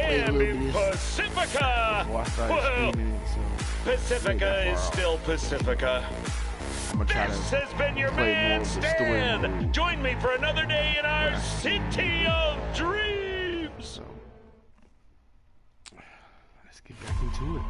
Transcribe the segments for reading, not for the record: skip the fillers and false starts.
And in Pacifica, well, Pacifica is still Pacifica. This has been your man, Stan. Join me for another day in our city of dreams. So, let's get back into it.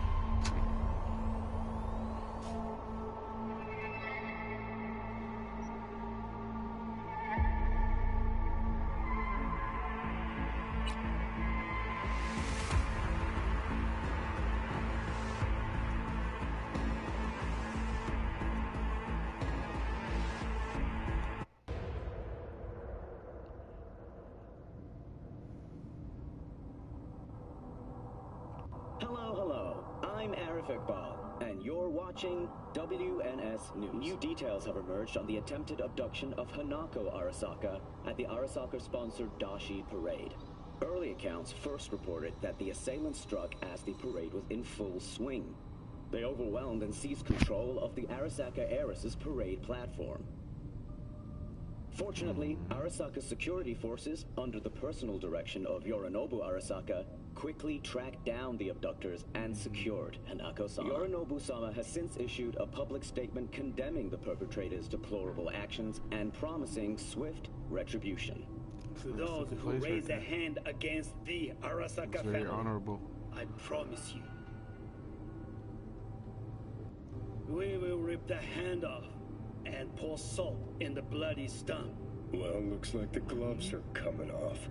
And you're watching WNS News. New details have emerged on the attempted abduction of Hanako Arasaka at the Arasaka-sponsored Dashi Parade. Early accounts first reported that the assailants struck as the parade was in full swing. They overwhelmed and seized control of the Arasaka heiress's parade platform. Fortunately, Arasaka's security forces, under the personal direction of Yorinobu Arasaka, quickly tracked down the abductors and secured Hanako-sama. Yorinobu-sama has since issued a public statement condemning the perpetrators' deplorable actions and promising swift retribution. To those who raise a hand against the Arasaka family, honorable. I promise you, we will rip the hand off and pour salt in the bloody stump. Well, looks like the gloves are coming off.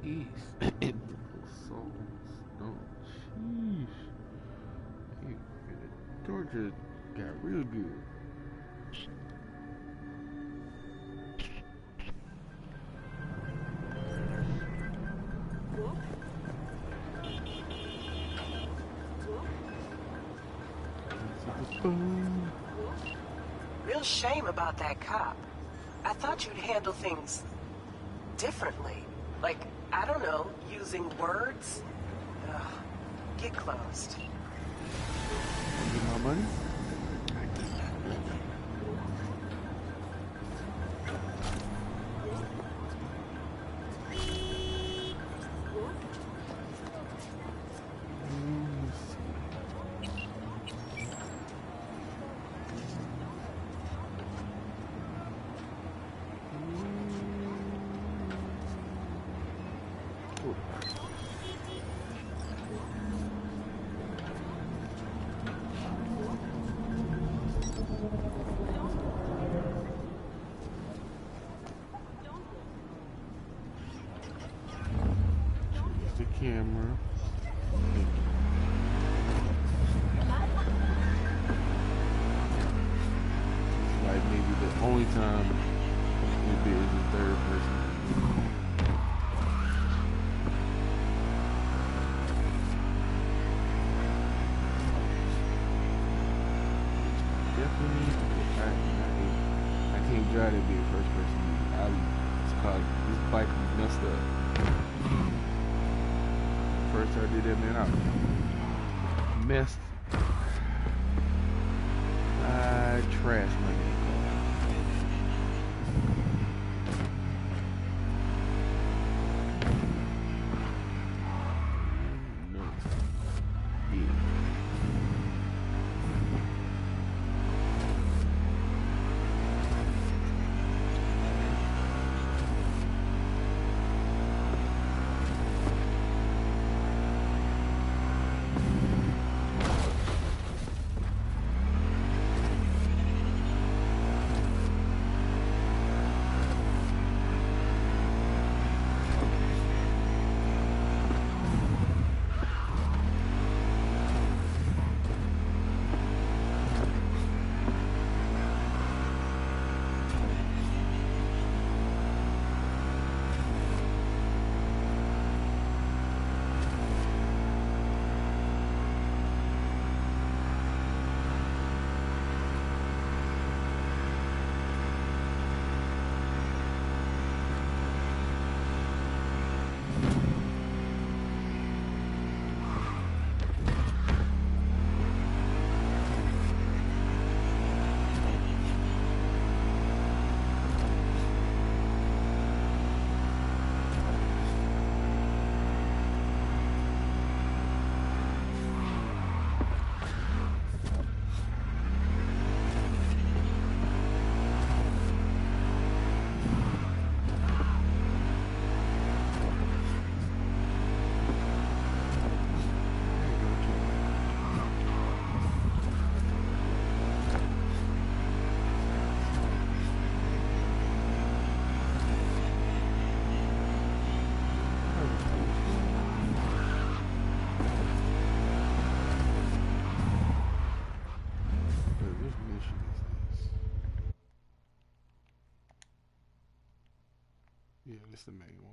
Jeez. So, no, jeez. Hey, the torture got real good. Real shame about that cop. I thought you'd handle things differently. Like, I don't know, using words? Ugh. Get closed. Get my money? Camera. Like maybe the only time maybe it was the third person. Definitely, I can't drive to be a first person. It's called this bike messed up. First I did that, man, I messed. I trashed my damn car. No. Yeah. It's the main one.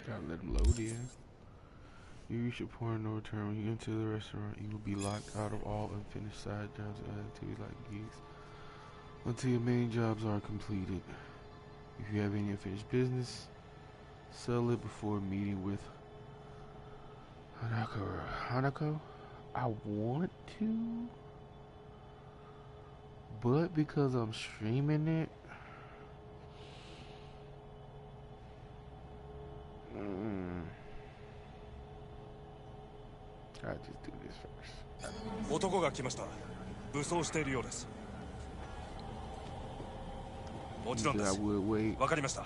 Gotta let them load in. You reach your point of no return. When you enter the restaurant, you will be locked out of all unfinished side jobs and activities like gigs until your main jobs are completed. If you have any unfinished business, settle it before meeting with Hanako. I want to, but because I'm streaming it, I'll just do this first. 男が来ました。武装しているようです。もちろんです。わかりました。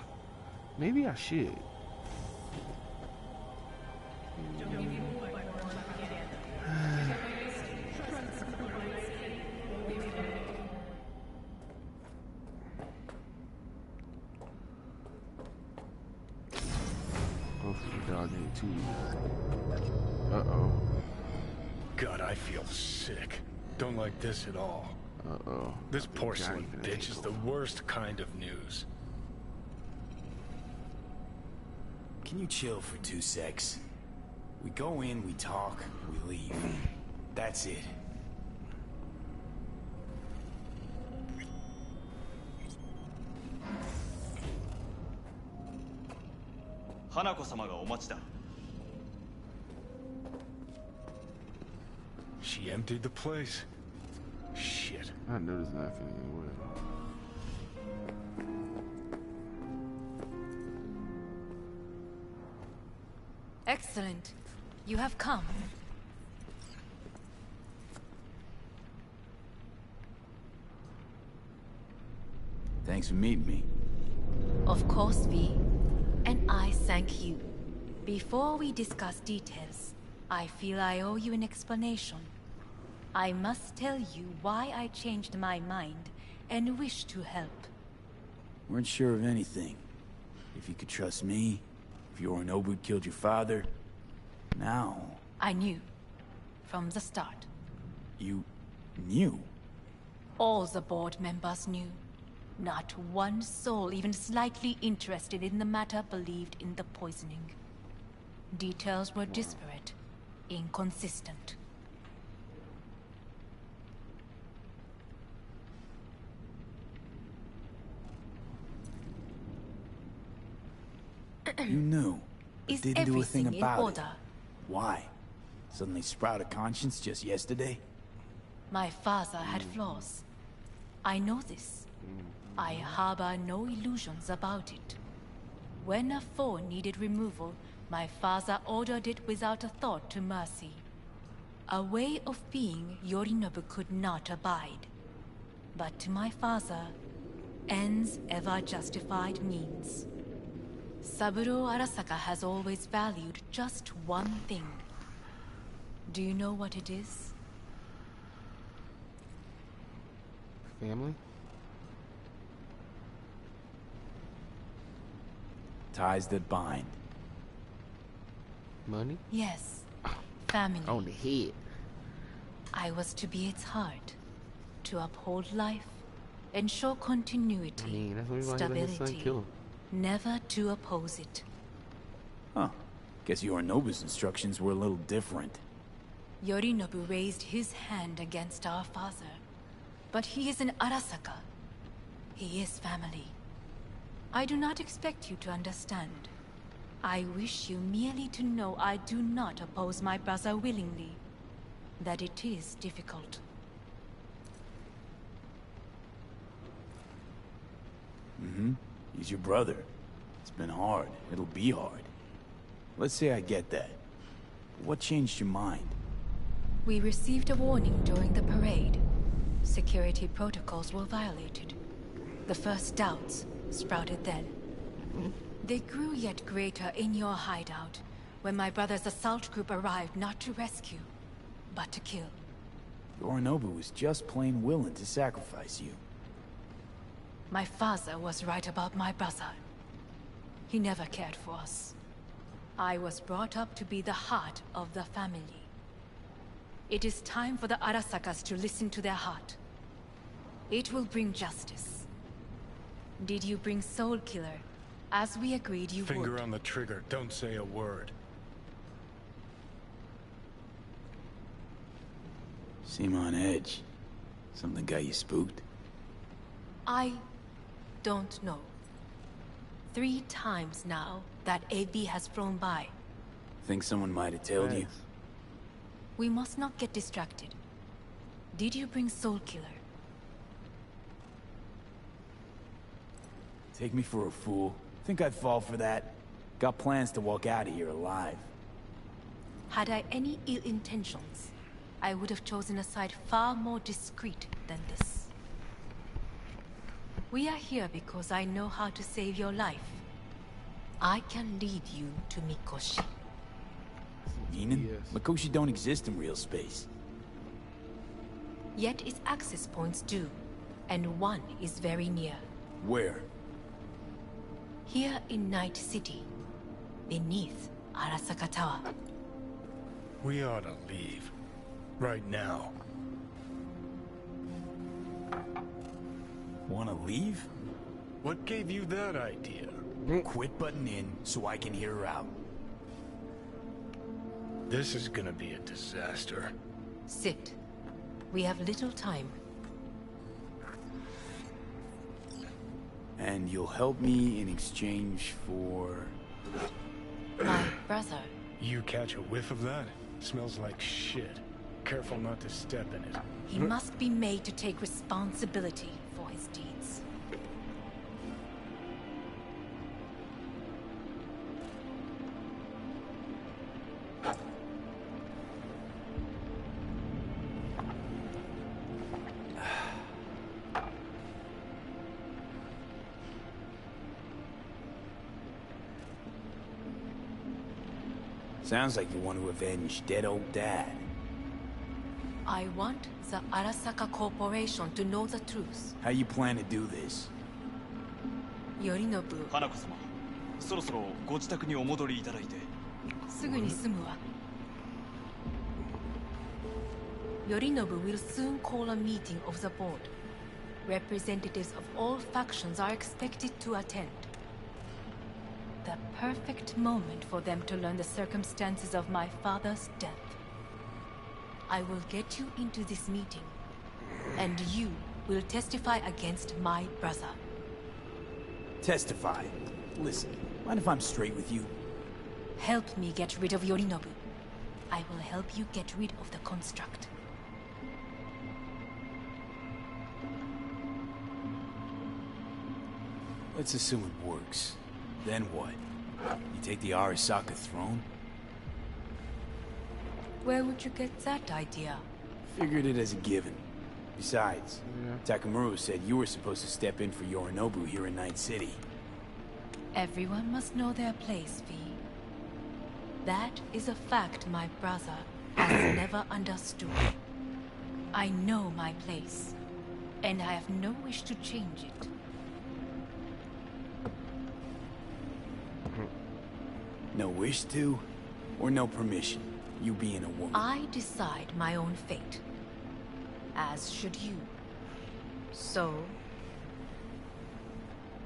Maybe I should. Hopefully the dog ain't too. Uh-oh. God, I feel sick. Don't like this at all. Uh-oh. This porcelain bitch is the worst kind of news. Can you chill for 2 secs? We go in, we talk, we leave. That's it. Hanako-sama ga omachi da. She emptied the place. Shit. I know there's nothing anywhere. Excellent. You have come. Thanks for meeting me. Of course, V. And I thank you. Before we discuss details, I feel I owe you an explanation. I must tell you why I changed my mind and wish to help. Weren't sure of anything. If you could trust me, if Yorinobu killed your father, now... I knew. From the start. You... knew? All the board members knew. Not one soul even slightly interested in the matter believed in the poisoning. Details were disparate, inconsistent. You knew, but Is didn't do a thing everything about in it. order? Why? Suddenly sprout a conscience just yesterday? My father had flaws. I know this. I harbor no illusions about it. When a foe needed removal, my father ordered it without a thought to mercy. A way of being Yorinobu could not abide. But to my father, ends ever justified means. Saburo Arasaka has always valued just one thing. Do you know what it is? Family? Ties that bind. Money? Yes, family. On the head. I was to be its heart, to uphold life, ensure continuity, that's what stability, kill him. Never to oppose it. Huh. Guess Yorinobu's instructions were a little different. Yorinobu raised his hand against our father, but he is an Arasaka. He is family. I do not expect you to understand. I wish you merely to know I do not oppose my brother willingly. That it is difficult. Mm-hmm. He's your brother. It's been hard. It'll be hard. Let's say I get that. What changed your mind? We received a warning during the parade. Security protocols were violated. The first doubts sprouted then. They grew yet greater in your hideout, when my brother's assault group arrived not to rescue, but to kill. Yorinobu was just plain willing to sacrifice you. My father was right about my brother. He never cared for us. I was brought up to be the heart of the family. It is time for the Arasakas to listen to their heart. It will bring justice. Did you bring Soul Killer, as we agreed you would? Finger on the trigger, don't say a word. Seem on edge. Something got you spooked? I don't know. 3 times now that AB has flown by. Think someone might have tailed you? We must not get distracted. Did you bring Soul Killer? Take me for a fool. Think I'd fall for that? Got plans to walk out of here alive. Had I any ill intentions, I would have chosen a side far more discreet than this. We are here because I know how to save your life. I can lead you to Mikoshi. Meaning? Yes. Mikoshi don't exist in real space. Yet its access points do, and one is very near. Where? Here in Night City, beneath Arasaka Tower. We ought to leave. Right now. Wanna leave? What gave you that idea? Quit butting in so I can hear her out. This is gonna be a disaster. Sit. We have little time. And you'll help me in exchange for... My brother. You catch a whiff of that? Smells like shit. Careful not to step in it. He must be made to take responsibility for his deeds. Sounds like you want to avenge dead old dad. I want the Arasaka Corporation to know the truth. How you plan to do this? Yorinobu. 花子様、そろそろご自宅にお戻りいただいて。すぐに済むわ。Yorinobu will soon call a meeting of the board. Representatives of all factions are expected to attend. The perfect moment for them to learn the circumstances of my father's death. I will get you into this meeting, and you will testify against my brother. Testify? Listen, mind if I'm straight with you? Help me get rid of Yorinobu. I will help you get rid of the construct. Let's assume it works. Then what? You take the Arasaka throne? Where would you get that idea? Figured it as a given. Besides, Takamura said you were supposed to step in for Yorinobu here in Night City. Everyone must know their place, V. That is a fact my brother has never understood. I know my place, and I have no wish to change it. No wish to, or no permission, you being a woman? I decide my own fate, as should you. So...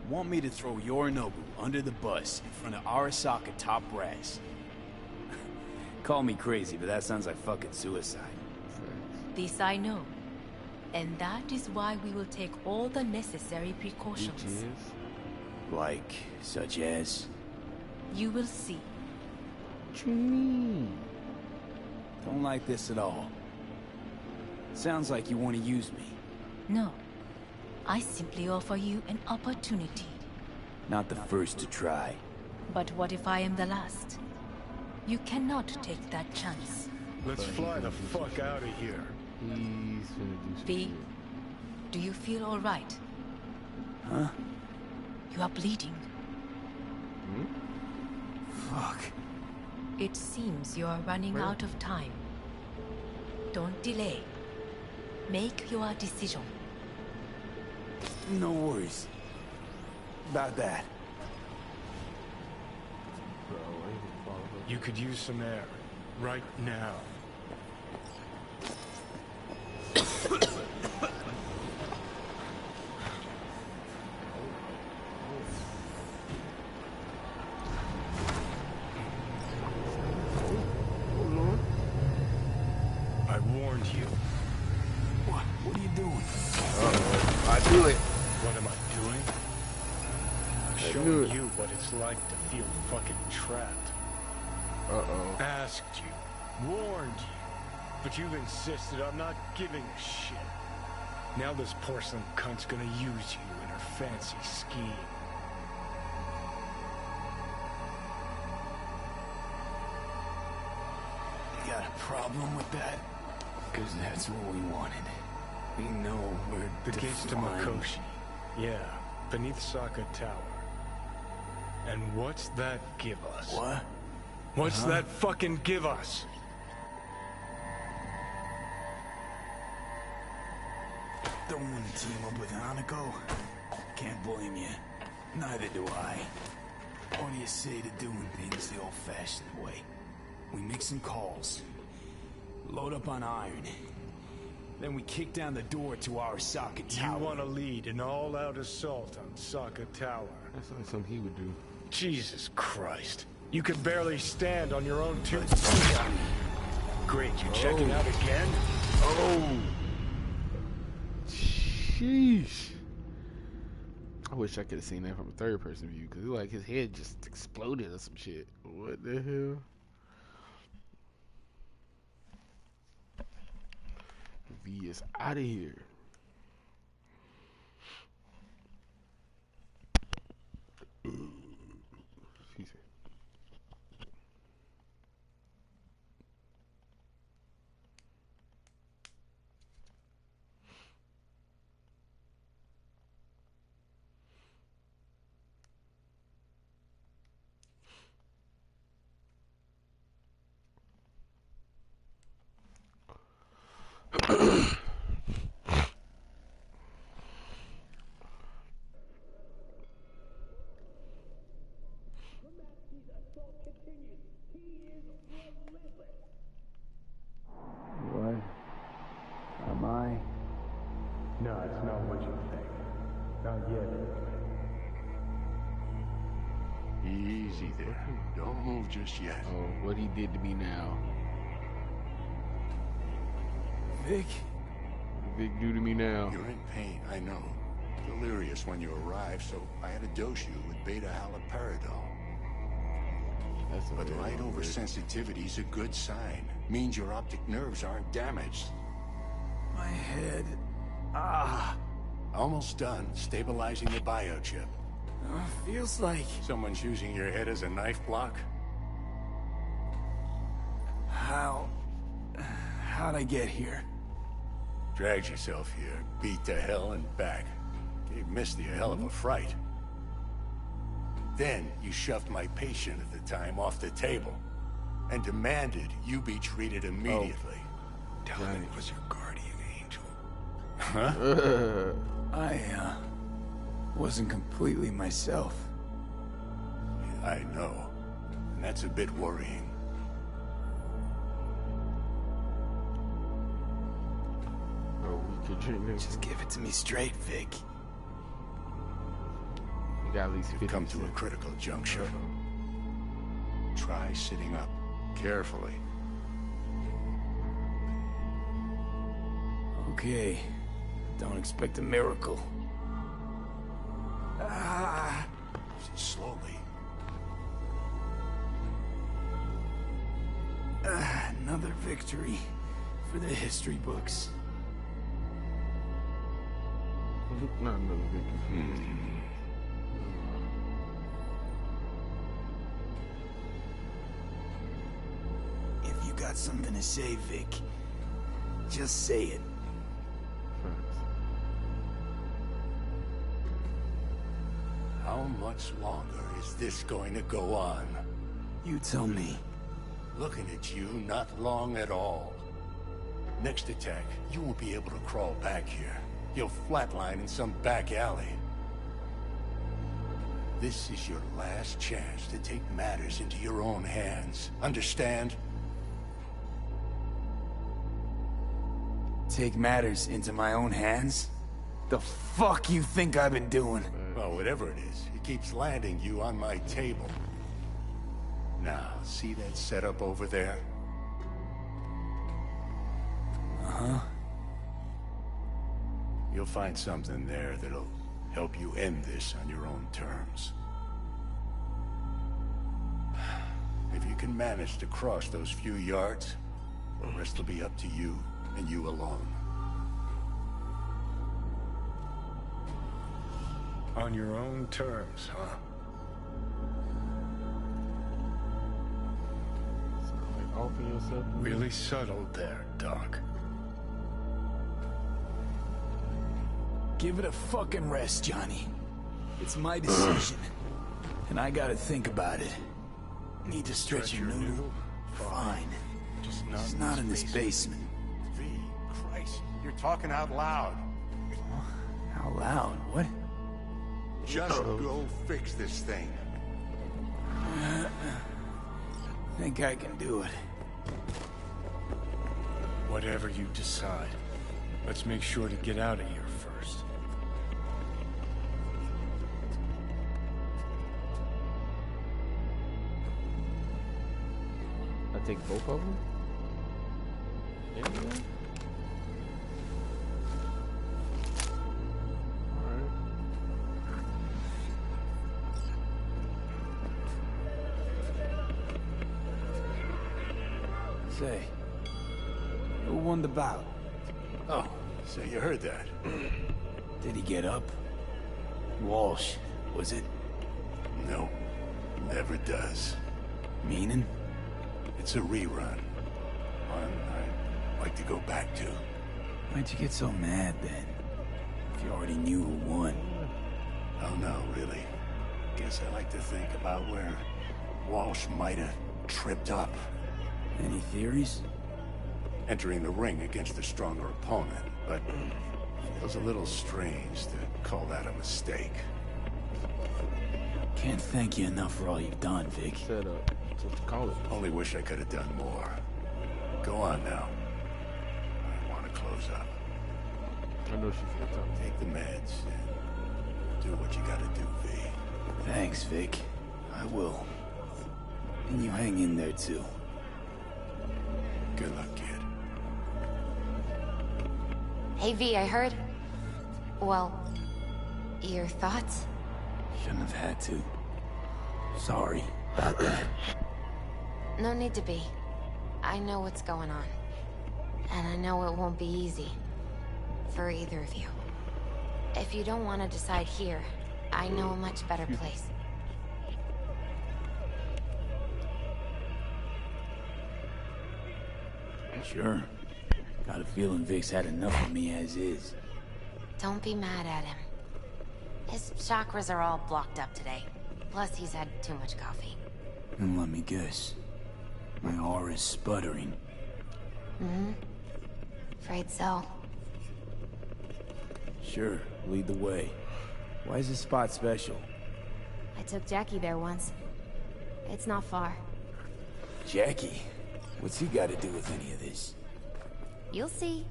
Want me to throw Yorinobu under the bus in front of Arasaka top brass? Call me crazy, but that sounds like fucking suicide. This I know. And that is why we will take all the necessary precautions. Like, such as? You will see. What you mean? Don't like this at all. Sounds like you want to use me. No. I simply offer you an opportunity. Not the first to try. But what if I am the last? You cannot take that chance. Let's fly the fuck out of here. He's finna do some V, shit. do you feel all right? Huh? You are bleeding. Fuck. It seems you are running out of time. Don't delay. Make your decision. No worries about that. Bro, I ain't gonna follow her. You could use some air. Right now. I warned you. What are you doing? I do it. What am I doing? I'm knew showing it. you what it's like to feel fucking trapped. Asked you, warned you, but you've insisted I'm not giving a shit. Now this porcelain cunt's gonna use you in her fancy scheme. You got a problem with that? Because that's what we wanted. We know we're The gates to defined. Makoshi. Yeah, beneath Saka Tower. And what's that give us? What? What's that fucking give us? Don't want to team up with Hanako? Can't blame you. Neither do I. What do you say to doing things the old-fashioned way? We make some calls. Load up on iron. Then we kick down the door to our Saka Tower. You want to lead an all-out assault on Saka Tower? That's like something he would do. Jesus Christ. You can barely stand on your own two... Great, you checking out again? Oh! Sheesh. I wish I could have seen that from a third-person view, because like his head just exploded or some shit. What the hell? V is out of here. Excuse me. What? Am I? No, it's not what you think. Not yet. Easy there. Don't move just yet. Oh, what he did to me now. Vic? What did Vic do to me now? You're in pain, I know. Delirious when you arrived, so I had to dose you with beta-haloperidol. That's a But very light long oversensitivity is a good sign. Means your optic nerves aren't damaged. My head. Almost done stabilizing the biochip. Feels like... Someone's using your head as a knife block? How'd I get here? Dragged yourself here, beat to hell and back. Gave Misty a hell of a fright. Then you shoved my patient at the time off the table and demanded you be treated immediately. Tell him it was your guardian angel. Huh? I, wasn't completely myself. I know. And that's a bit worrying. Oh, we could drink this. Just give it to me straight, Vic. We got at least 50 You've come to a critical juncture. Try sitting up. Carefully. Okay. Don't expect a miracle. Slowly. Another victory for the history books. Not another victory. something to say, Vic, just say it. How much longer is this going to go on? You tell me. Looking at you, not long at all. Next attack, you won't be able to crawl back here. You'll flatline in some back alley. This is your last chance to take matters into your own hands. Understand? Take matters into my own hands? The fuck you think I've been doing? Well, whatever it is, it keeps landing you on my table. Now, see that setup over there? Uh-huh. You'll find something there that'll help you end this on your own terms. If you can manage to cross those few yards, the rest will be up to you, and you alone. On your own terms, huh? Offer yourself. Really subtle there, Doc. Give it a fucking rest, Johnny. It's my decision. And I gotta think about it. Need to stretch your noodle? Fine. Just not in this basement. V, Christ, you're talking out loud. Out loud? What? Just go fix this thing. Think I can do it. Whatever you decide, let's make sure to get out of here first. I take both of them? Yeah. Alright. Say, who won the bout? Oh, so you heard that. Did he get up? Walsh, was it? No, never does. Meaning? It's a rerun. One I'd like to go back to. Why'd you get so mad then? If you already knew who won. Oh no, really. Guess I like to think about where Walsh might have tripped up. Any theories? Entering the ring against a stronger opponent, but feels a little strange to call that a mistake. Can't thank you enough for all you've done, Vic. Set up. To call it. Only wish I could have done more. Go on now. I want to close up. I know she's gonna tell me. Take the meds and do what you gotta do, V. Thanks, Vic. I will. And you hang in there, too. Good luck, kid. Hey, V, I heard... Well, your thoughts? Shouldn't have had to. Sorry about that. No need to be. I know what's going on. And I know it won't be easy. For either of you. If you don't want to decide here, I know a much better place. Sure. Got a feeling Vic's had enough of me as is. Don't be mad at him. His chakras are all blocked up today. Plus, he's had too much coffee. And let me guess. My aura's sputtering. Mm-hmm. Afraid so. Sure, lead the way. Why is this spot special? I took Jackie there once. It's not far. Jackie? What's he got to do with any of this? You'll see.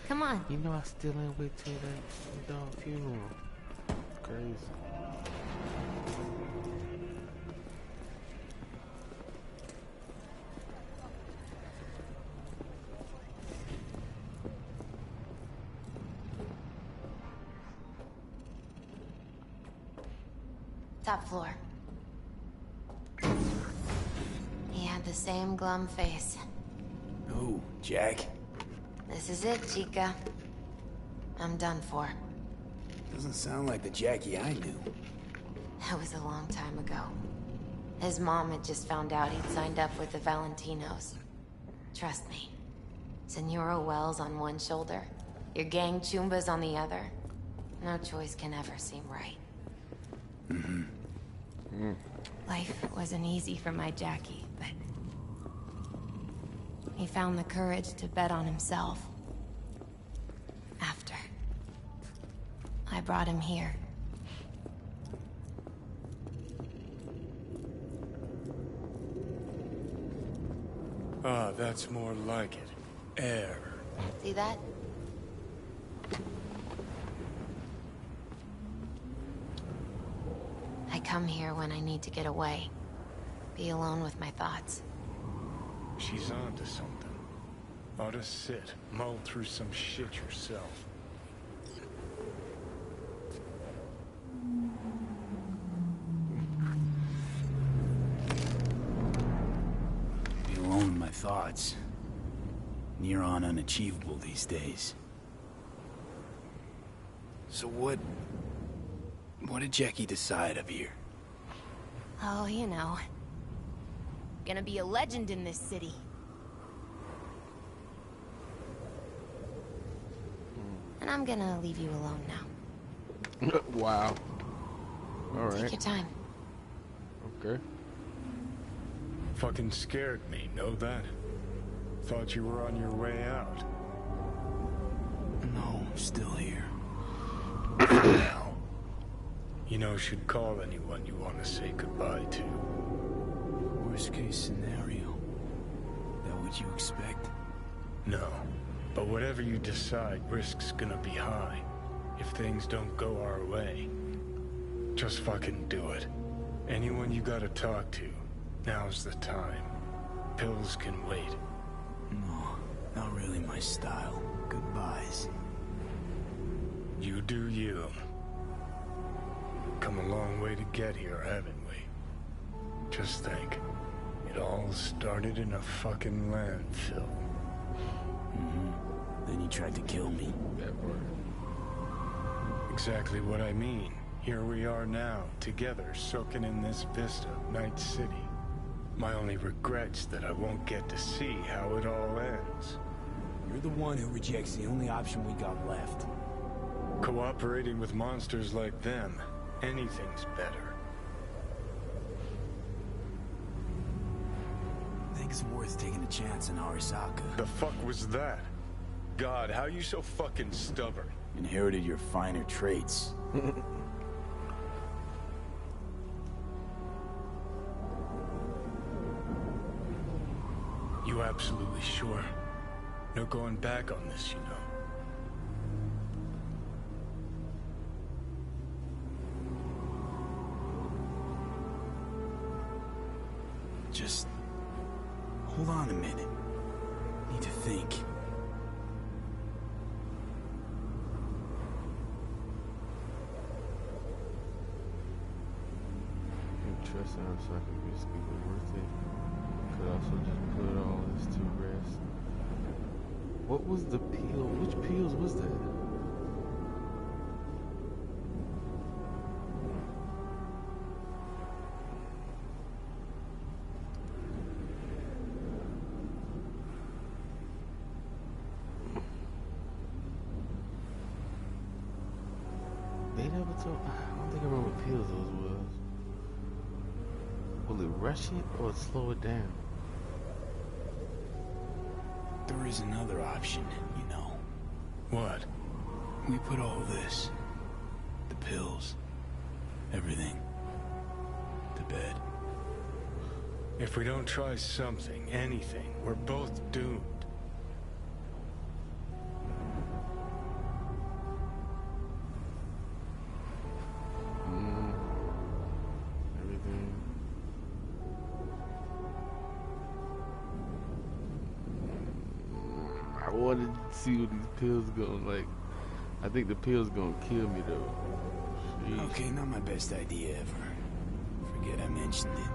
Come on. You know I still ain't wait till that dog funeral. Crazy. Top floor. He had the same glum face. Who, Jack? This is it, Chica. I'm done for. Doesn't sound like the Jackie I knew. That was a long time ago. His mom had just found out he'd signed up with the Valentinos. Trust me. Senora Wells on one shoulder, your gang Chumbas on the other. No choice can ever seem right. Life wasn't easy for my Jackie, but he found the courage to bet on himself. After I brought him here. Ah, that's more like it. Air. See that? I come here when I need to get away. Be alone with my thoughts. She's on to something. Ought to sit, mull through some shit yourself. Be alone with my thoughts. Near on unachievable these days. So what did Jackie decide up here? Oh, you know. Gonna be a legend in this city. And I'm gonna leave you alone now. Wow. Alright. Take your time. Okay. Fucking scared me, know that? Thought you were on your way out. No, I'm still here. Now. You know, should call anyone you want to say goodbye to. Worst case scenario. That what you expect? No. But whatever you decide, risk's gonna be high. If things don't go our way. Just fucking do it. Anyone you gotta talk to, now's the time. Pills can wait. No, not really my style. Goodbyes. You do you. Come a long way to get here, haven't we? Just think. It all started in a fucking landfill. Then you tried to kill me. Exactly what I mean. Here we are now, together, soaking in this vista of Night City. My only regret's that I won't get to see how it all ends. You're the one who rejects the only option we got left. Cooperating with monsters like them, anything's better. I think it's worth taking a chance in Arasaka. The fuck was that? God, how you so fucking stubborn? Inherited your finer traits. You absolutely sure? No going back on this, you know. Just hold on a minute. Need to think. Trust Arasaka risky but worth it. Could also just put all this to rest. What was the peel? Which peels was that? They never told. I don't think I remember what peels those was. Will it rush it or slow it down? There is another option, you know. What? We put all this, the pills, everything, to bed. If we don't try something, anything, we're both doomed. Everything. I wanted to see what these pills gonna like. I think the pills gonna kill me though. Jeez. Okay, not my best idea ever. Forget I mentioned it.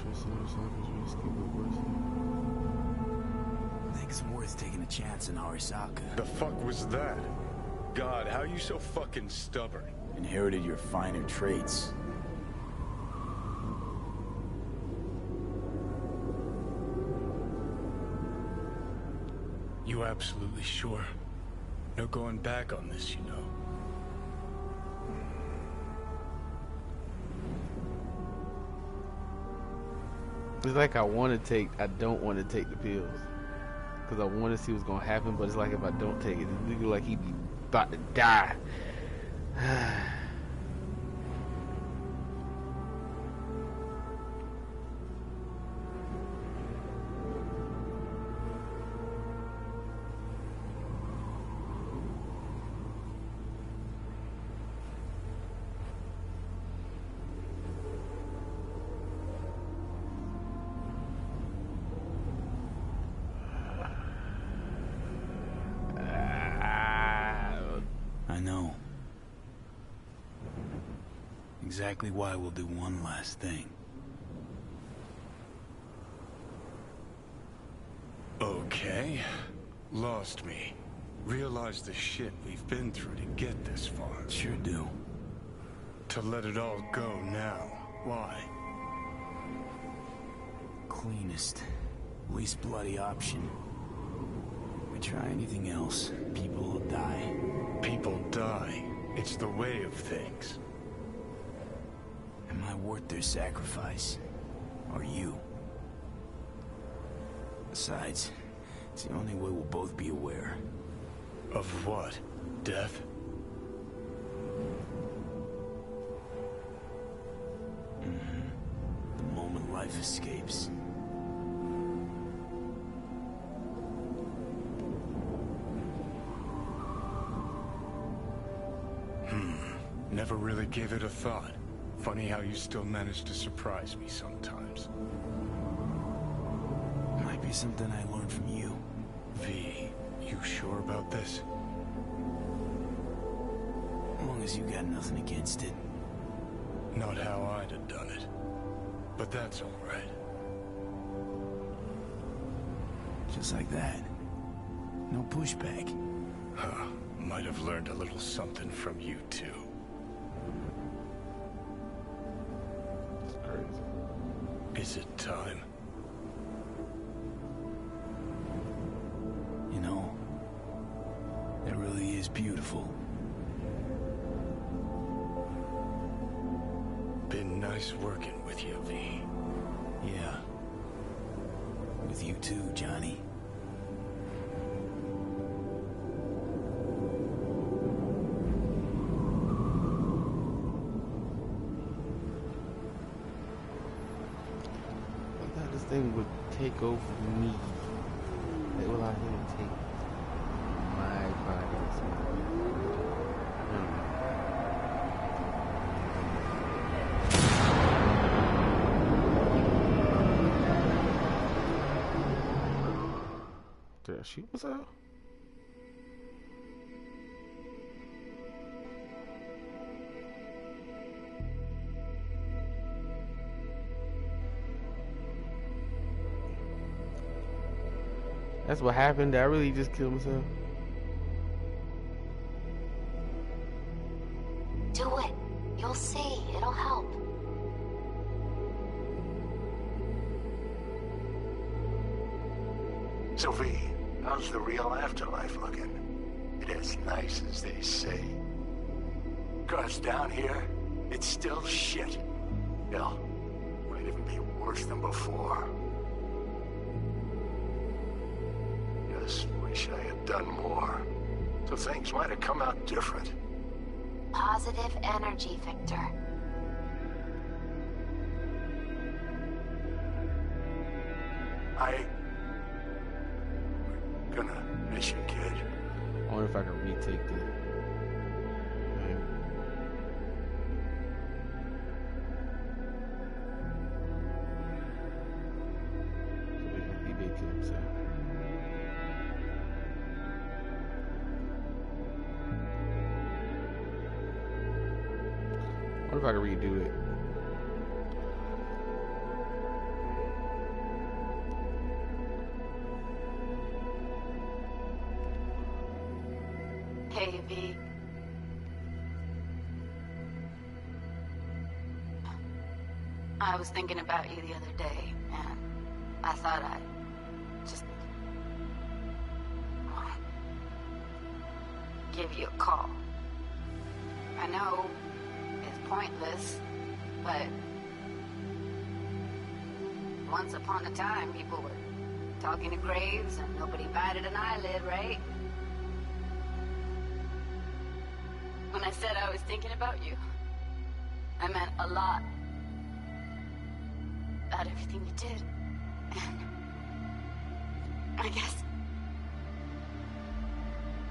Trust Arasaki's risky but worth I think it's worth taking a chance in Arasaka. The fuck was that? God, how you so fucking stubborn? Inherited your finer traits. You absolutely sure? No going back on this, you know. It's like I don't want to take the pills. Because I want to see what's going to happen, but it's like if I don't take it, it's literally like he'd be about to die. I know. Exactly why we'll do one last thing. Okay. Lost me. Realize the shit we've been through to get this far. Sure do. To let it all go now. Why? Cleanest, least bloody option. We try anything else, people will die. People die. It's the way of things. Am I worth their sacrifice? Or you? Besides, it's the only way we'll both be aware. Of what? Death? Mm-hmm. The moment life escapes. Never really gave it a thought. Funny how you still manage to surprise me sometimes. Might be something I learned from you. V, you sure about this? As long as you got nothing against it. Not how I'd have done it. But that's all right. Just like that. No pushback. Huh. Might have learned a little something from you too. Is it time? You know, it really is beautiful. Been nice working with you, V. Yeah. With you too, Johnny. This thing would take over me. It will allow him to take my body. Did I shoot myself? That's what happened. Did I really just kill myself? Do it. You'll see. It'll help. So V, how's the real afterlife looking? It as nice as they say. 'Cause down here, it's still shit. Hell, might even be worse than before. Just wish I had done more, so things might have come out different. Positive energy, Victor. I'm gonna miss you, kid. I wonder if I can retake the... He may kill himself. I wonder if I can redo it. Hey, V. I was thinking about you the other day, and I thought I'd just give you a call. I know it's pointless, but once upon a time, people were talking to graves and nobody batted an eyelid, right? When I said I was thinking about you, I meant a lot. About everything you did. And I guess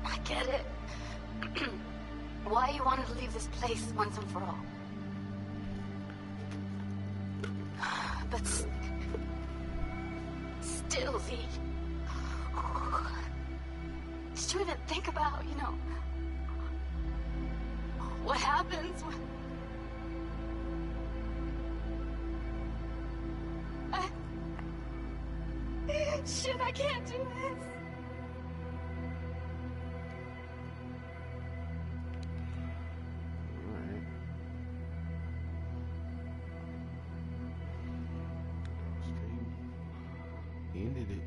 I get it. Why you wanted to leave this place once and for all. But still, V. Did you even think about, you know, what happens when... Shit, I can't do this. Alright. Straight ended it.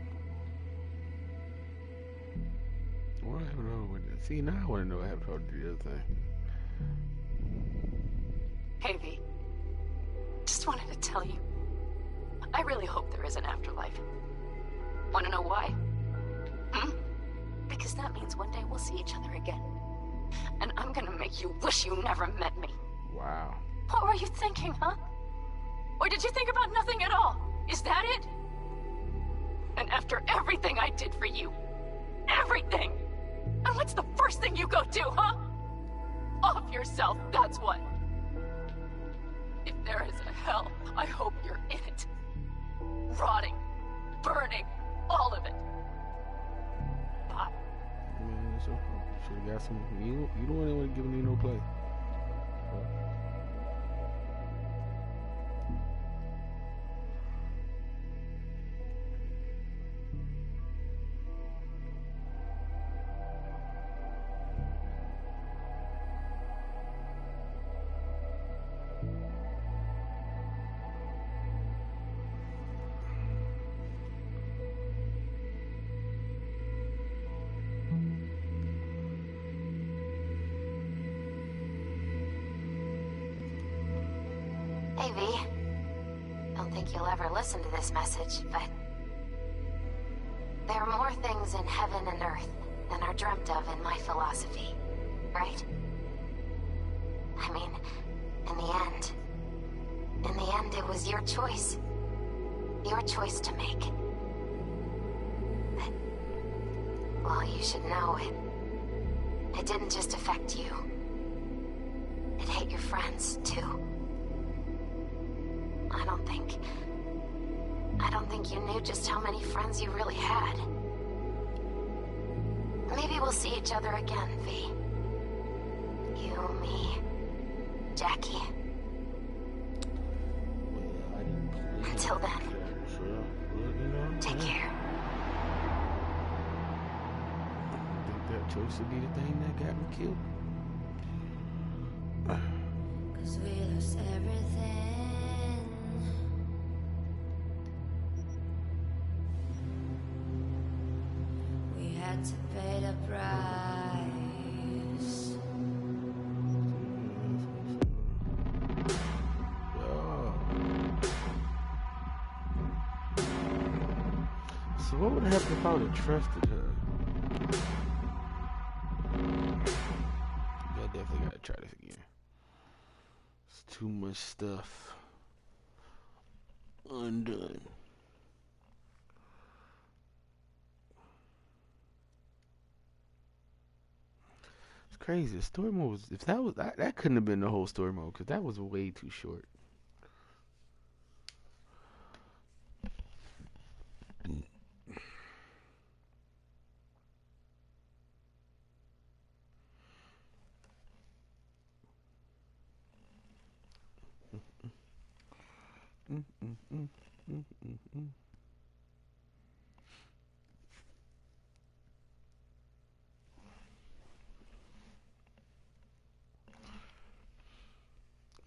What happened with that? See, now I want to know what happened to the other thing. Hey, V. Just wanted to tell you, I really hope there is an afterlife. Want to know why? Because that means one day we'll see each other again. And I'm gonna make you wish you never met me. Wow. What were you thinking, huh? Or did you think about nothing at all? Is that it? And after everything I did for you, everything! And what's the first thing you go do, huh? Off yourself, that's what. If there is a hell, I hope you're in it. Rotting, burning, all of it. Bye. Man, that's your fault. You should have got some. You don't want to give me no play. Hey, V. Don't think you'll ever listen to this message, but... there are more things in heaven and earth than are dreamt of in my philosophy, right? I mean, in the end, it was your choice. Your choice to make. But, well, you should know it didn't just affect you. It hit your friends, too. I don't think you knew just how many friends you really had. Maybe we'll see each other again, V. You, me, Jackie. Until then, take care. I think that choice would be the thing that got me killed. 'Cause we lost everything. To pay the price. So what would happen if I would have trusted her? Yeah, I definitely gotta try this again. It's too much stuff undone. Crazy. The story mode was, if that was that couldn't have been the whole story mode, because that was way too short.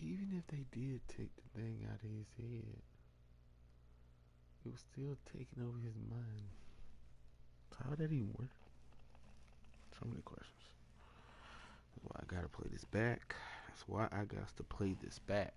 Even if they did take the thing out of his head, it was still taking over his mind. So how did that even work? So many questions. That's why I gotta play this back. That's why I got to play this back.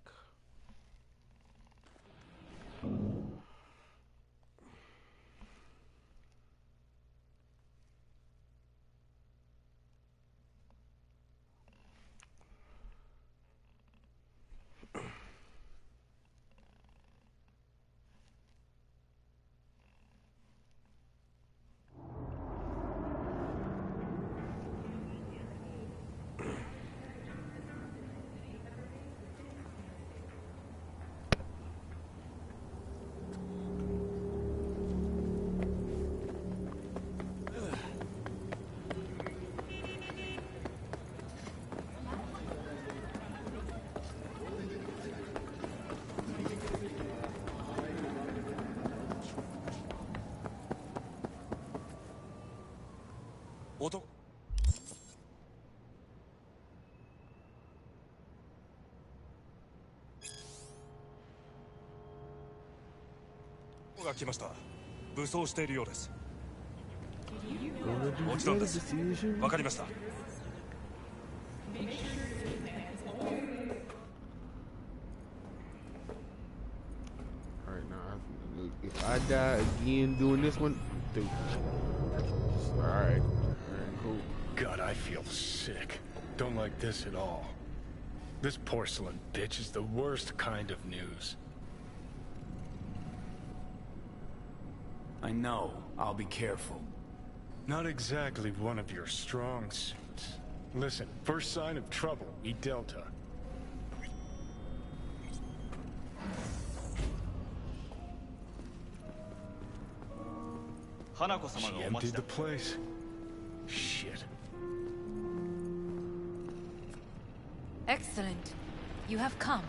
が来ました。武装しているようです。もちろんです。わかりました。Alright, now if I die again doing this one, dude. Alright, cool. God, I feel sick. Don't like this at all. This porcelain bitch is the worst kind of news. I know. I'll be careful. Not exactly one of your strong suits. Listen, first sign of trouble, eat Delta. She emptied the place. Shit. Excellent. You have come.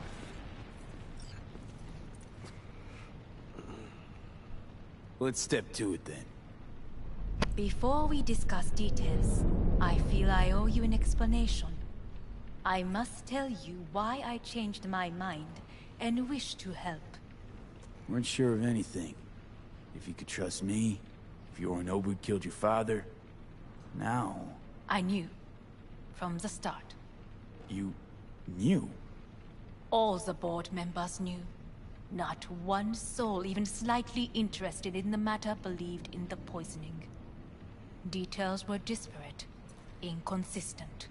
Let's step to it then. Before we discuss details, I feel I owe you an explanation. I must tell you why I changed my mind and wish to help. Weren't sure of anything. If you could trust me, if Yorinobu killed your father. Now... I knew. From the start. You... knew? All the board members knew. Not one soul even slightly interested in the matter believed in the poisoning. Details were disparate, inconsistent.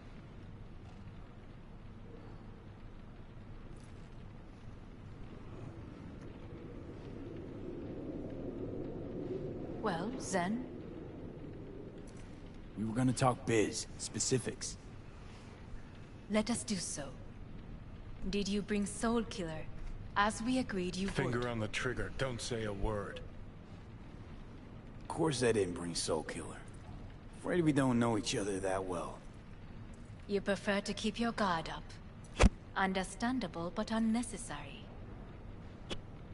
Well, then? We were gonna talk biz, specifics. Let us do so. Did you bring Soul Killer, as we agreed you would? Finger on the trigger, don't say a word. Of course I didn't bring Soul Killer. Afraid we don't know each other that well. You prefer to keep your guard up. Understandable, but unnecessary.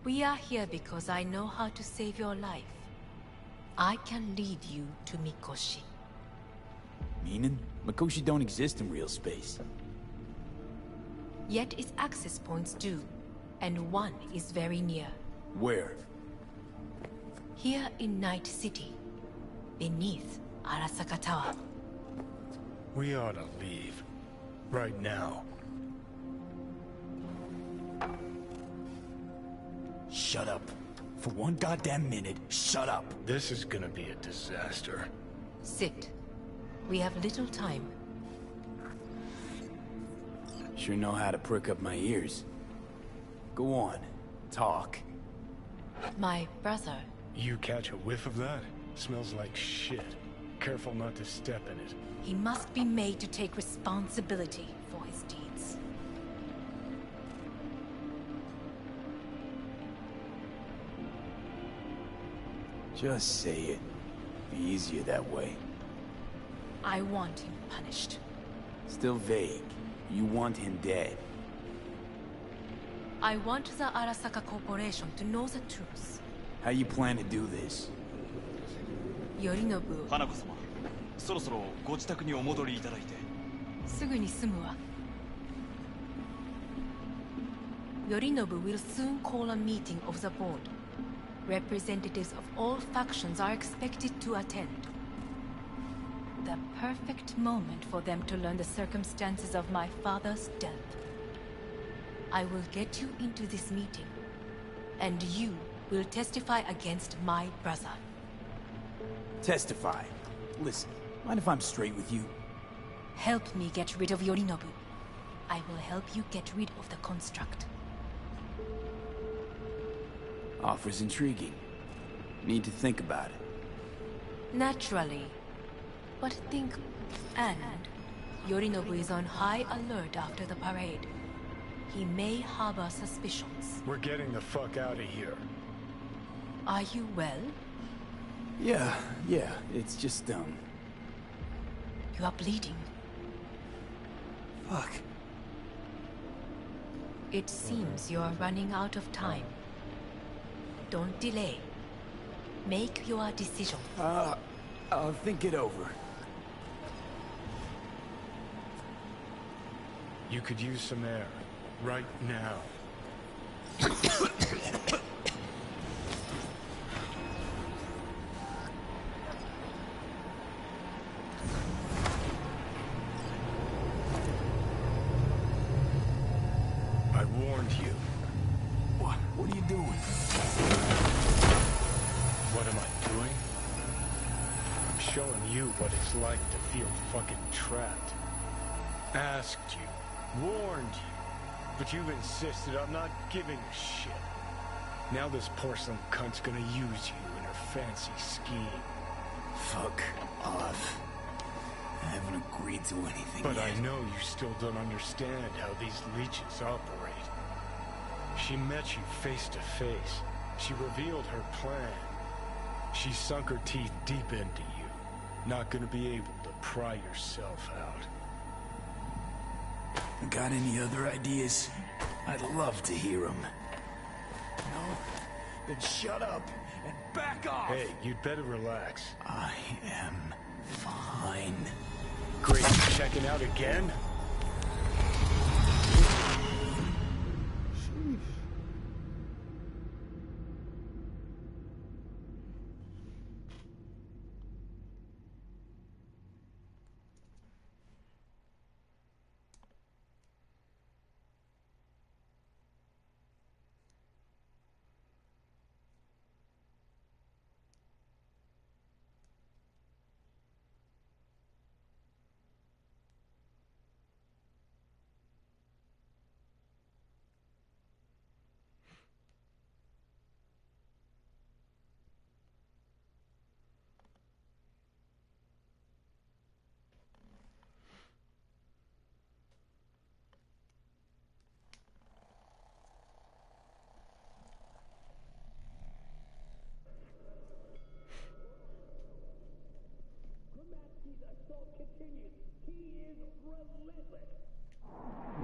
We are here because I know how to save your life. I can lead you to Mikoshi. Meaning? Mikoshi don't exist in real space. Yet its access points do, and one is very near. Where? Here in Night City, beneath Arasaka Tower. We ought to leave. Right now. Shut up. For one goddamn minute, shut up. This is gonna be a disaster. Sit. We have little time. Sure know how to prick up my ears. Go on. Talk. My brother. You catch a whiff of that? Smells like shit. Careful not to step in it. He must be made to take responsibility for his deeds. Just say it. Be easier that way. I want him punished. Still vague. You want him dead. I want the Arasaka Corporation to know the truth. How you plan to do this? Yorinobu. 花子様、そろそろご自宅にお戻りいただいて。すぐに済むわ。Yorinobu will soon call a meeting of the board. Representatives of all factions are expected to attend. The perfect moment for them to learn the circumstances of my father's death. I will get you into this meeting, and you will testify against my brother. Testify? Listen, mind if I'm straight with you? Help me get rid of Yorinobu. I will help you get rid of the construct. Offer's intriguing. Need to think about it. Naturally. But think... And Yorinobu is on high alert after the parade. He may harbor suspicions. We're getting the fuck out of here. Are you well? Yeah, it's just, You are bleeding. Fuck. It seems you are running out of time. Don't delay. Make your decision. I'll think it over. You could use some air. Right now. I warned you. What are you doing? What am I doing? I'm showing you what it's like to feel fucking trapped. Asked you. Warned you. But you've insisted on not giving a shit. Now this porcelain cunt's gonna use you in her fancy scheme. Fuck off. I haven't agreed to anything But yet. I know you still don't understand how these leeches operate. She met you face to face. She revealed her plan. She sunk her teeth deep into you. Not gonna be able to pry yourself out. Got any other ideas? I'd love to hear them. No? Then shut up and back off! Hey, you'd better relax. I am fine. Great, checking out again?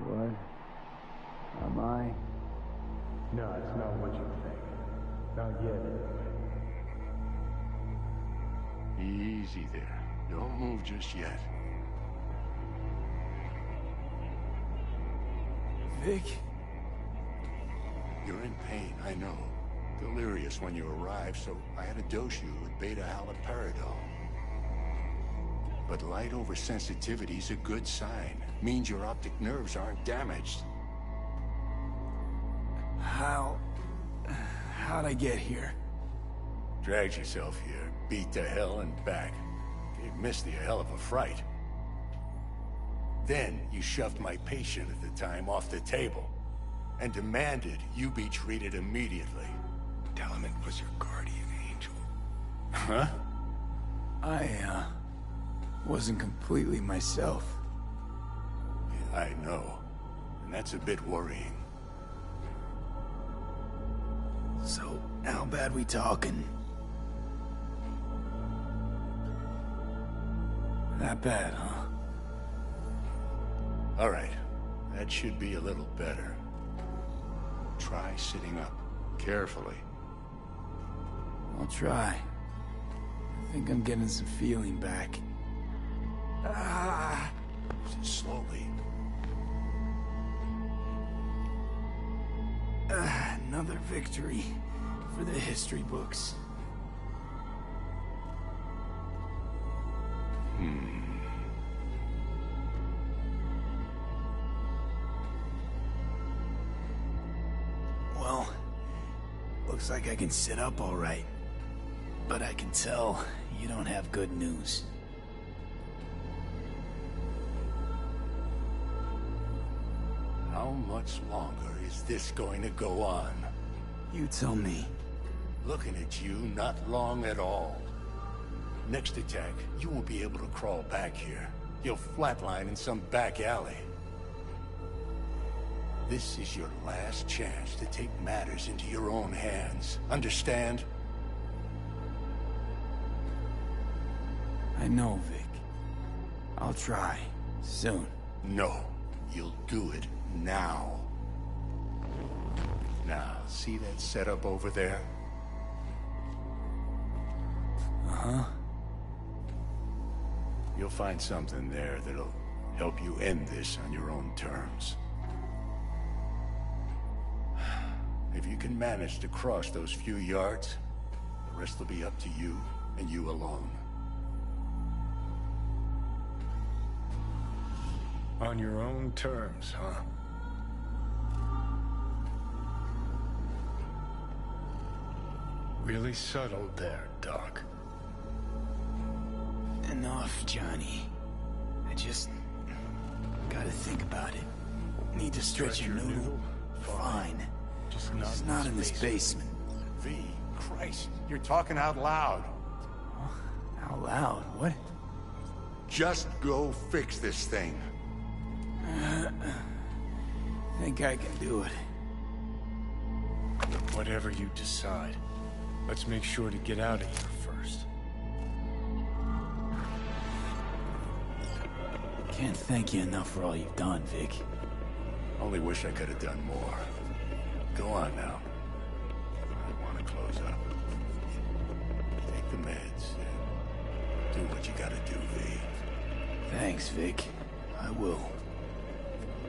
What? Am I? No, it's not what you think. Not yet, anyway. Easy there. Don't move just yet. Vic? You're in pain, I know. Delirious when you arrived, so I had to dose you with beta-haloperidol. But light oversensitivity's a good sign. Means your optic nerves aren't damaged. How'd I get here? Dragged yourself here, beat to hell and back. Gave Misty a hell of a fright. Then you shoved my patient at the time off the table and demanded you be treated immediately. Tell him it was your guardian angel. Huh? I, wasn't completely myself. Yeah, I know. And that's a bit worrying. So, how bad we talking? That bad, huh? All right. That should be a little better. Try sitting up. Carefully. I'll try. I think I'm getting some feeling back. Slowly. Another victory for the history books. Hmm. Looks like I can sit up all right. But I can tell you don't have good news. How much longer is this going to go on? You tell me. Looking at you, not long at all. Next attack, you won't be able to crawl back here. You'll flatline in some back alley. This is your last chance to take matters into your own hands. Understand? I know, Vic. I'll try. Soon. No. You'll do it now. Now, see that setup over there? Uh-huh. You'll find something there that'll help you end this on your own terms. If you can manage to cross those few yards, the rest will be up to you, and you alone. On your own terms, huh? Really subtle there, Doc. Enough, Johnny. I just gotta think about it. Need to stretch your noodle? Fine. Just not in this basement. V, Christ, you're talking out loud. Out loud? What? Just go fix this thing. Think I can do it. Whatever you decide. Let's make sure to get out of here first. Can't thank you enough for all you've done, Vic. Only wish I could have done more. Go on now. I want to close up. Take the meds and do what you gotta do, V. Thanks, Vic. I will.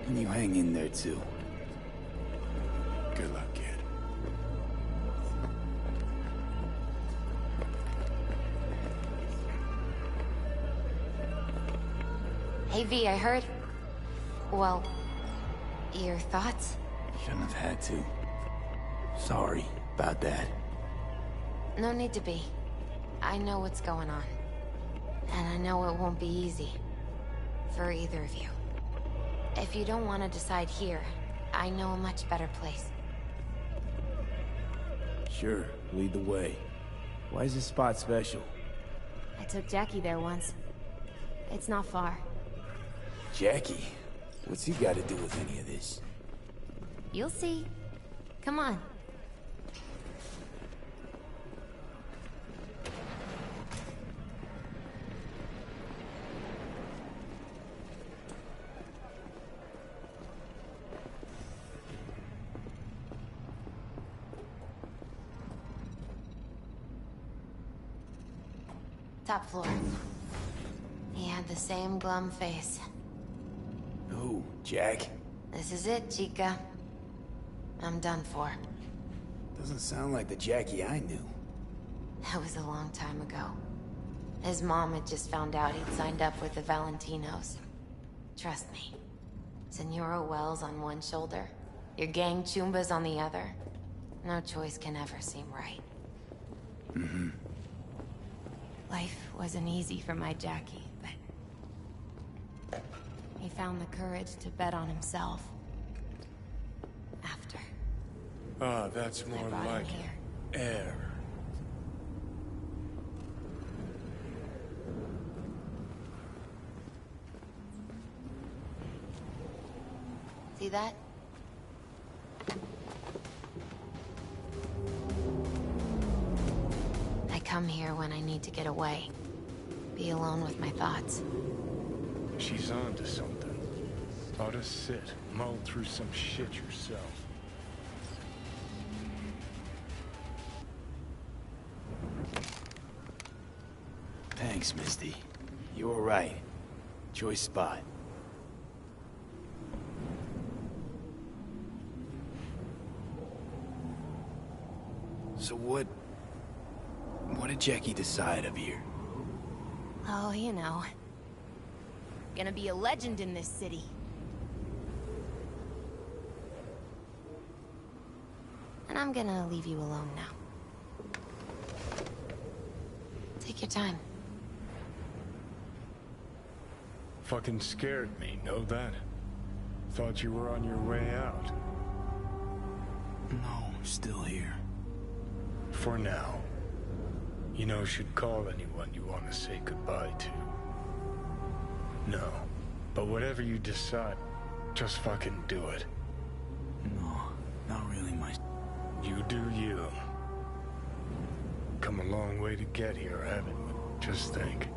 And you hang in there, too. Good luck, kid. Hey, V, I heard... Well, your thoughts? Shouldn't have had to. Sorry about that. No need to be. I know what's going on. And I know it won't be easy. For either of you. If you don't want to decide here, I know a much better place. Sure, lead the way. Why is this spot special? I took Jackie there once. It's not far. Jackie? What's he got to do with any of this? You'll see. Come on. Top floor. He had the same glum face. Who? Jack? This is it, Chica. I'm done for. Doesn't sound like the Jackie I knew. That was a long time ago. His mom had just found out he'd signed up with the Valentinos. Trust me. Senora Wells on one shoulder, your gang Chumbas on the other. No choice can ever seem right. Mm-hmm. Life wasn't easy for my Jackie, but... he found the courage to bet on himself. After. Ah, that's more like air. See that? I come here when I need to get away. Be alone with my thoughts. She's on to something. Ought to sit, mull through some shit yourself. Thanks, Misty. You were right. Choice spot. So what did Jackie decide of here? Oh, you know. Gonna be a legend in this city. And I'm gonna leave you alone now. Take your time. Fucking scared me, know that? Thought you were on your way out. No, still here. For now. You know, should call anyone you want to say goodbye to. No. But whatever you decide, just fucking do it. No, not really my... You do you. Come a long way to get here, haven't you? Just think.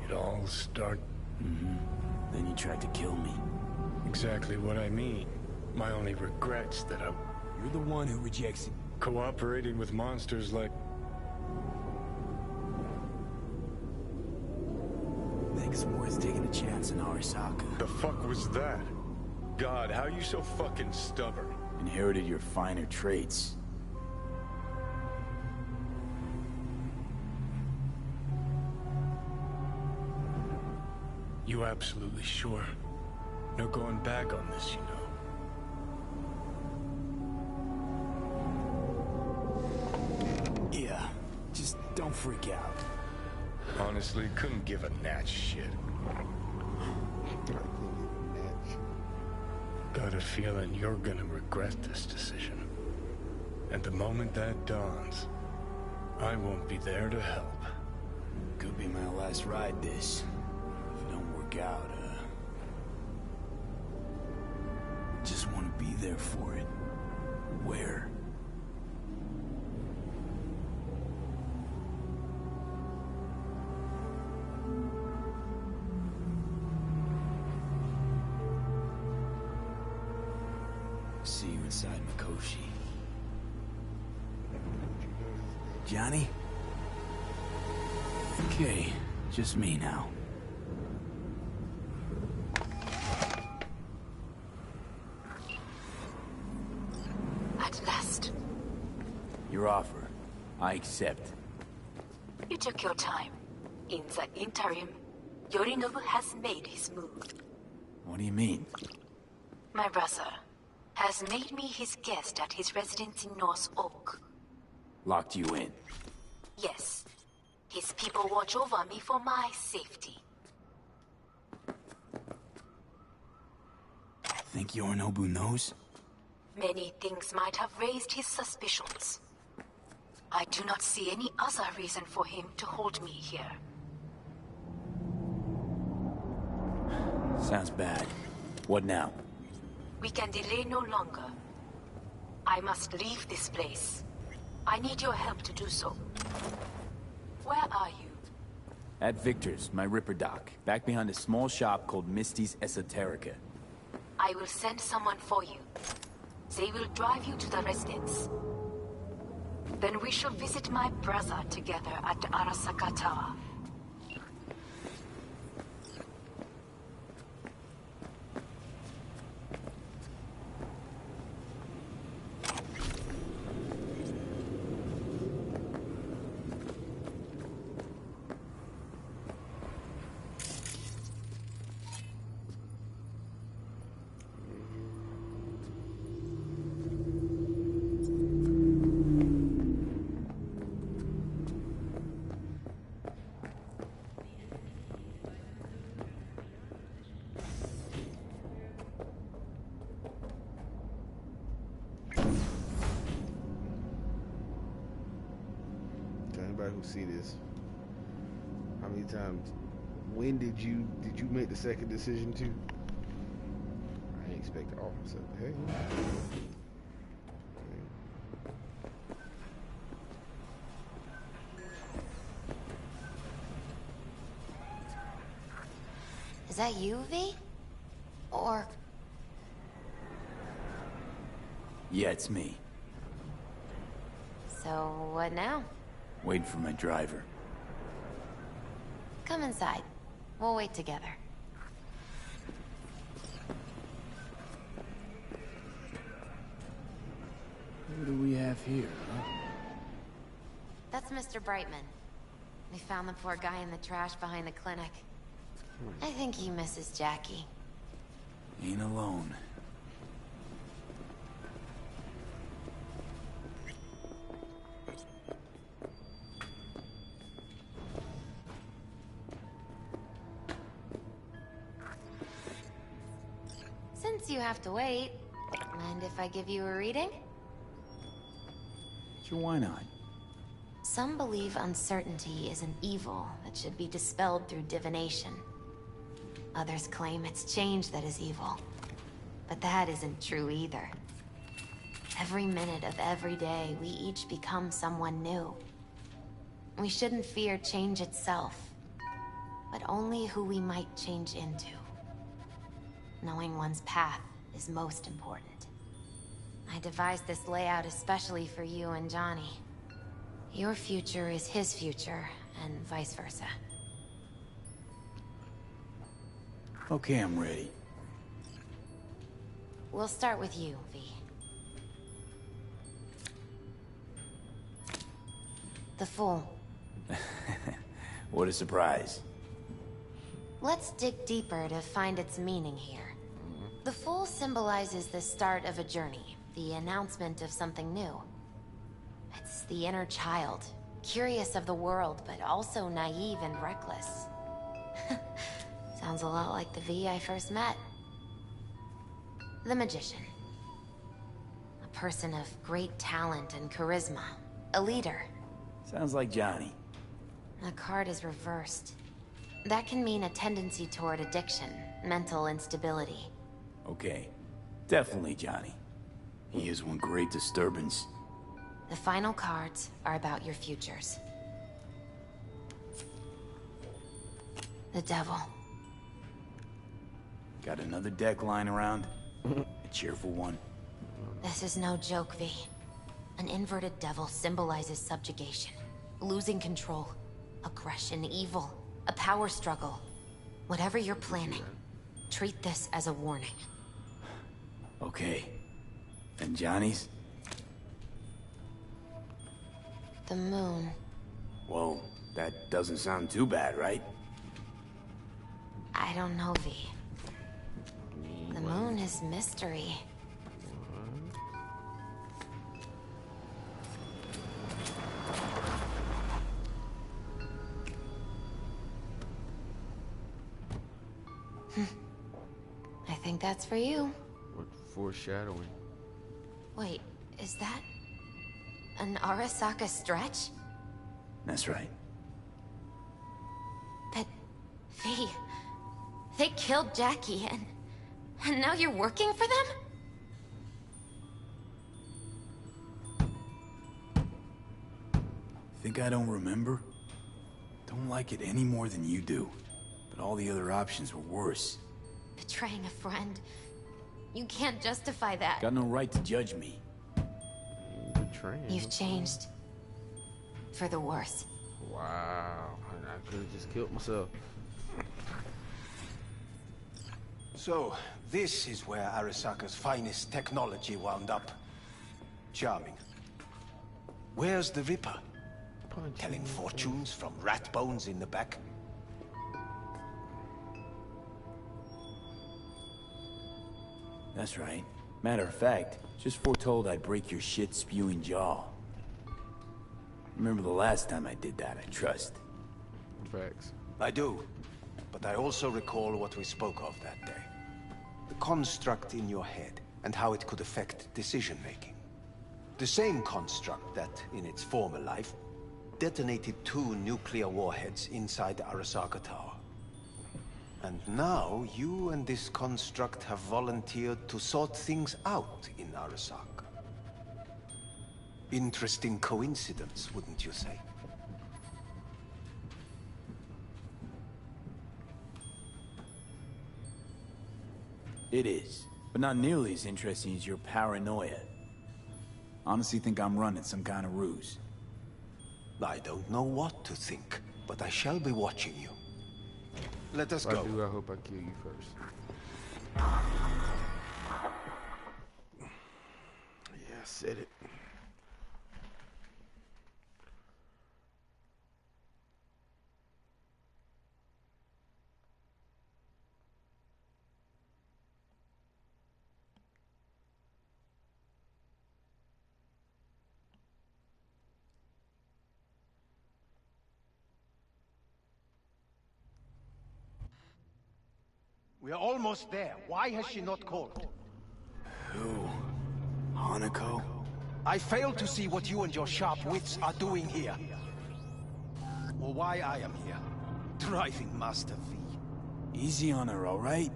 It all started... Mm-hmm. Then you tried to kill me. Exactly what I mean. My only regret's that I'm... You're the one who rejects it. Cooperating with monsters like... Think it's worth taking a chance in Arasaka. The fuck was that? God, how you so fucking stubborn? Inherited your finer traits. You absolutely sure? No going back on this, you know. Yeah, just don't freak out. Honestly, couldn't give a gnat's shit. Got a feeling you're gonna regret this decision. And the moment that dawns, I won't be there to help. Could be my last ride this. If it don't work out, just want to be there for it. Where? See you inside Mikoshi. Johnny? Okay, just me now. At last. Your offer. I accept. You took your time. In the interim, Yorinobu has made his move. What do you mean? My brother has made me his guest at his residence in North Oak. Locked you in? Yes. His people watch over me for my safety. Think Yorinobu knows? Many things might have raised his suspicions. I do not see any other reason for him to hold me here. Sounds bad. What now? We can delay no longer. I must leave this place. I need your help to do so. Where are you? At Victor's, my Ripper dock, back behind a small shop called Misty's Esoterica. I will send someone for you. They will drive you to the residence. Then we shall visit my brother together at Arasaka Tower. Who see this? How many times? When did you make the second decision too? I didn't expect to offer something. Hey. Is that you, V? Or... Yeah, it's me. So, what now? Waiting for my driver. Come inside. We'll wait together. What do we have here, huh? That's Mr. Brightman. We found the poor guy in the trash behind the clinic. I think he misses Jackie. Ain't alone. Since you have to wait, mind if I give you a reading? Sure, why not? Some believe uncertainty is an evil that should be dispelled through divination. Others claim it's change that is evil. But that isn't true either. Every minute of every day, we each become someone new. We shouldn't fear change itself, but only who we might change into. Knowing one's path is most important. I devised this layout especially for you and Johnny. Your future is his future, and vice versa. Okay, I'm ready. We'll start with you, V. The Fool. What a surprise. Let's dig deeper to find its meaning here. The Fool symbolizes the start of a journey, the announcement of something new. It's the inner child, curious of the world, but also naive and reckless. Sounds a lot like the V I first met. The Magician. A person of great talent and charisma. A leader. Sounds like Johnny. The card is reversed. That can mean a tendency toward addiction, mental instability. Okay. Definitely Johnny. He is one great disturbance. The final cards are about your futures. The Devil. Got another deck lying around? A cheerful one. This is no joke, V. An inverted devil symbolizes subjugation, losing control, aggression, evil, a power struggle. Whatever you're planning, treat this as a warning. Okay. And Johnny's? The Moon. Whoa, that doesn't sound too bad, right? I don't know, V. The Moon is mystery. I think that's for you. What foreshadowing? Wait, is that an Arasaka stretch? That's right. But, V, they killed Jackie and now you're working for them? Think I don't remember? Don't like it any more than you do. But all the other options were worse. Betraying a friend. You can't justify that. Got no right to judge me. Betraying. You've changed. For the worse. Wow. I could have just killed myself. So, this is where Arasaka's finest technology wound up. Charming. Where's the Ripper? Telling fortunes from rat bones in the back? That's right. Matter of fact, just foretold I'd break your shit-spewing jaw. Remember the last time I did that, I trust. Facts. I do. But I also recall what we spoke of that day. The construct in your head, and how it could affect decision-making. The same construct that, in its former life, detonated 2 nuclear warheads inside the Arasaka Tower. And now, you and this construct have volunteered to sort things out in Arasaka. Interesting coincidence, wouldn't you say? It is, but not nearly as interesting as your paranoia. Honestly think I'm running some kind of ruse. I don't know what to think, but I shall be watching you. Let us If go. I do, I hope I kill you first. Yeah, I said it. We are almost there. Why has she not called? Who? Hanako? I fail to see what you and your sharp wits are doing here. Or why I am here. Driving Master V. Easy on her, alright?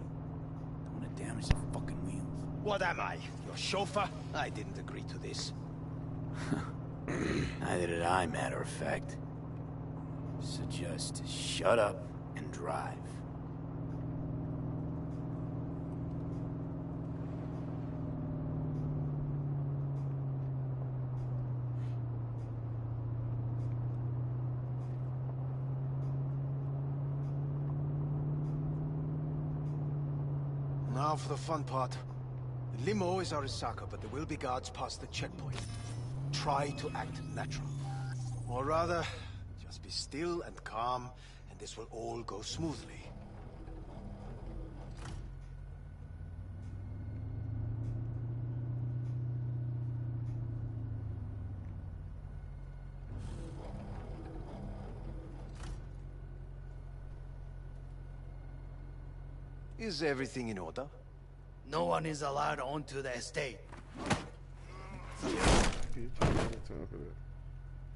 Don't want to damage the fucking wheels. What am I? Your chauffeur? I didn't agree to this. Neither did I, matter of fact. So just shut up and drive. Now for the fun part. The limo is Arasaka, but there will be guards past the checkpoint. Try to act natural. Or rather, just be still and calm, and this will all go smoothly. Is everything in order? No one is allowed onto the estate.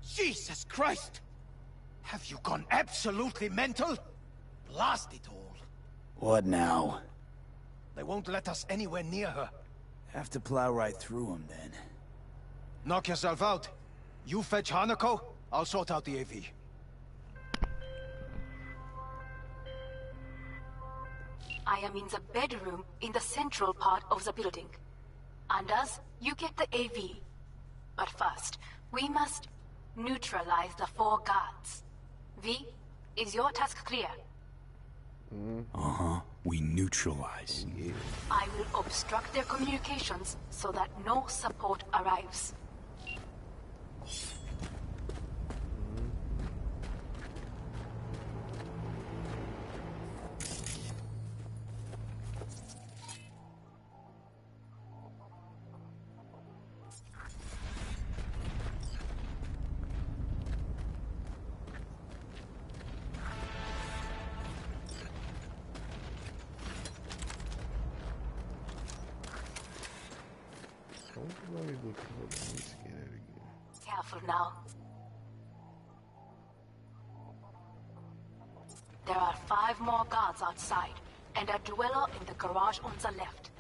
Jesus Christ! Have you gone absolutely mental? Blast it all. What now? They won't let us anywhere near her. Have to plow right through them, then. Knock yourself out. You fetch Hanako, I'll sort out the AV. I am in the bedroom in the central part of the building. Anders, you get the AV. But first, we must neutralize the 4 guards. V, is your task clear? Uh-huh. We neutralize. Yeah. I will obstruct their communications so that no support arrives. Careful now. There are 5 more guards outside, and a dweller in the garage on the left.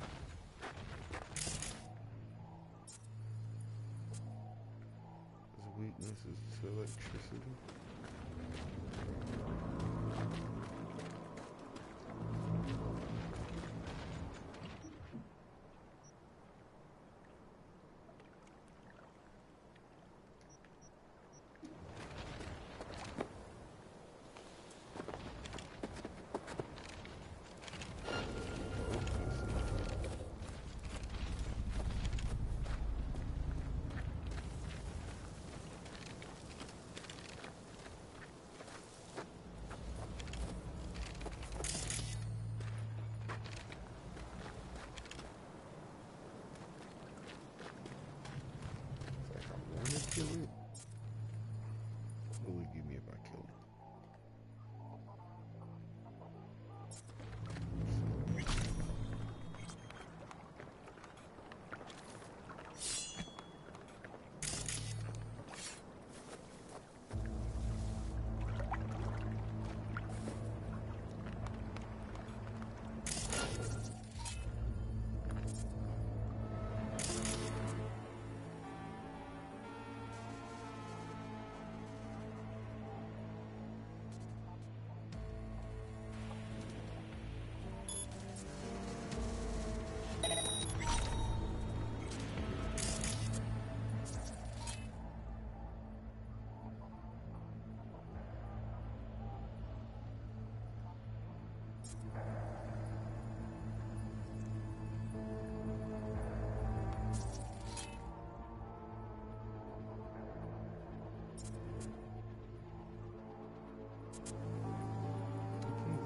His weakness is to electricity. Kill it? What will it give me if I kill it?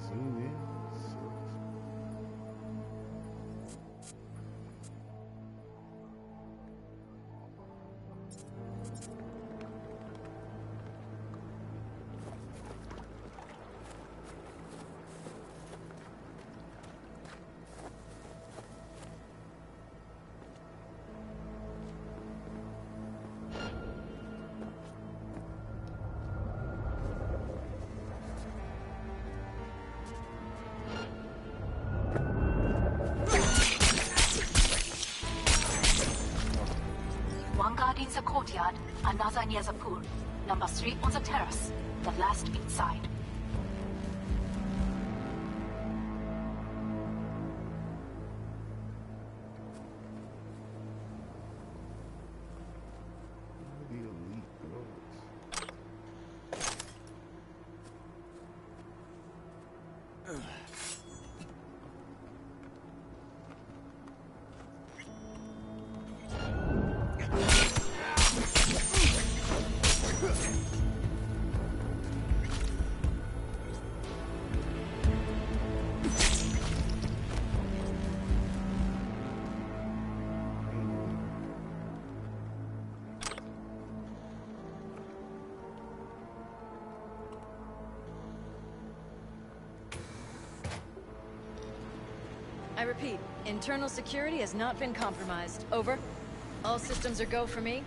Zoom in. the courtyard, another near the pool. Number 3 on the terrace, the last inside. I repeat, internal security has not been compromised. Over. All systems are go for me.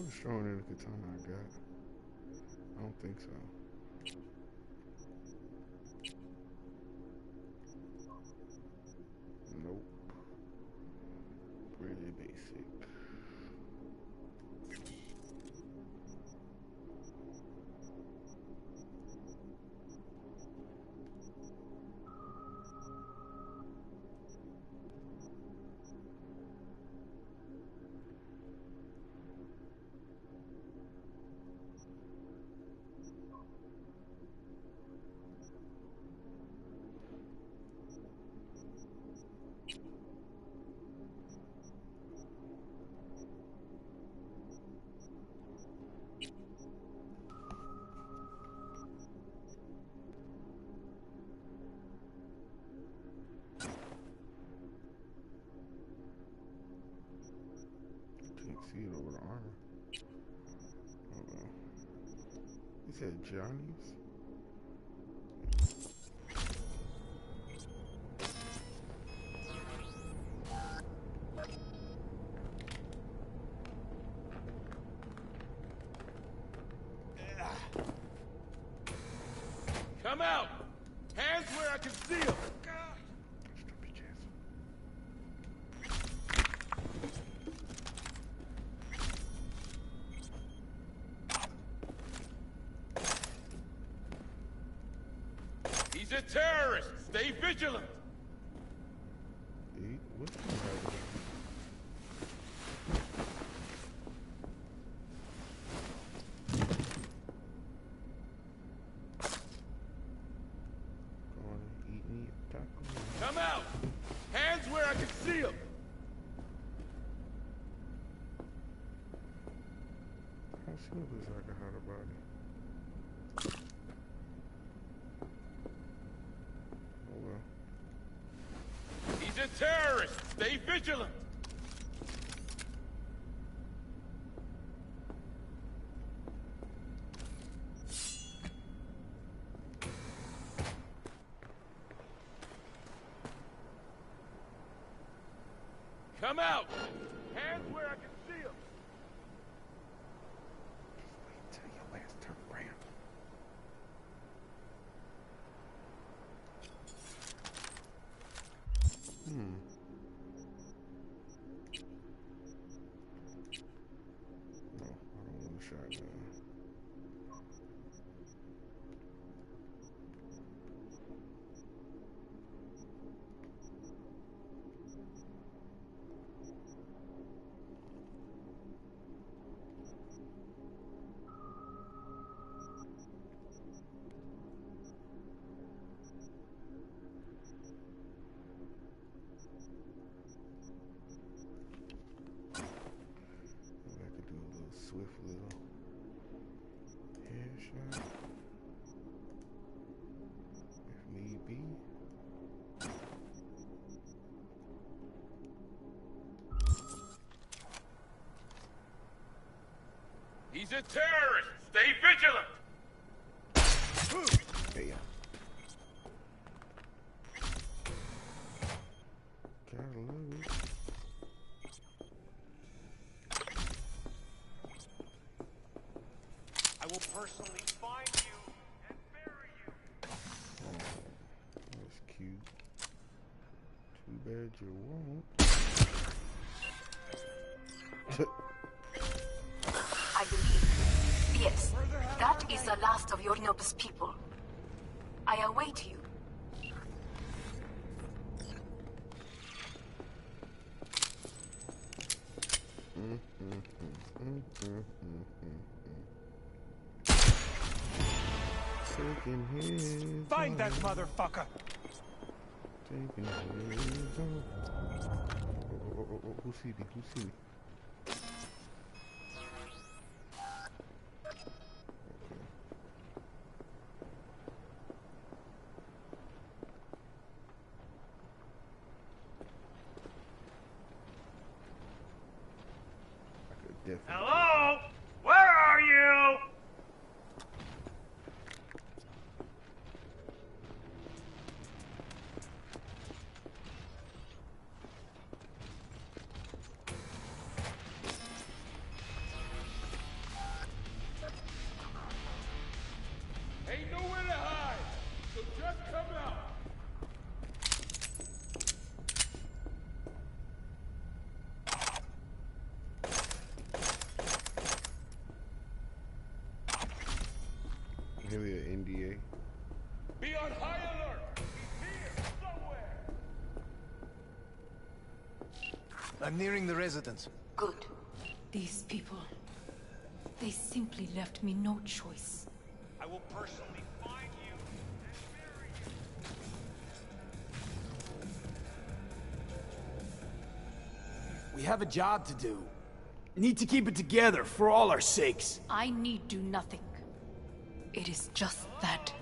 What is showing in the katana I got? I don't think so. Nope. Pretty basic. See it over the armor. Oh well. He said Johnny's. Come out! Hands where I can see them! He's a terrorist! Stay vigilant! What's Come out! can see him. How sure looks like a hotter body? Oh well. He's a terrorist. Stay vigilant. Come out! Hands where I can see them! Just wait till your last turn around. No, I don't want a shotgun. Swift little headshot, if need be. He's a terrorist! Stay vigilant! Damn. Gotta love it. I will personally find you and bury you. That's cute. Too bad you won't. I believe. Yes, that is the last of your noblest people. I await you. Taking his Find that motherfucker! Taking his who see me? Who see me? Hello? Where are you? Ain't nowhere to hide, so just come out. Maybe an NDA. Be on high alert. He's here somewhere. I'm nearing the residence. Good. These people, they simply left me no choice. I will personally find you and bury you. We have a job to do. Need to keep it together for all our sakes. I need do nothing. It is just that.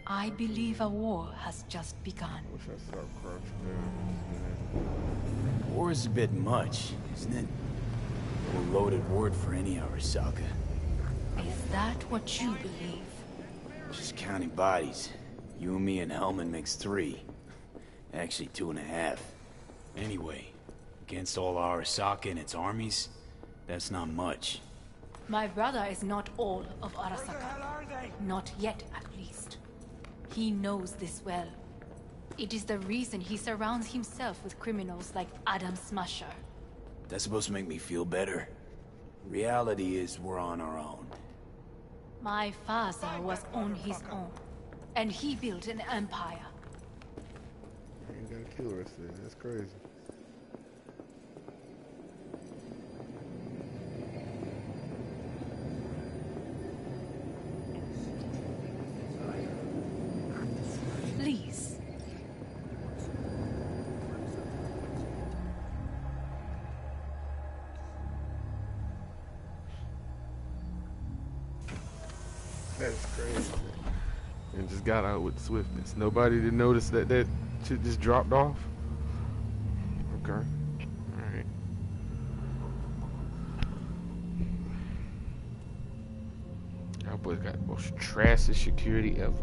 I believe a war has just begun. I wish I stopped crouching down. War is a bit much, isn't it? A loaded word for any Arasaka. Is that what you believe? Just counting bodies. You and me and Hellman makes 3. Actually 2.5. Anyway, against all Arasaka and its armies, that's not much. My brother is not all of Arasaka. Not yet, at least. He knows this well. It is the reason he surrounds himself with criminals like Adam Smasher. That's supposed to make me feel better. Reality is we're on our own. My father was on his own, and he built an empire. I ain't gotta kill the rest of it. That's crazy. got out with swiftness. Nobody did notice that shit just dropped off. Okay. Alright. Y'all boys got the most trashy security ever.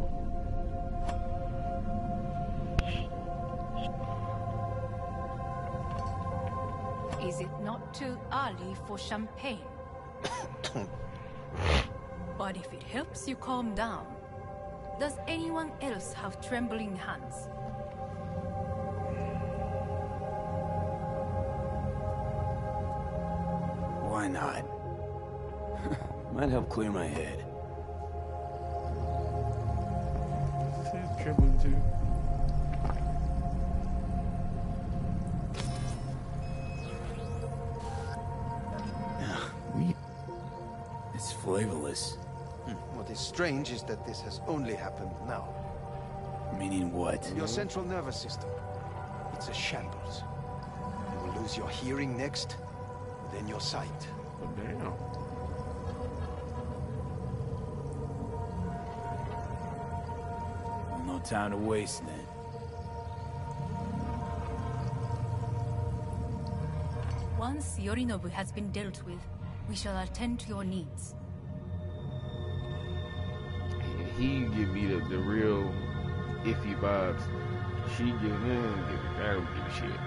Is it not too early for champagne? But if it helps you calm down, does anyone else have trembling hands? Why not? Might help clear my head. He's trembling too. It's flavorless. What is strange is that this has only happened now. Meaning what? Your central nervous system. It's a shambles. You will lose your hearing next, then your sight. Oh, damn. No time to waste, then. Once Yorinobu has been dealt with, we shall attend to your needs. And he give me the real iffy vibes. She give him, I don't give a shit.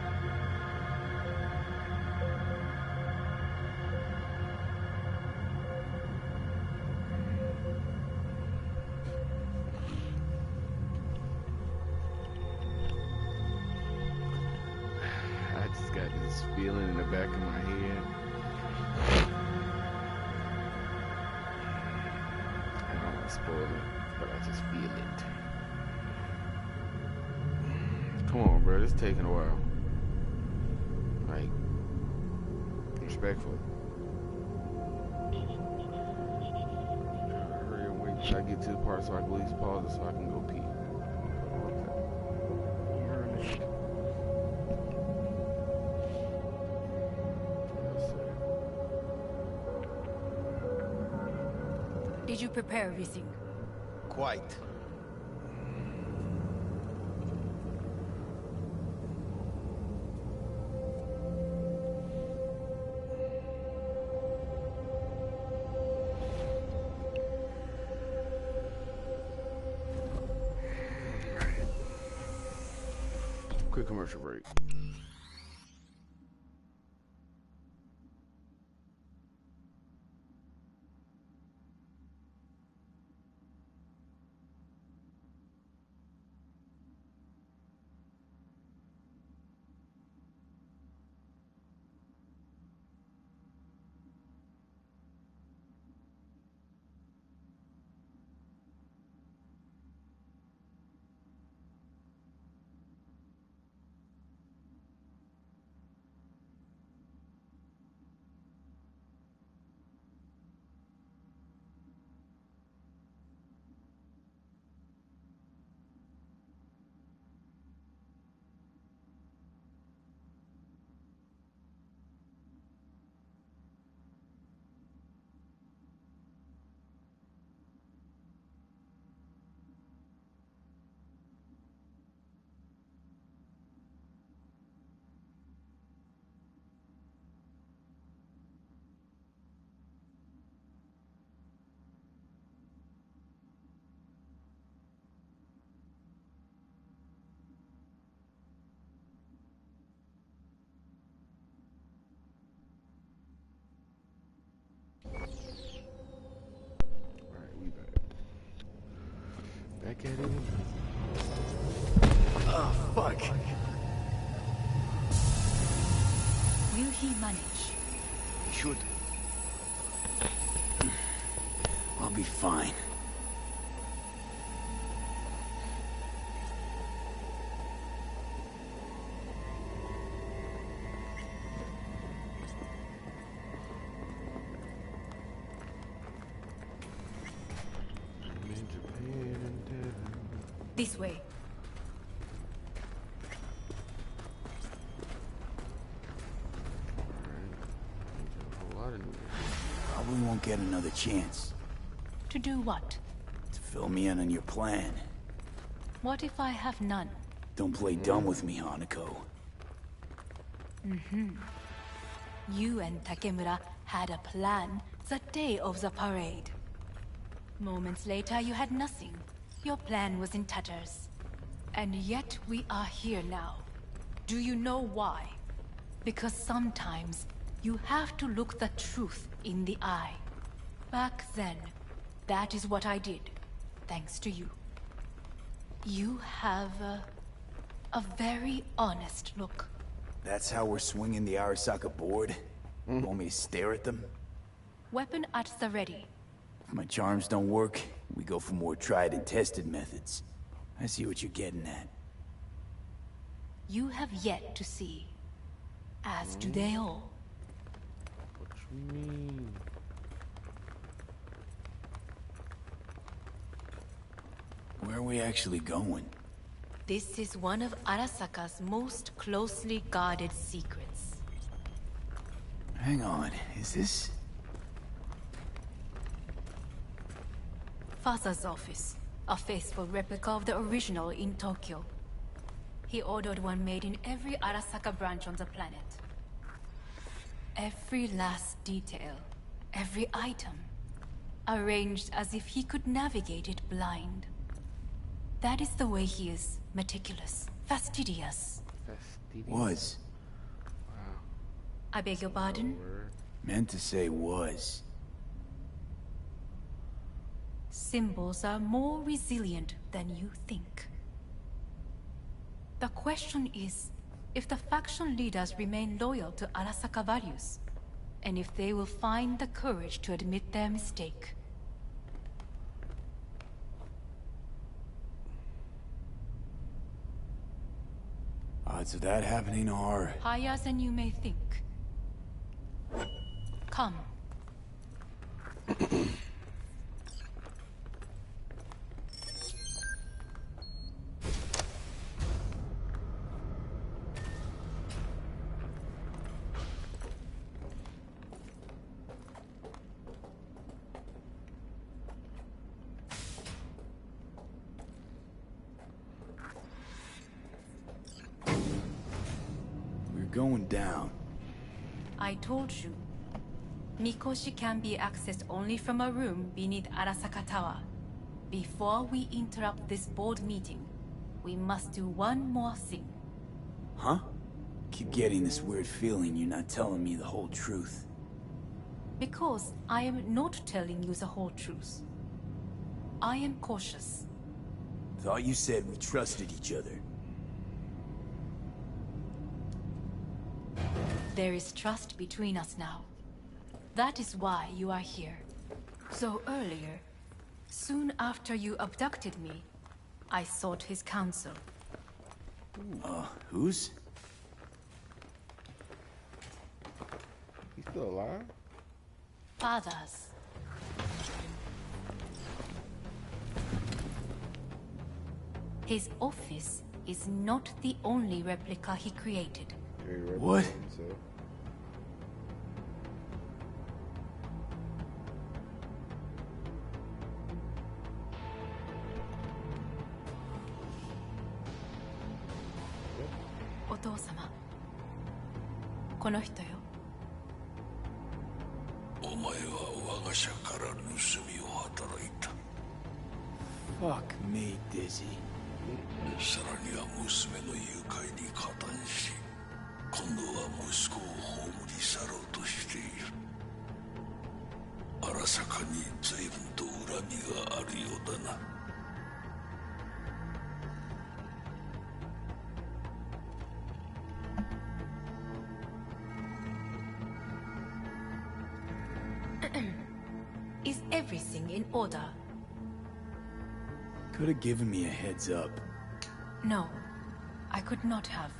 I just got this feeling in the back of my head. I don't want to spoil it, but I just feel it. Come on, bro. This is taking a while. Like, respectfully. Hurry and wait till I get to the part so I can at least pause it so I can go pee. Urinate. Did you prepare everything? Quite. Quick commercial break. Back at it. Oh, fuck. Will he manage? He should. I'll be fine. This way. Probably won't get another chance. To do what? To fill me in on your plan. What if I have none? Don't play dumb with me, Hanako. You and Takemura had a plan the day of the parade. Moments later, you had nothing. Your plan was in tatters. And yet we are here now. Do you know why? Because sometimes you have to look the truth in the eye. Back then, that is what I did, thanks to you. You have a very honest look. That's how we're swinging the Arasaka board? Want me to stare at them? Weapon at the ready. If my charms don't work, we go for more tried and tested methods. I see what you're getting at. You have yet to see. As do they all. What you mean? Where are we actually going? This is one of Arasaka's most closely guarded secrets. Hang on, is this... Father's office. A faithful replica of the original in Tokyo. He ordered one made in every Arasaka branch on the planet. Every last detail, every item, arranged as if he could navigate it blind. That is the way he is, meticulous, fastidious. Was. Wow. I beg your pardon? Meant to say was. Symbols are more resilient than you think. The question is, if the faction leaders remain loyal to Arasaka values, and if they will find the courage to admit their mistake. Odds of that happening are... higher than you may think. Come. Going down. I told you. Mikoshi can be accessed only from a room beneath Arasaka Tower. Before we interrupt this board meeting, we must do one more thing. Huh? Keep getting this weird feeling you're not telling me the whole truth. Because I am not telling you the whole truth. I am cautious. Thought you said we trusted each other. There is trust between us now. That is why you are here. So earlier, soon after you abducted me, I sought his counsel. Whose? He's still alive? Father's. His office is not the only replica he created. What? Otou-sama. この人よ。お前は我が社から盗みを働いた。Fuck me, Dizzy. さらには娘の誘拐に加担し、今度は息子を葬り去ろうとしている。荒坂に随分と恨みがあるようだな。Is everything in order? Could have given me a heads up. No, I could not have.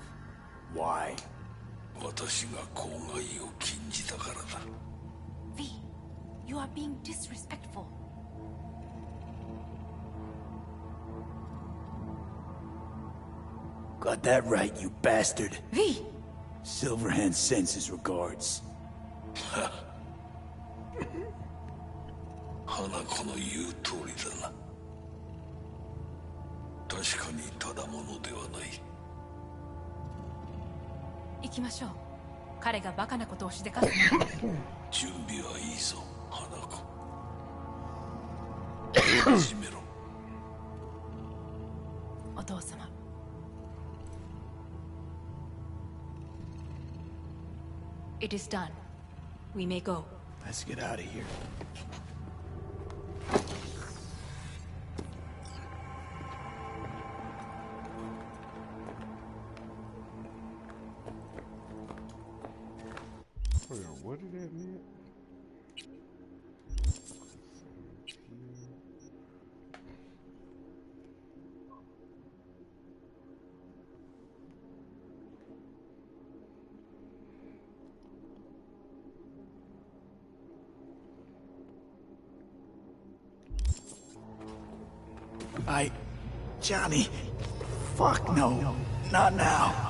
Why? 私が公害を禁じたからだ。V, you are being disrespectful. Got that right, you bastard. V! Silverhand sends his regards. 花子の言う通りだな。だ確かにただものではない。行きましょう。彼がバカなことをしでかす。準備はいいぞ、花子。始めろ。お父様。It is done. We may go. Let's get out of here. What did that mean? Johnny. Fuck no. Not now.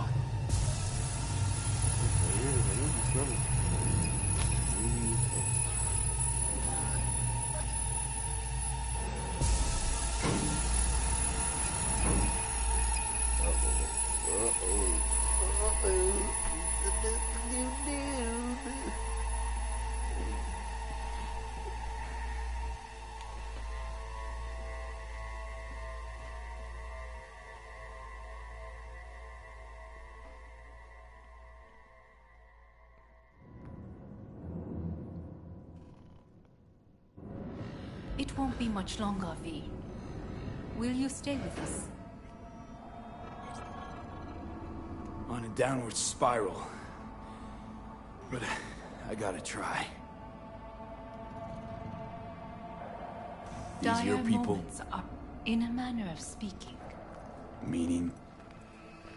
It won't be much longer, V. Will you stay with us? On a downward spiral. But I gotta try. These Dire your people. moments are, in a manner of speaking. Meaning?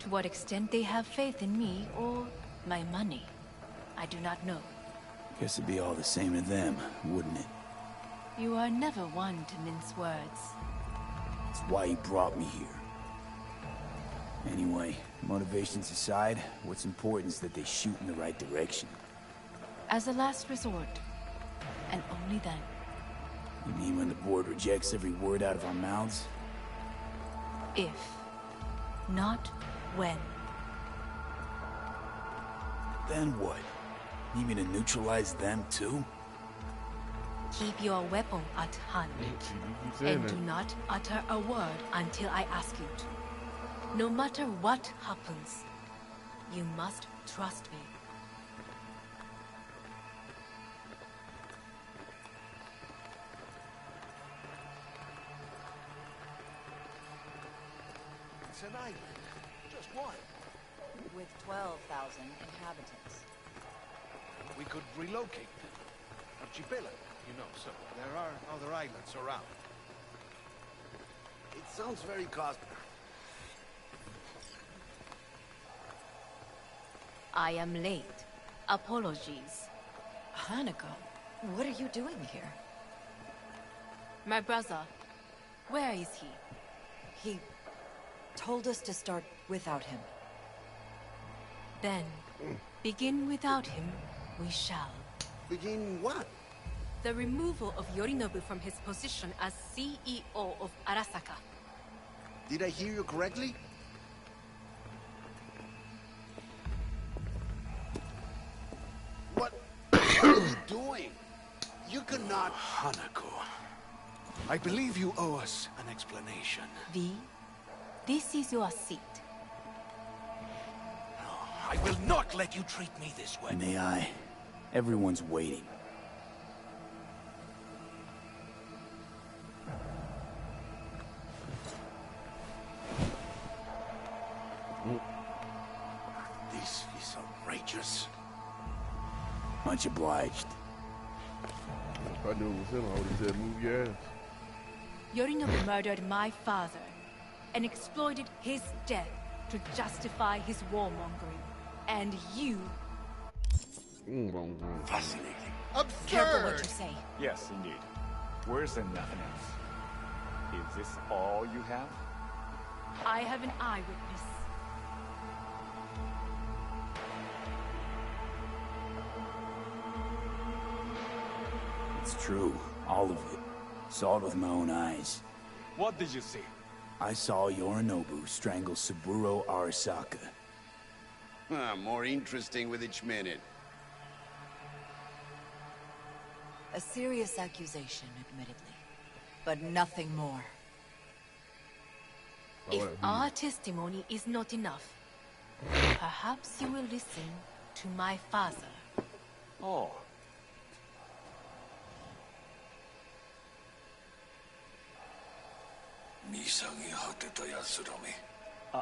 To what extent they have faith in me or my money, I do not know. Guess it'd be all the same to them, wouldn't it? You are never one to mince words. That's why you brought me here. Anyway, motivations aside, what's important is that they shoot in the right direction. As a last resort, and only then. You mean when the board rejects every word out of our mouths? If, not when. Then what? Need me to neutralize them too? Keep your weapon at hand, and do not utter a word until I ask you to. No matter what happens, you must trust me. It's an island. Just one. With 12,000 inhabitants. We could relocate them. Archipelago, you know, so there are other islands around. It sounds very cosmic. I am late. Apologies. Hanako, what are you doing here? My brother, where is he? He told us to start without him. Then, begin without him, we shall. Begin what? The removal of Yorinobu from his position as CEO of Arasaka. Did I hear you correctly? What are you doing? You cannot... Hanako, I believe you owe us an explanation. V, this is your seat. I will not let you treat me this way. May I? Everyone's waiting. This is outrageous. Much obliged. If I knew it was him, I would have said, move your ass. Yorinobu murdered my father and exploited his death to justify his warmongering. And you... Fascinating. Absurd! Careful what you say. Yes, indeed. Worse than nothing else. Is this all you have? I have an eyewitness. It's true. All of it. Saw it with my own eyes. What did you see? I saw Yorinobu strangle Saburo Arasaka. More interesting with each minute. A serious accusation, admittedly, but nothing more. If our testimony is not enough, perhaps you will listen to my father. Oh.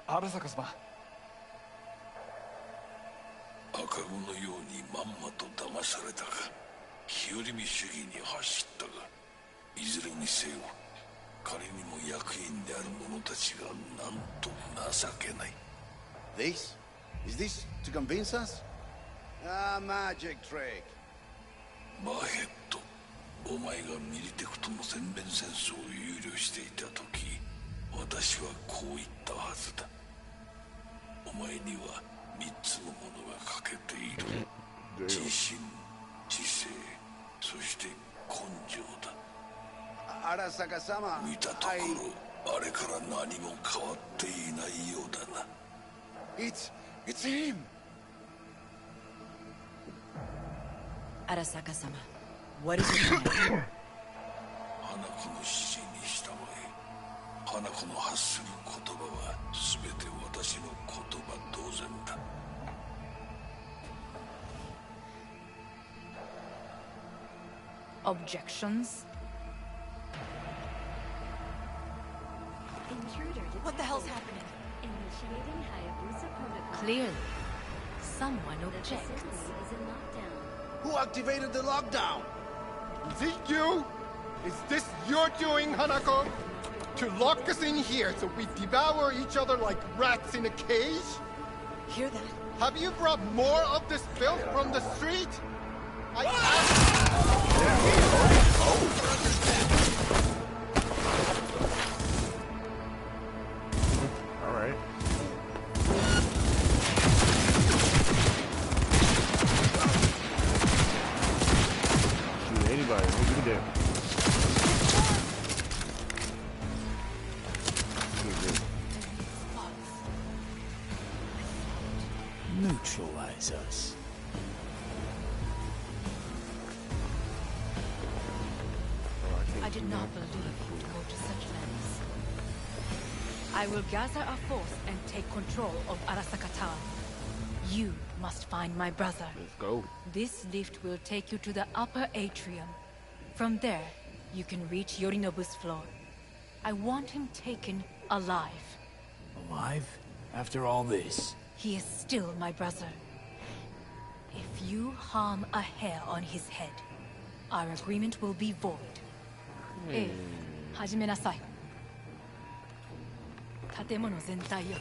Arasaka様。赤子のようにまんまと騙されたが、日和見主義に走ったが、いずれにせよ、彼にも役員である者たちがなんと情けない。This? Is this to convince us? Ah, magic trick. マヘッド、お前がミリテクとの全面戦争を憂慮していた時、私はこう言ったはずだ。お前には3つのものが欠けている。自信、知性、そして根性だ。Arasaka様。見たところ、あれから何も変わっていないようだな。It's him! Arasaka-sama, what is your plan? 花子の指示に従え、花子の発する言葉は全て私の言葉同然だ。Objections? What the hell's happening? Clearly, someone objects. Who activated the lockdown? Is it you? Is this your doing, Hanako? To lock us in here so we devour each other like rats in a cage? Hear that? Have you brought more of this filth from the street? Alright. Shoot anybody, what you do? Neutralize us. I did not believe you would go to such lengths. I will gather a force and take control of Arasaka Tower. You must find my brother. Let's go. This lift will take you to the upper atrium. From there, you can reach Yorinobu's floor. I want him taken alive. Alive? After all this? He is still my brother. If you harm a hair on his head, our agreement will be void. 始めなさい。建物全体よ。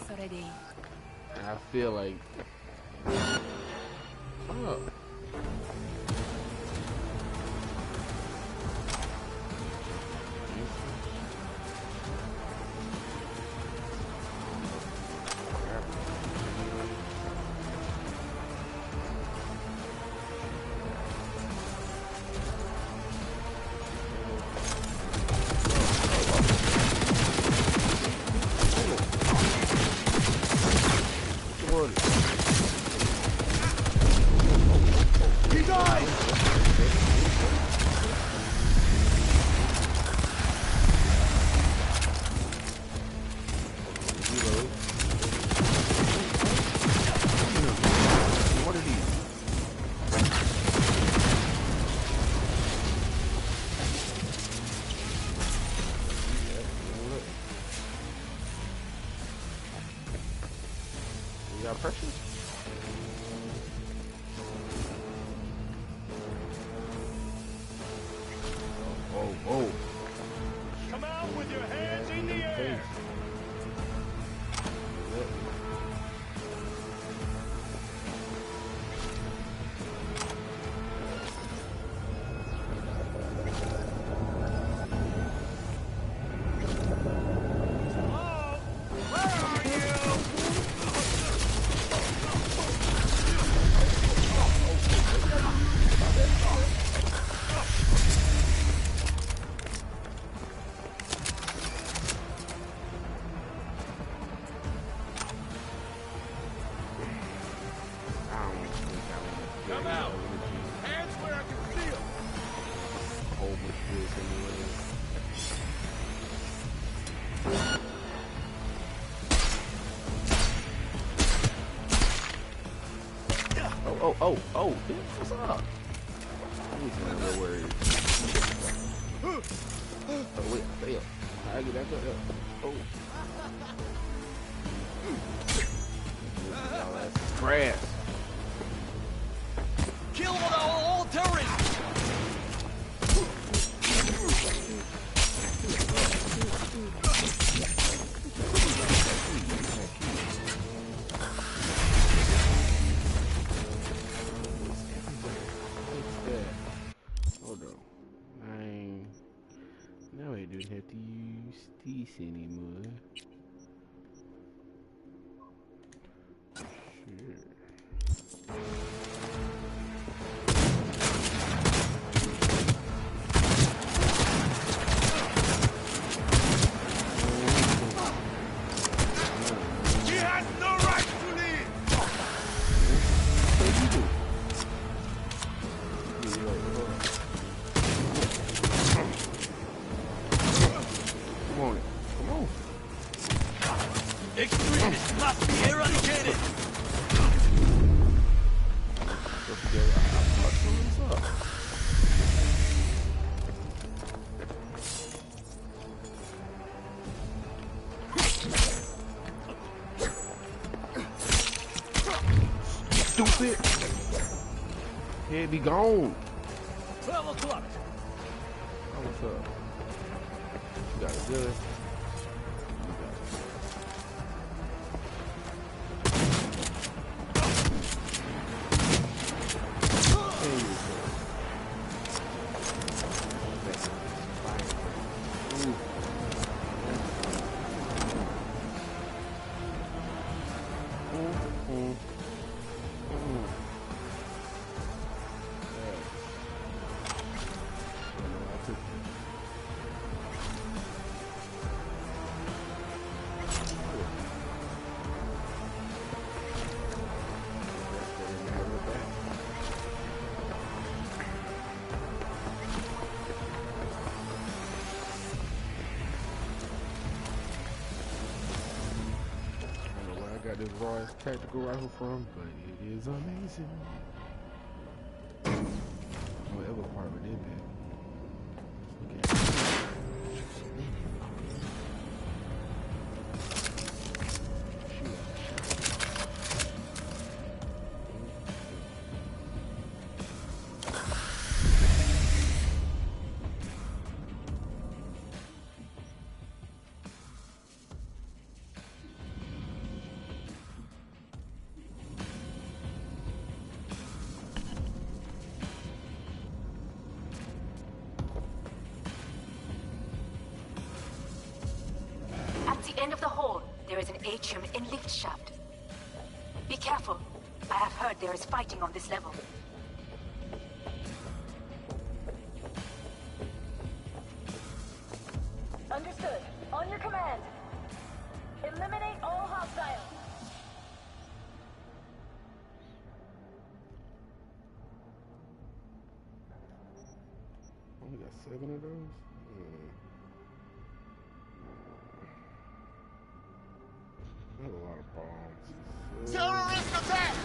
それでいい。I feel like... Oh. He died! What are these? You got pressure? Oh. Come out with your hands in the air. Hello? Where are you? oh, bitch, what's up? He's a little worried. Oh, wait, I failed. How I get back up there? Oh. Grass. Kill all terrorists! Hold on. Now I don't have to use this anymore. Sure. He has no right to leave! Come on. Come on. Extremists must be eradicated! What's up? Stupid. Head be gone. 12 o'clock. Oh, what's up? You got it good. This raw tactical rifle from, but it is amazing. Whatever part of it is, man. At the end of the hall, there is an atrium and lift shaft. Be careful. I have heard there is fighting on this level. Understood. On your command. Eliminate all hostiles. Only got 7 of those? That's a lot of bombs. Terrorist attack!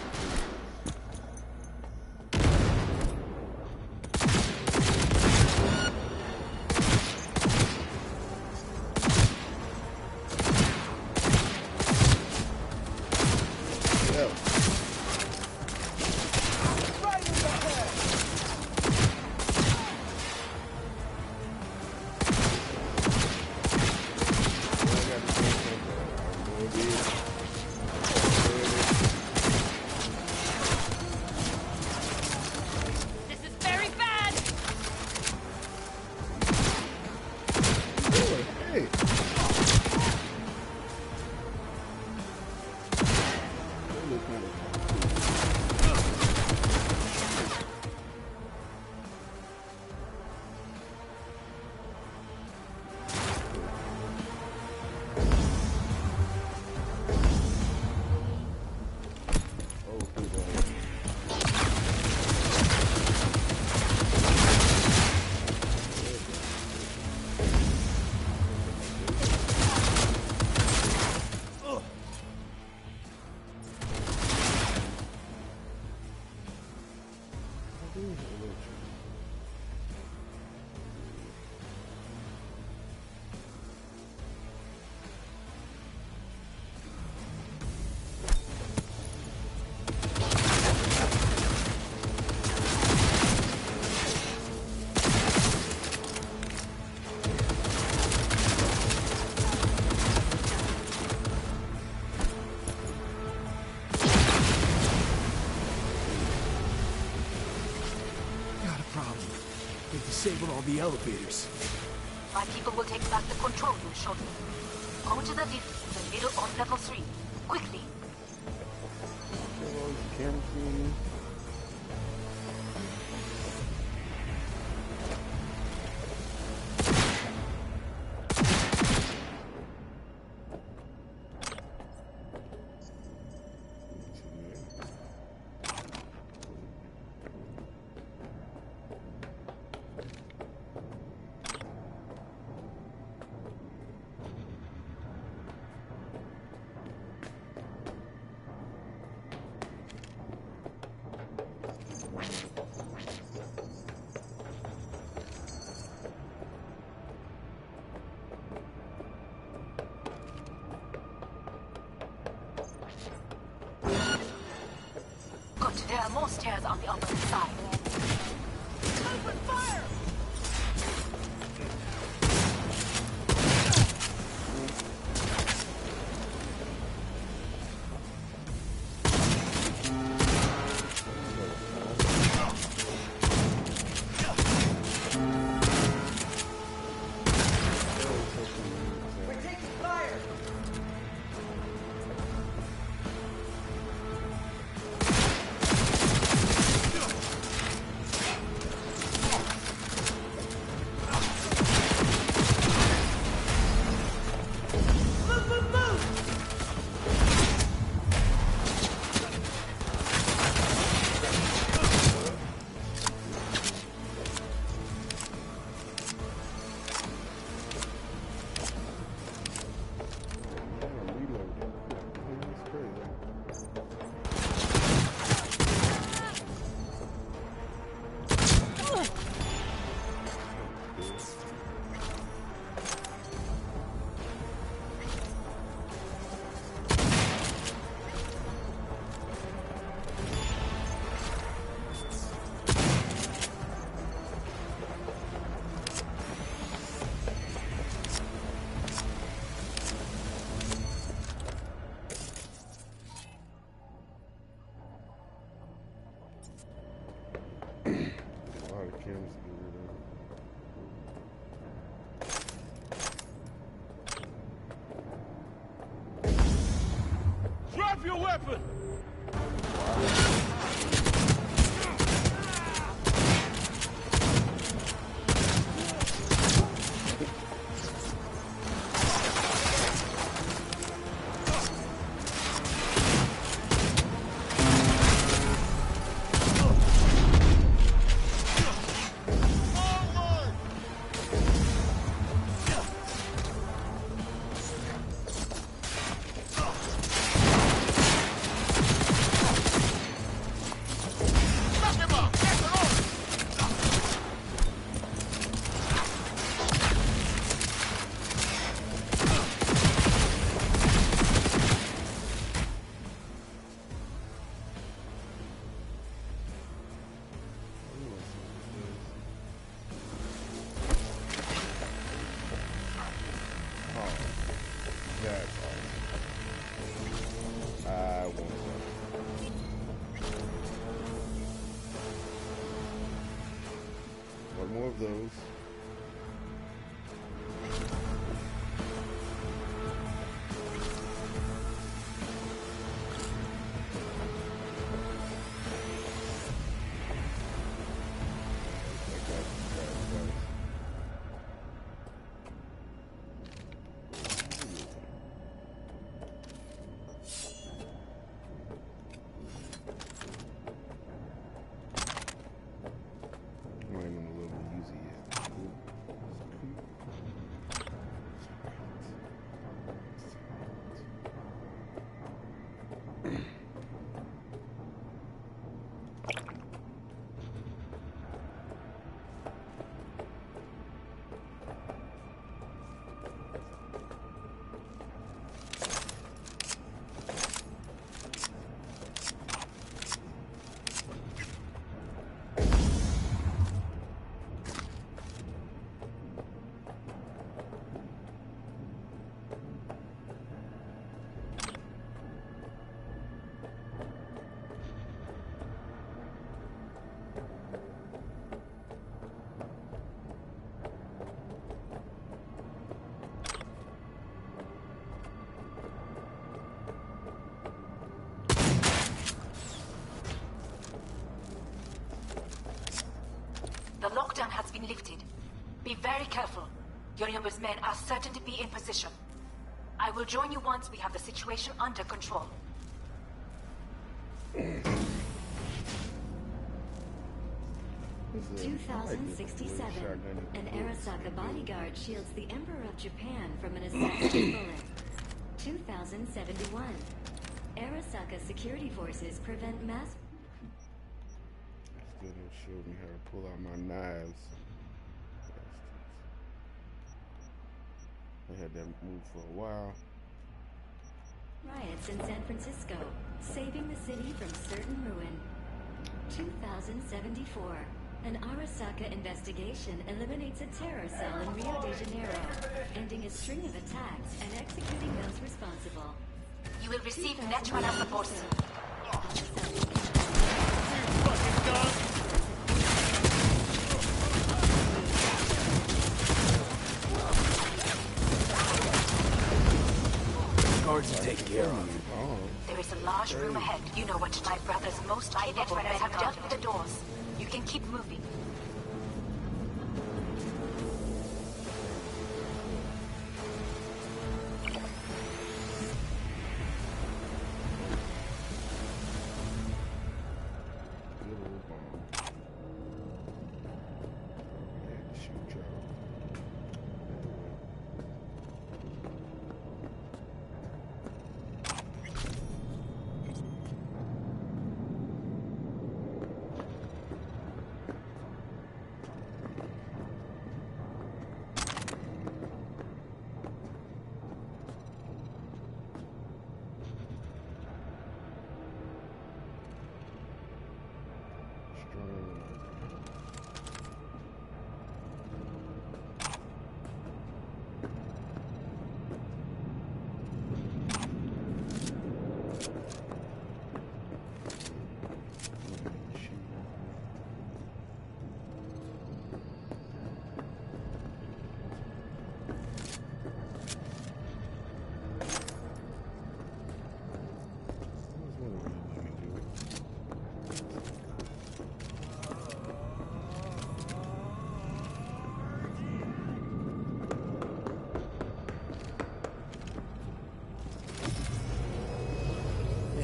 disable all the elevators. My people will take back the control room shortly. Go to the lift in the middle of level 3. Quickly. Good. There are more stairs on the opposite side. Open fire! Drop your weapon! More of those. I'm not even a little easy yet. very careful. Yorinobu's men are certain to be in position. I will join you once we have the situation under control. 2067. An Arasaka bodyguard shields the Emperor of Japan from an assassin's bullet. 2071. Arasaka security forces prevent mass... Still don't show me how to pull out my knives. I had that move for a while. Riots in San Francisco, saving the city from certain ruin. 2074. An Arasaka investigation eliminates a terror cell in Rio de Janeiro, ending a string of attacks and executing those responsible. You will receive Netrunner support. Guards will take care of you. There is a large room ahead. You know what my brother's most capable men have dealt with the doors. You can keep moving.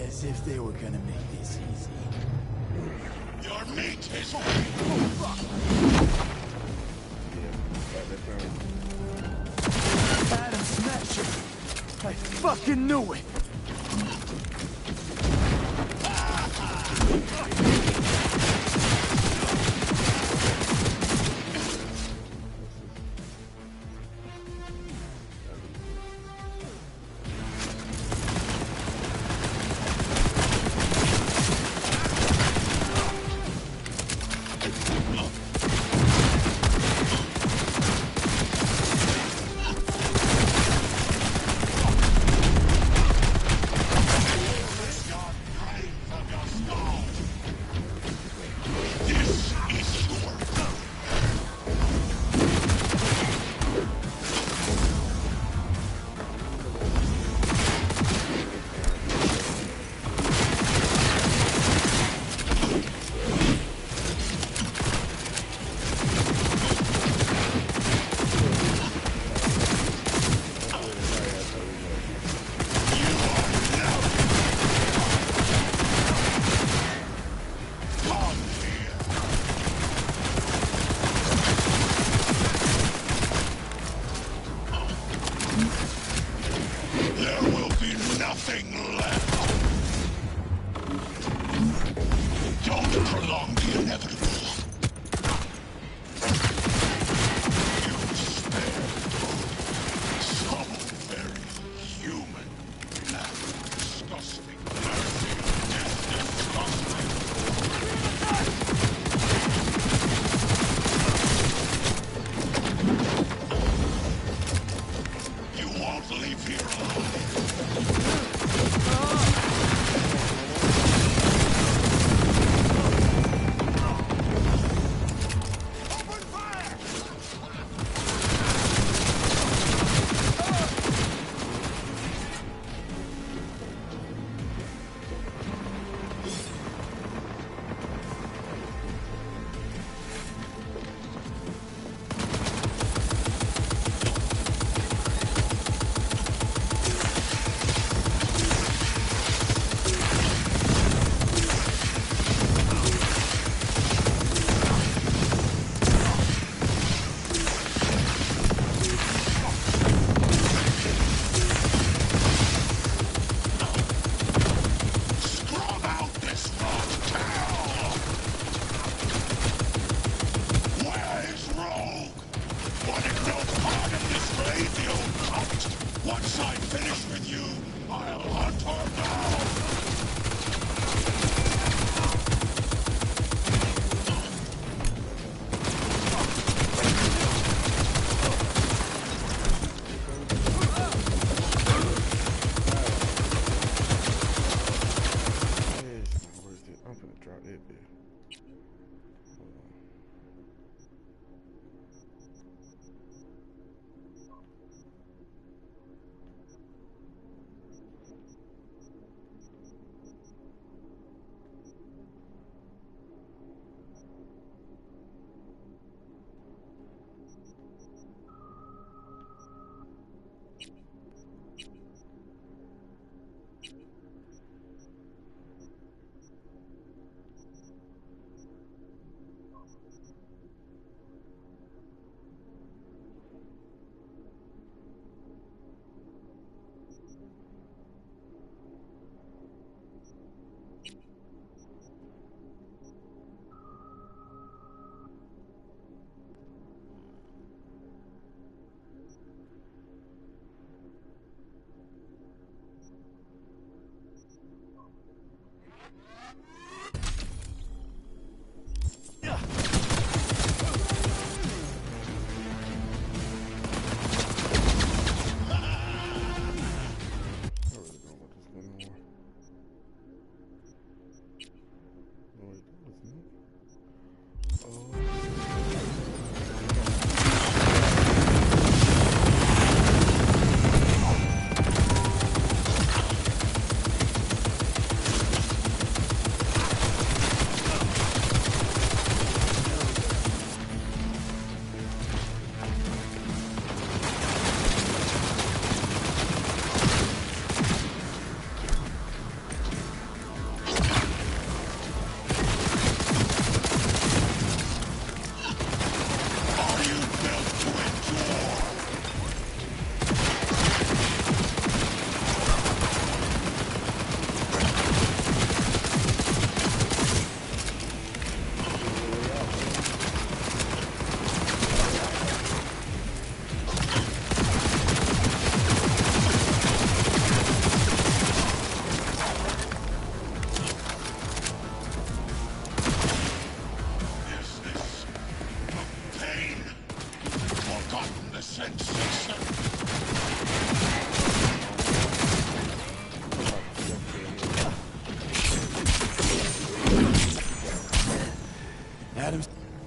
As if they were gonna make this easy. Your meat is Adam Smasher! I fucking knew it!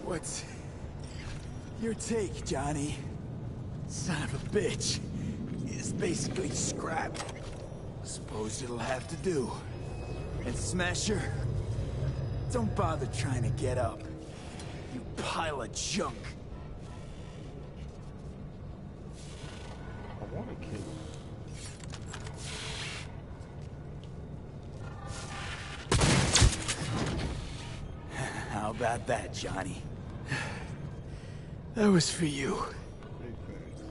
What's your take, Johnny? Son of a bitch. It's basically scrap. Suppose it'll have to do. And Smasher, don't bother trying to get up. You pile of junk. I want to kill him. How about that, Johnny? That was for you. Big thanks.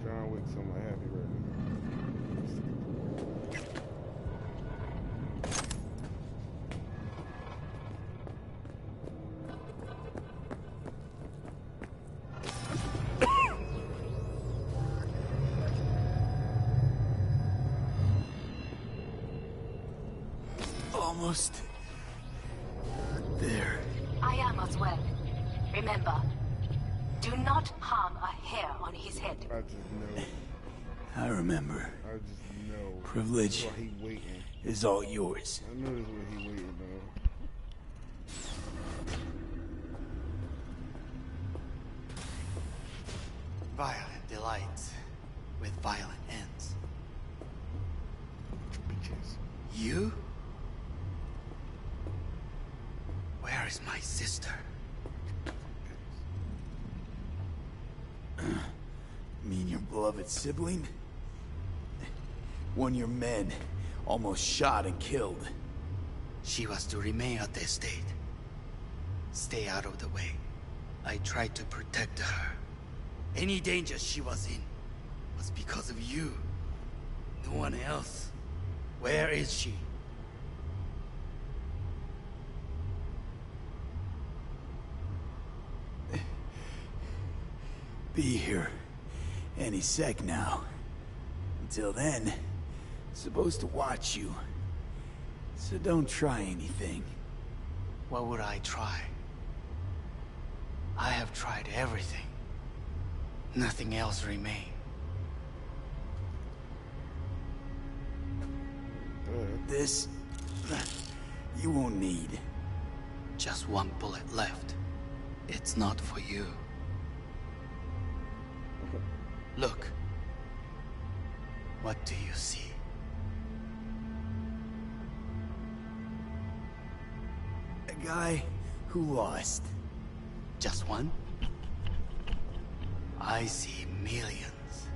John Wick's on my happy right now. Almost there. I am as well. Remember, do not harm a hair on his head. I just know. I remember. I just know. Privilege That's why he waiting. is all yours. I know that's what he waiting, though. Violent delights with violent ends. Bitches. You? Where is my sister? Mean your beloved sibling? One your men almost shot and killed. She was to remain at the estate. Stay out of the way. I tried to protect her. Any danger she was in was because of you. No one else. Where is she? Be here any sec now. Until then, supposed to watch you. So don't try anything. What would I try? I have tried everything. Nothing else remains. This... you won't need. Just one bullet left. It's not for you. Look. What do you see? A guy who lost. Just one? I see millions.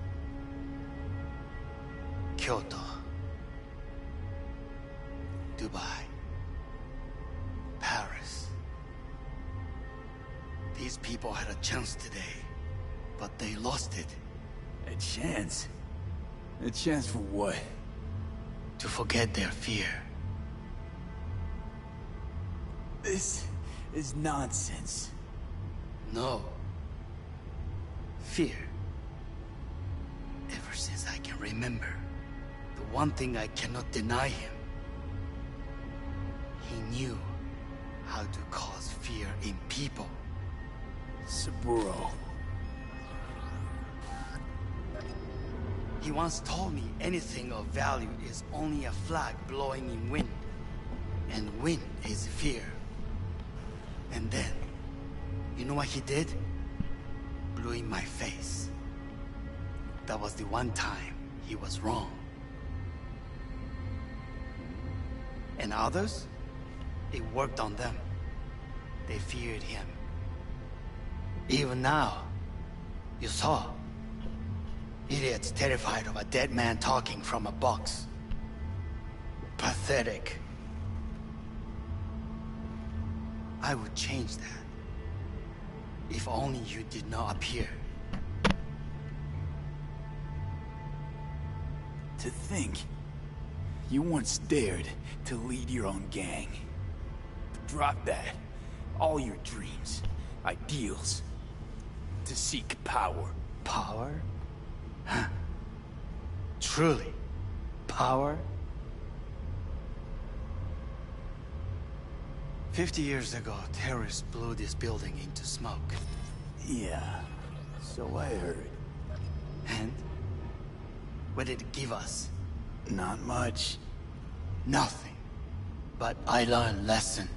Kyoto. Dubai. Paris. These people had a chance today, but they lost it. A chance? A chance for what? To forget their fear. This is nonsense. No. fear. Ever since I can remember, the one thing I cannot deny him, he knew how to cause fear in people. Saburo. He once told me anything of value is only a flag blowing in wind. And wind is fear. And then, you know what he did? Blew in my face. That was the one time he was wrong. And others? It worked on them. They feared him. Even now, you saw. Idiots terrified of a dead man talking from a box. Pathetic. I would change that. If only you did not appear. To think, you once dared to lead your own gang. Drop that. All your dreams, ideals. To seek power. Power? Huh. Truly? Power? 50 years ago, terrorists blew this building into smoke. Yeah, so I heard. And? What did it give us? Not much. Nothing. But I learned a lesson.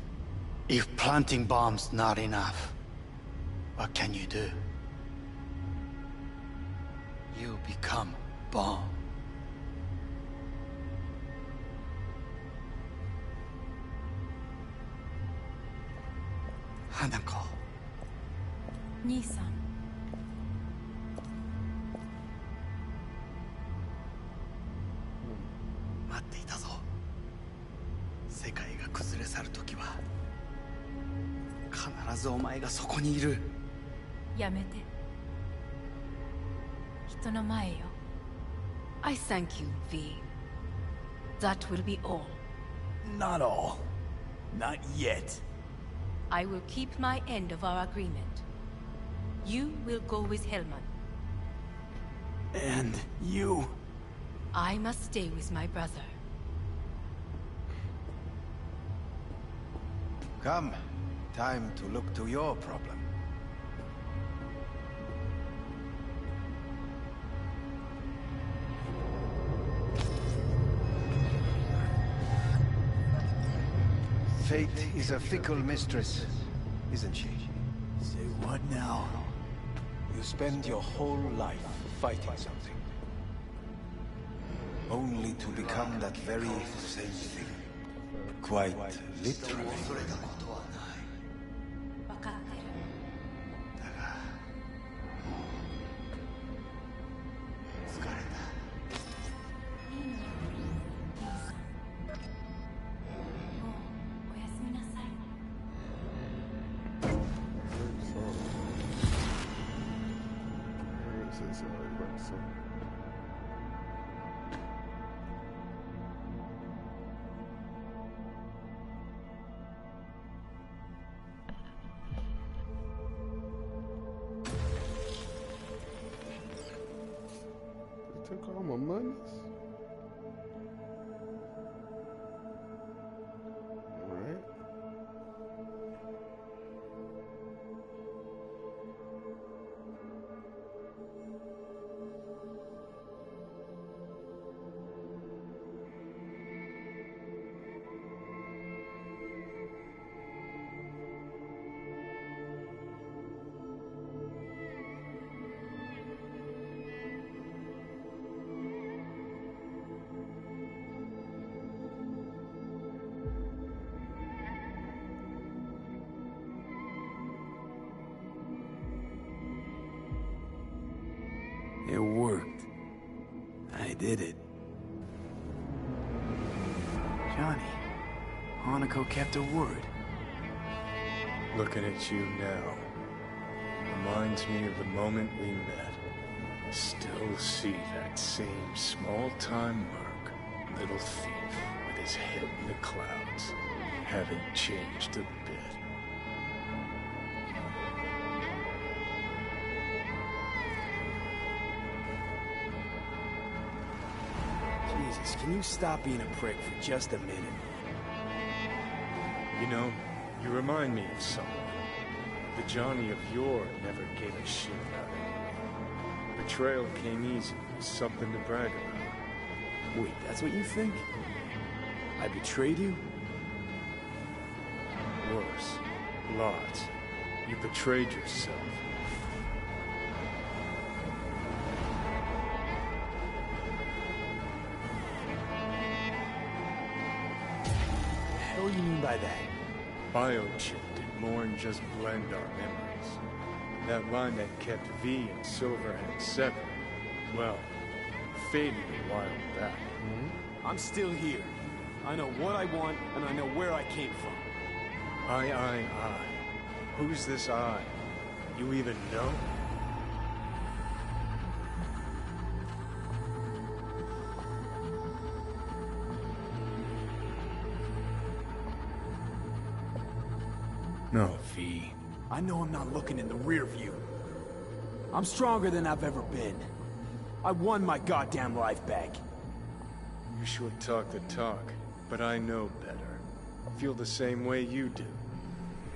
If planting bombs not enough, what can you do? You become bomb. Hanako. 兄さん。待っていたぞ。世界が崩れ去るときは必ずお前がそこにいる。やめて。人の前よ。I thank you, V. That will be all. Not all. Not yet. I will keep my end of our agreement. You will go with Hellman. And you? I must stay with my brother. Come. Time to look to your problem. Fate is a fickle mistress, isn't she? Say what now? You spend your whole life fighting something. Only to become that very same thing. Quite literally. Took all my monies. Alright. It worked. I did it. Johnny, Hanako kept her word. Looking at you now reminds me of the moment we met. Still see that same small-time merc, little thief with his head in the clouds. Haven't changed a bit. Jesus, can you stop being a prick for just a minute? You know, you remind me of someone. The Johnny of yore never gave a shit about it. Betrayal came easy, something to brag about. Wait, that's what you think? I betrayed you? Worse. Lots. You betrayed yourself. What the hell you mean by that? Biochip did more than just blend our memories. That line that kept V and Silverhand separate, well, faded a while back. I'm still here. I know what I want, and I know where I came from. I. Who's this I? You even know? No, V. I know I'm not looking in the rear view. I'm stronger than I've ever been. I won my goddamn life back. You should talk the talk, but I know better. Feel the same way you do.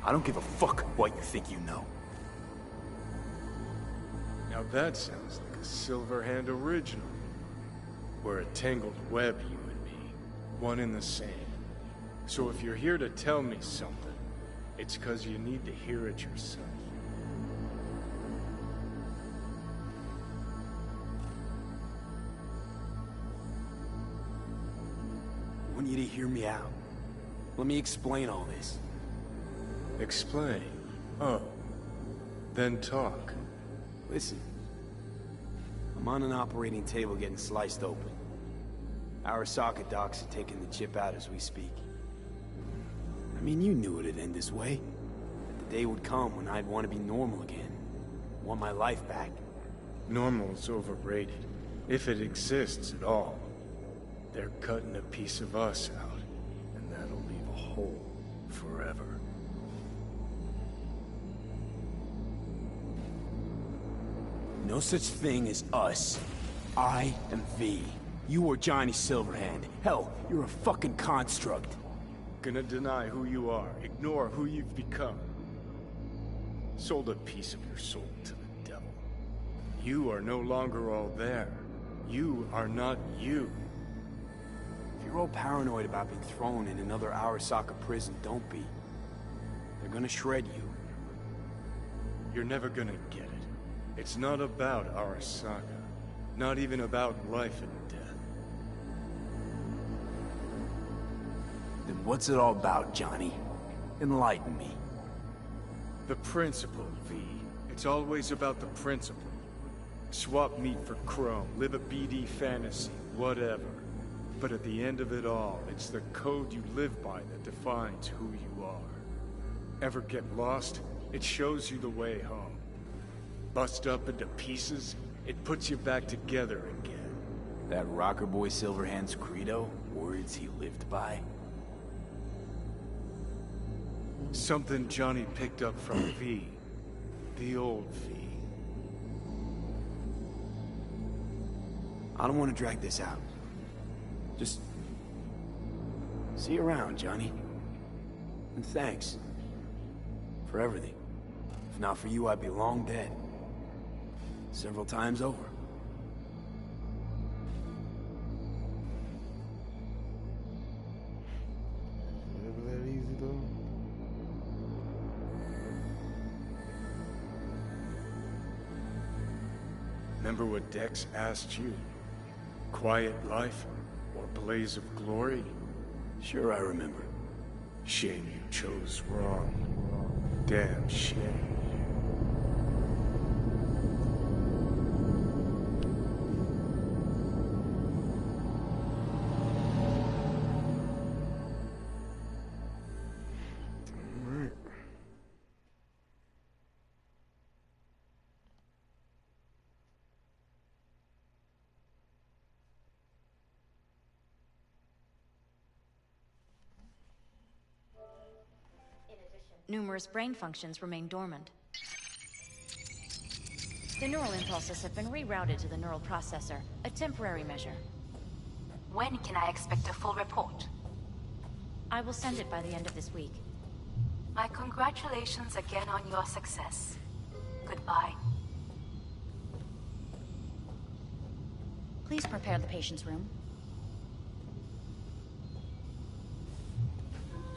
I don't give a fuck what you think you know. Now that sounds like a Silverhand original. We're a tangled web, you and me. One and the same. So if you're here to tell me something, it's 'cause you need to hear it yourself. I want you to hear me out. Let me explain all this. Explain? Oh. Then talk. Listen. I'm on an operating table getting sliced open. Arasaka docs are taking the chip out as we speak. I mean, you knew it'd end this way. That the day would come when I'd want to be normal again. Want my life back. Normal's overrated. If it exists at all. They're cutting a piece of us out, and that'll leave a hole forever. No such thing as us. I am V. You are Johnny Silverhand. Hell, you're a fucking construct. Gonna deny who you are, ignore who you've become. Sold a piece of your soul to the devil. You are no longer all there. You are not you. If you're all paranoid about being thrown in another Arasaka prison, don't be. They're gonna shred you. You're never gonna get it. It's not about Arasaka. Not even about life and death. Then what's it all about, Johnny? Enlighten me. The principle, V. It's always about the principle. Swap meat for chrome, live a BD fantasy, whatever. But at the end of it all, it's the code you live by that defines who you are. Ever get lost? It shows you the way home. Bust up into pieces, it puts you back together again. That rocker boy Silverhand's credo? Words he lived by? Something Johnny picked up from V. The old V. I don't want to drag this out. Just... see you around, Johnny. And thanks. For everything. If not for you, I'd be long dead. Several times over. Never that easy though. Remember what Dex asked you? Quiet life or blaze of glory? Sure I remember. Shame you chose wrong. Damn shame. Numerous brain functions remain dormant. The neural impulses have been rerouted to the neural processor, a temporary measure. When can I expect a full report? I will send it by the end of this week. My congratulations again on your success. Goodbye. Please prepare the patient's room.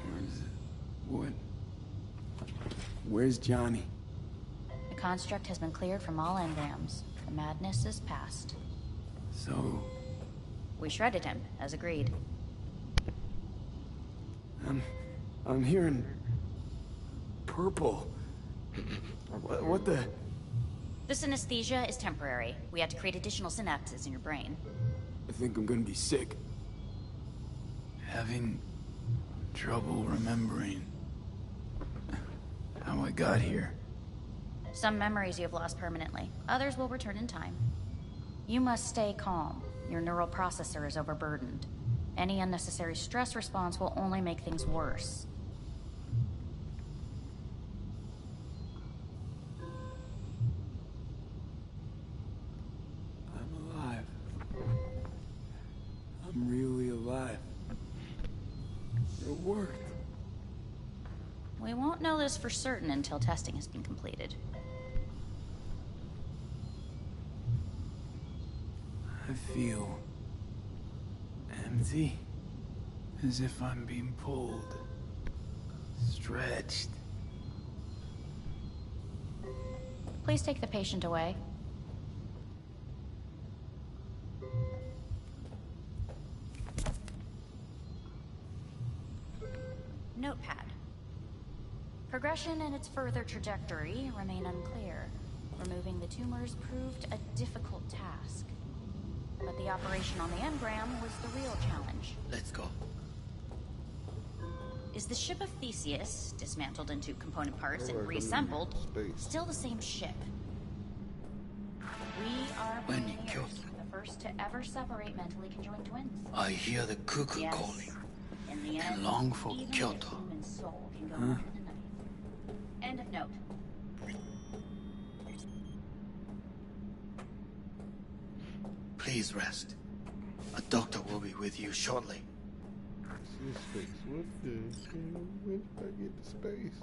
Where is it? What? Where's Johnny? The construct has been cleared from all engrams. The madness is past. So... We shredded him, as agreed. I'm hearing... purple. What the... This anesthesia is temporary. We had to create additional synapses in your brain. I think I'm gonna be sick. Having trouble remembering how I got here. Some memories you have lost permanently. Others will return in time. You must stay calm. Your neural processor is overburdened. Any unnecessary stress response will only make things worse. I'm alive. I'm really alive. It worked. We won't know this for certain until testing has been completed. I feel empty, as if I'm being pulled, stretched. Please take the patient away. Notepad. Progression and its further trajectory remain unclear. Removing the tumors proved a difficult task. But the operation on the engram was the real challenge. Let's go. Is the ship of Theseus, dismantled into component parts and reassembled, still the same ship? We are pioneers, the first to ever separate mentally conjoined twins. I hear the cuckoo Yes. calling In the and end, long for even Kyoto. the human soul can go Huh? on in the night. End of note. Please rest. A doctor will be with you shortly. This space. What the hell? When did I get to space?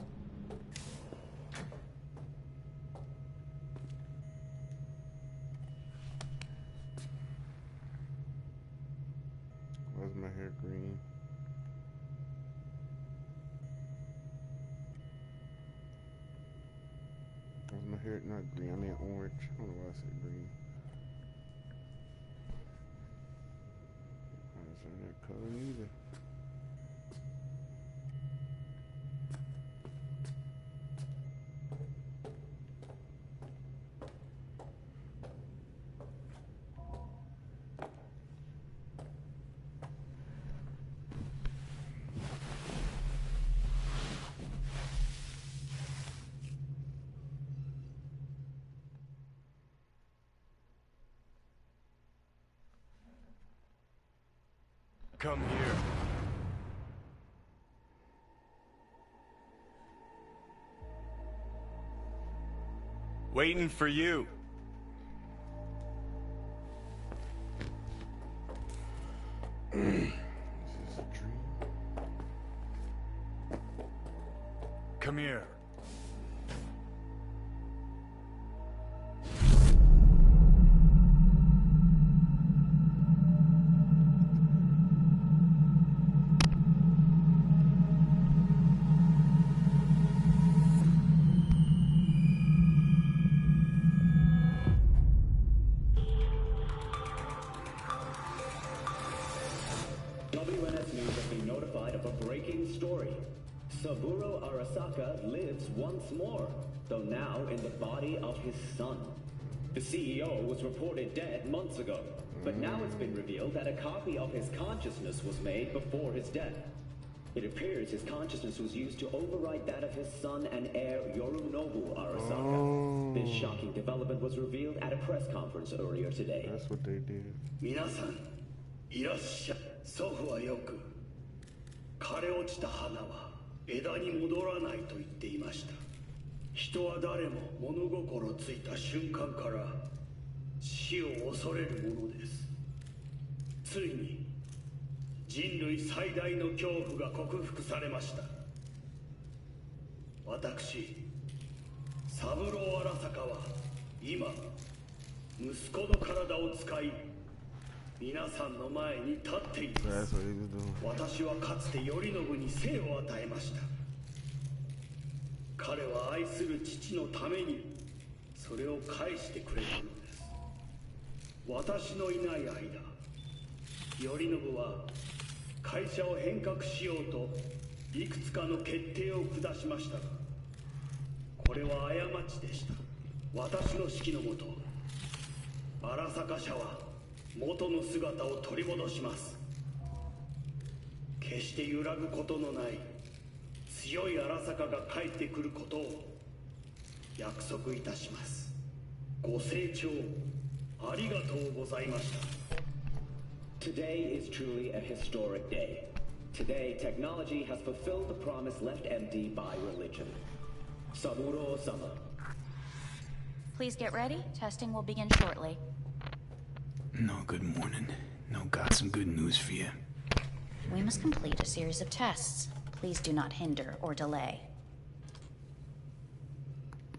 Why's my hair green? Why's my hair not green? I mean orange. I don't know why I said green. I don't see that color either. Come here. Waiting for you. Is this a dream? Come here. WNS News has been notified of a breaking story. Saburo Arasaka lives once more, though now in the body of his son. The CEO was reported dead months ago, but now it's been revealed that a copy of his consciousness was made before his death. It appears his consciousness was used to override that of his son and heir Yorinobu Arasaka. This shocking development was revealed at a press conference earlier today. That's what they did. 皆さんいらっしゃい。祖父はよく枯れ落ちた花は枝に戻らないと言っていました。人は誰も物心ついた瞬間から死を恐れるものです。ついに人類最大の恐怖が克服されました。私三郎荒坂は今息子の体を使い皆さんの前に立っています。私はかつて頼信に生を与えました。彼は愛する父のためにそれを返してくれたのです。私のいない間、頼信は会社を変革しようといくつかの決定を下しましたが、これは過ちでした。私の指揮のもと、荒坂社は元の姿を取り戻します。決して揺らぐことのない強い荒坂が帰ってくることを約束いたします。ご清聴ありがとうございました。Today is truly a historic day. Today, technology has fulfilled the promise left empty by religion. Saburo-sama. Please get ready. Testing will begin shortly. No, good morning. No, got some good news for you. We must complete a series of tests. Please do not hinder or delay.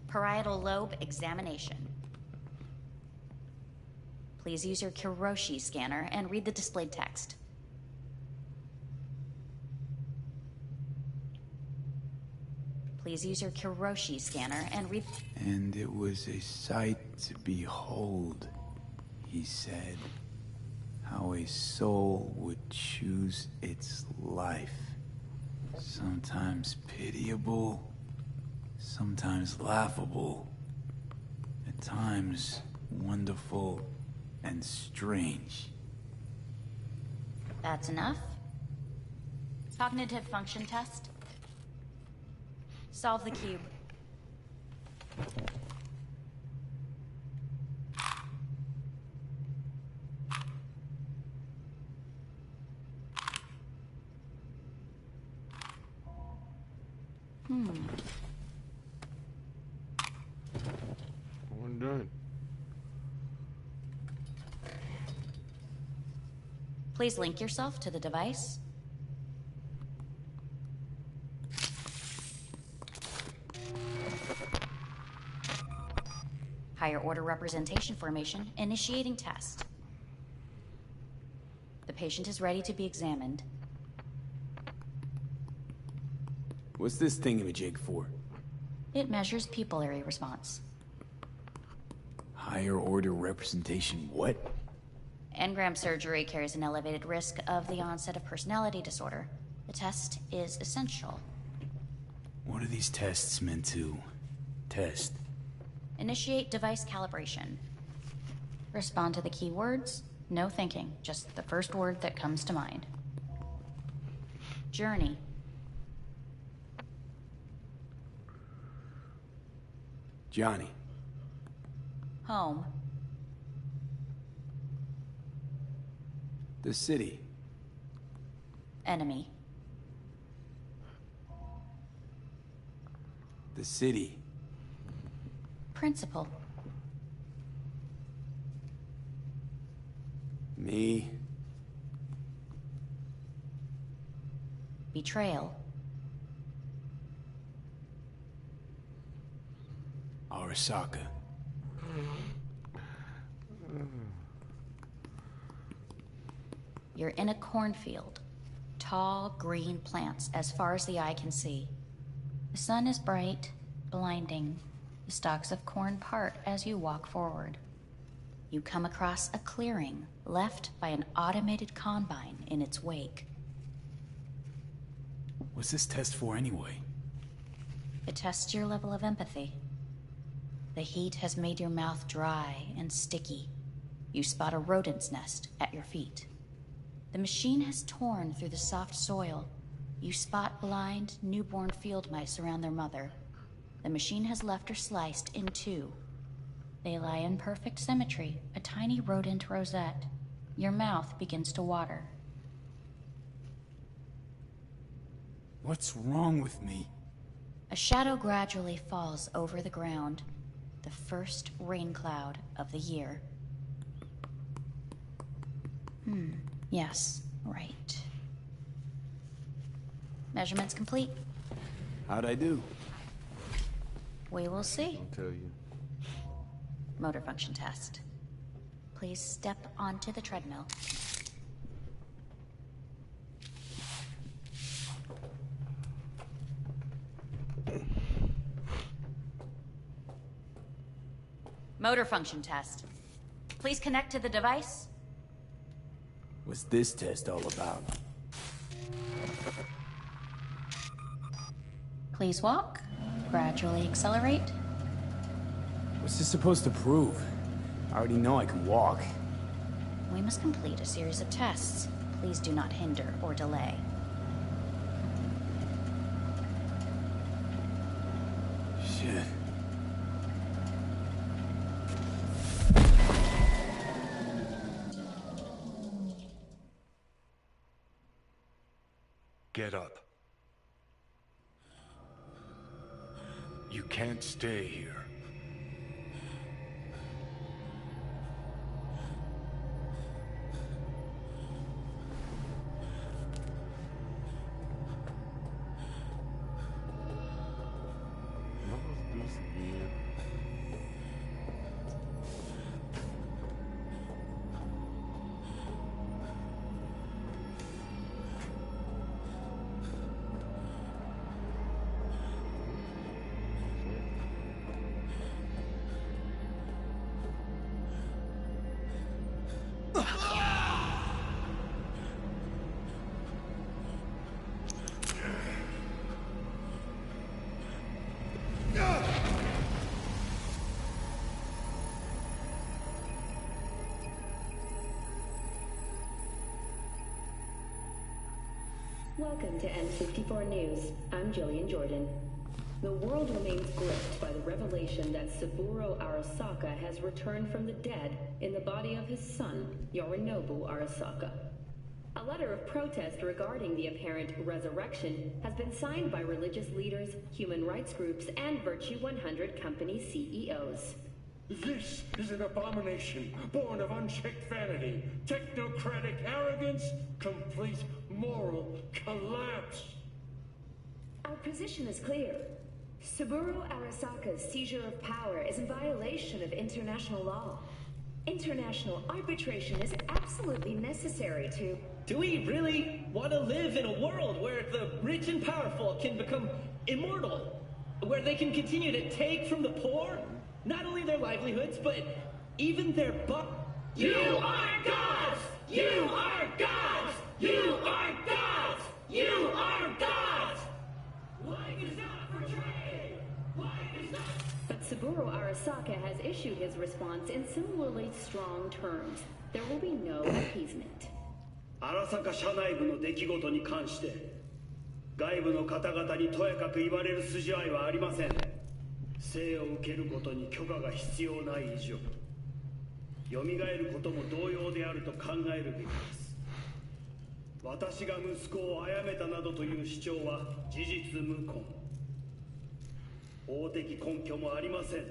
Parietal lobe examination. Please use your Kiroshi scanner and read the displayed text. Please use your Kiroshi scanner and read... And it was a sight to behold, he said, how a soul would choose its life. Sometimes pitiable, sometimes laughable, at times wonderful and strange. That's enough. Cognitive function test. Solve the cube. One done. Please link yourself to the device. Higher order representation formation, initiating test. The patient is ready to be examined. What's this thingamajig for? It measures pupillary response. Higher order representation what? Engram surgery carries an elevated risk of the onset of personality disorder. The test is essential. What are these tests meant to test? Initiate device calibration. Respond to the keywords. No thinking, just the first word that comes to mind. Journey. Johnny. Home. The city. Enemy. The city. Principal. Me. Betrayal. Arasaka. You're in a cornfield. Tall, green plants as far as the eye can see. The sun is bright, blinding. The stalks of corn part as you walk forward. You come across a clearing left by an automated combine in its wake. What's this test for anyway? It tests your level of empathy. The heat has made your mouth dry and sticky. You spot a rodent's nest at your feet. The machine has torn through the soft soil. You spot blind, newborn field mice around their mother. The machine has left her sliced in two. They lie in perfect symmetry, a tiny rodent rosette. Your mouth begins to water. What's wrong with me? A shadow gradually falls over the ground. The first rain cloud of the year. Yes, right. Measurements complete. How'd I do? We will see. I'll tell you. Motor function test. Please step onto the treadmill. Motor function test. Please connect to the device. What's this test all about? Please walk. Gradually accelerate. What's this supposed to prove? I already know I can walk. We must complete a series of tests. Please do not hinder or delay. Shit. Get up. You can't stay here. Welcome to N54 News. I'm Jillian Jordan. The world remains gripped by the revelation that Saburo Arasaka has returned from the dead in the body of his son, Yorinobu Arasaka. A letter of protest regarding the apparent resurrection has been signed by religious leaders, human rights groups, and Virtue 100 company CEOs. This is an abomination born of unchecked vanity, technocratic arrogance, complete moral collapse. Our position is clear. Saburo Arasaka's seizure of power is in violation of international law. International arbitration is absolutely necessary to... Do we really want to live in a world where the rich and powerful can become immortal? Where they can continue to take from the poor? Not only their livelihoods, but even their You are gods! You are gods! You are gods! You are gods! Life is not portrayed! Life is not... But Saburo Arasaka has issued his response in similarly strong terms. There will be no appeasement. 荒坂社内部の出来事に関して外部の方々にとやかく言われる筋合いはありません。生を受けることに許可が必要ない以上蘇ることも同様であると考えるべきです。私が息子を殺めたなどという主張は事実無根。法的根拠もありません。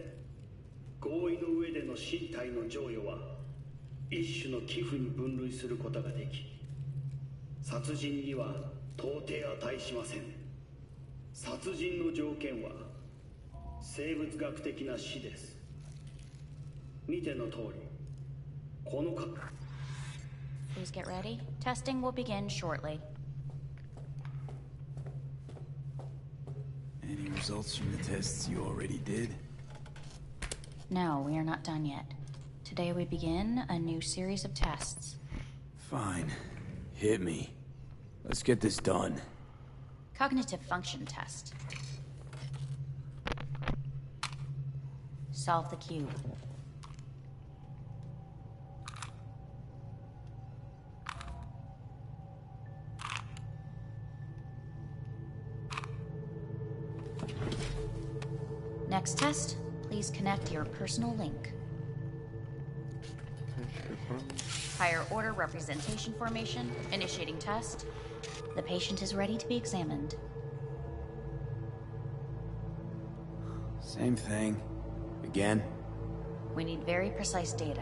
合意の上での身体の贈与は一種の寄付に分類することができ殺人には到底値しません。殺人の条件は生物学的な死です。見ての通り、このか。Please get ready. Testing will begin shortly. Any results from the tests you already did? No, we are not done yet. Today we begin a new series of tests. Fine. Hit me. Let's get this done. Cognitive function test. Solve the cube. Next test, please connect your personal link. Higher order representation formation, initiating test. The patient is ready to be examined. Same thing. Again? We need very precise data.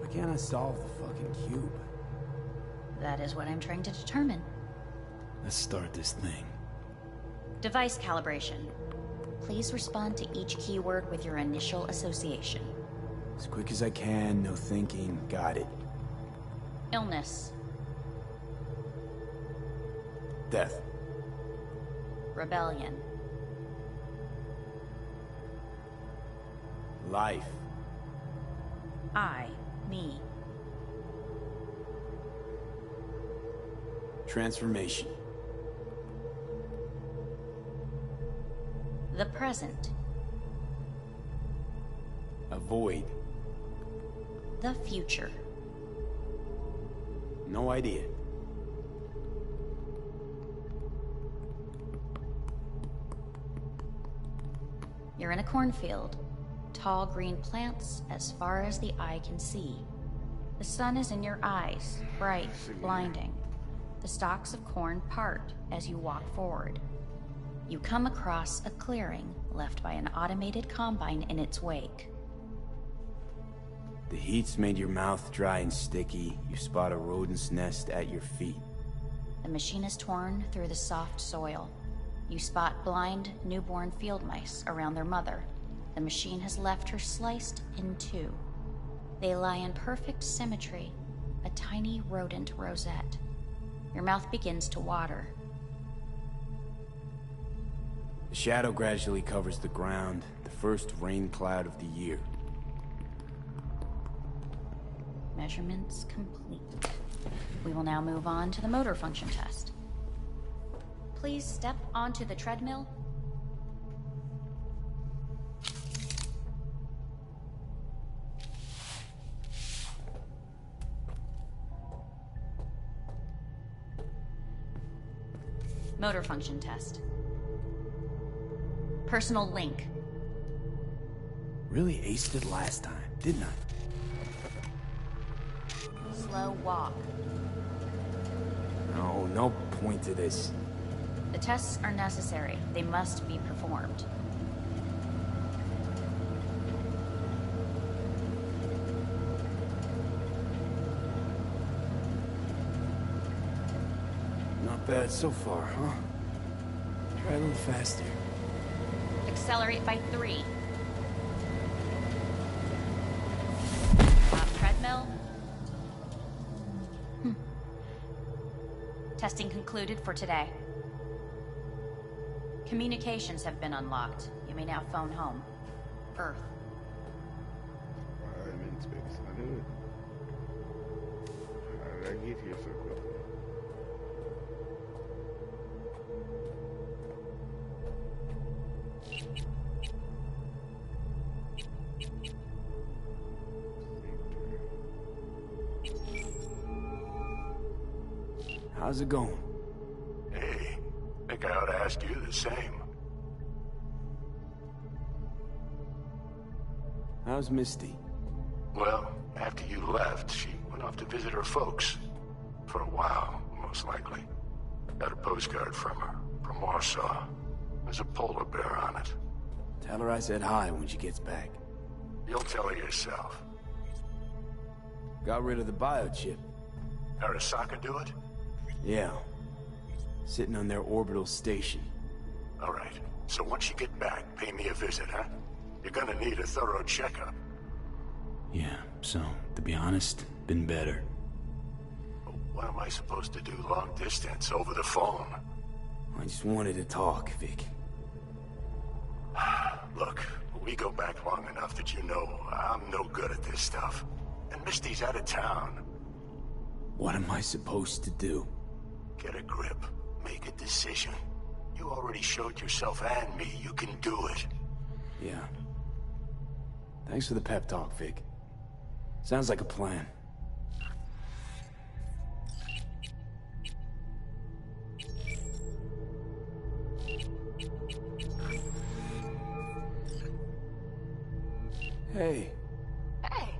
Why can't I solve the fucking cube? That is what I'm trying to determine. Let's start this thing. Device calibration. Please respond to each keyword with your initial association. As quick as I can, no thinking. Got it. Illness. Death. Rebellion. Life. I. Me. Transformation. The present. Avoid. The future. No idea. You're in a cornfield. Tall green plants as far as the eye can see. The sun is in your eyes, bright, blinding. The stalks of corn part as you walk forward. You come across a clearing left by an automated combine in its wake. The heat's made your mouth dry and sticky. You spot a rodent's nest at your feet. The machine is torn through the soft soil. You spot blind, newborn field mice around their mother. The machine has left her sliced in two. They lie in perfect symmetry, a tiny rodent rosette. Your mouth begins to water. The shadow gradually covers the ground, the first rain cloud of the year. Measurements complete. We will now move on to the motor function test. Please step onto the treadmill. Motor function test. Personal link. Really aced it last time, didn't I? Slow walk. No point to this. The tests are necessary. They must be performed. Not bad so far, huh? Try a little faster. Accelerate by 3. Stop treadmill. Testing concluded for today. Communications have been unlocked. You may now phone home. Earth. I'm in space. I knew it. How did I get here so quickly? How's it going? Hey, think I ought to ask you the same. How's Misty? Well, after you left, she went off to visit her folks. For a while, most likely. Got a postcard from her, from Warsaw. There's a polar bear on it. Tell her I said hi when she gets back. You'll tell her yourself. Got rid of the biochip. Arasaka do it? Yeah. Sitting on their orbital station. All right. So once you get back, pay me a visit, huh? You're gonna need a thorough checkup. Yeah, so, to be honest, been better. What am I supposed to do long distance, over the phone? I just wanted to talk, Vic. Look, we go back long enough that you know I'm no good at this stuff. And Misty's out of town. What am I supposed to do? Get a grip. Make a decision. You already showed yourself and me you can do it. Yeah. Thanks for the pep talk, Vic. Sounds like a plan. Hey. Hey.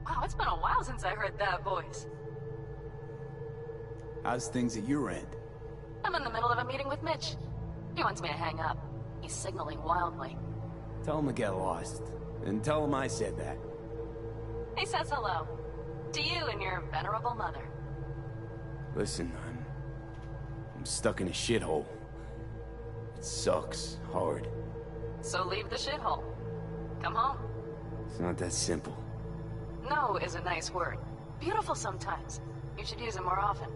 Wow, it's been a while since I heard that voice. How's things at your end? I'm in the middle of a meeting with Mitch. He wants me to hang up. He's signaling wildly. Tell him to get lost. And tell him I said that. He says hello. To you and your venerable mother. Listen, I'm I'm stuck in a shithole. It sucks hard. So leave the shithole. Come home. It's not that simple. No is a nice word. Beautiful sometimes. You should use it more often.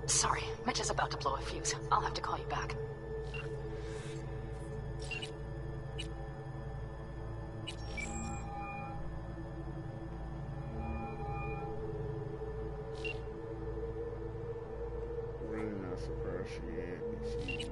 Sorry, Mitch is about to blow a fuse. I'll have to call you back. Really not surprised she didn't answer.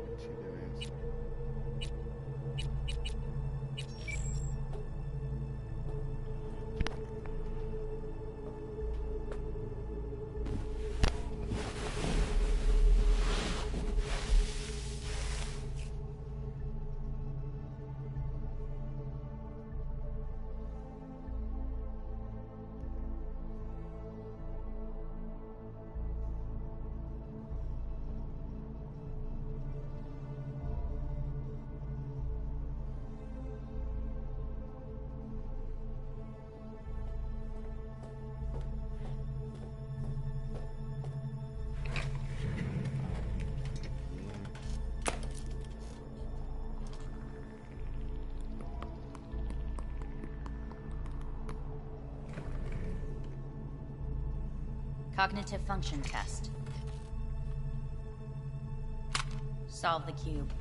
Cognitive function test. Solve the cube.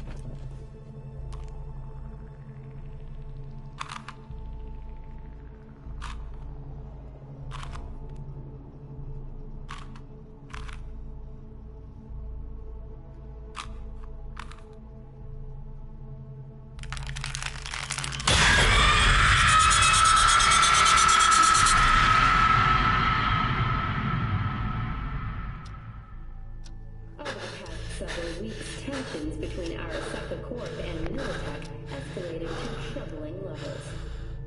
Several weeks, tensions between Arasaka Corp and Militech escalated to troubling levels.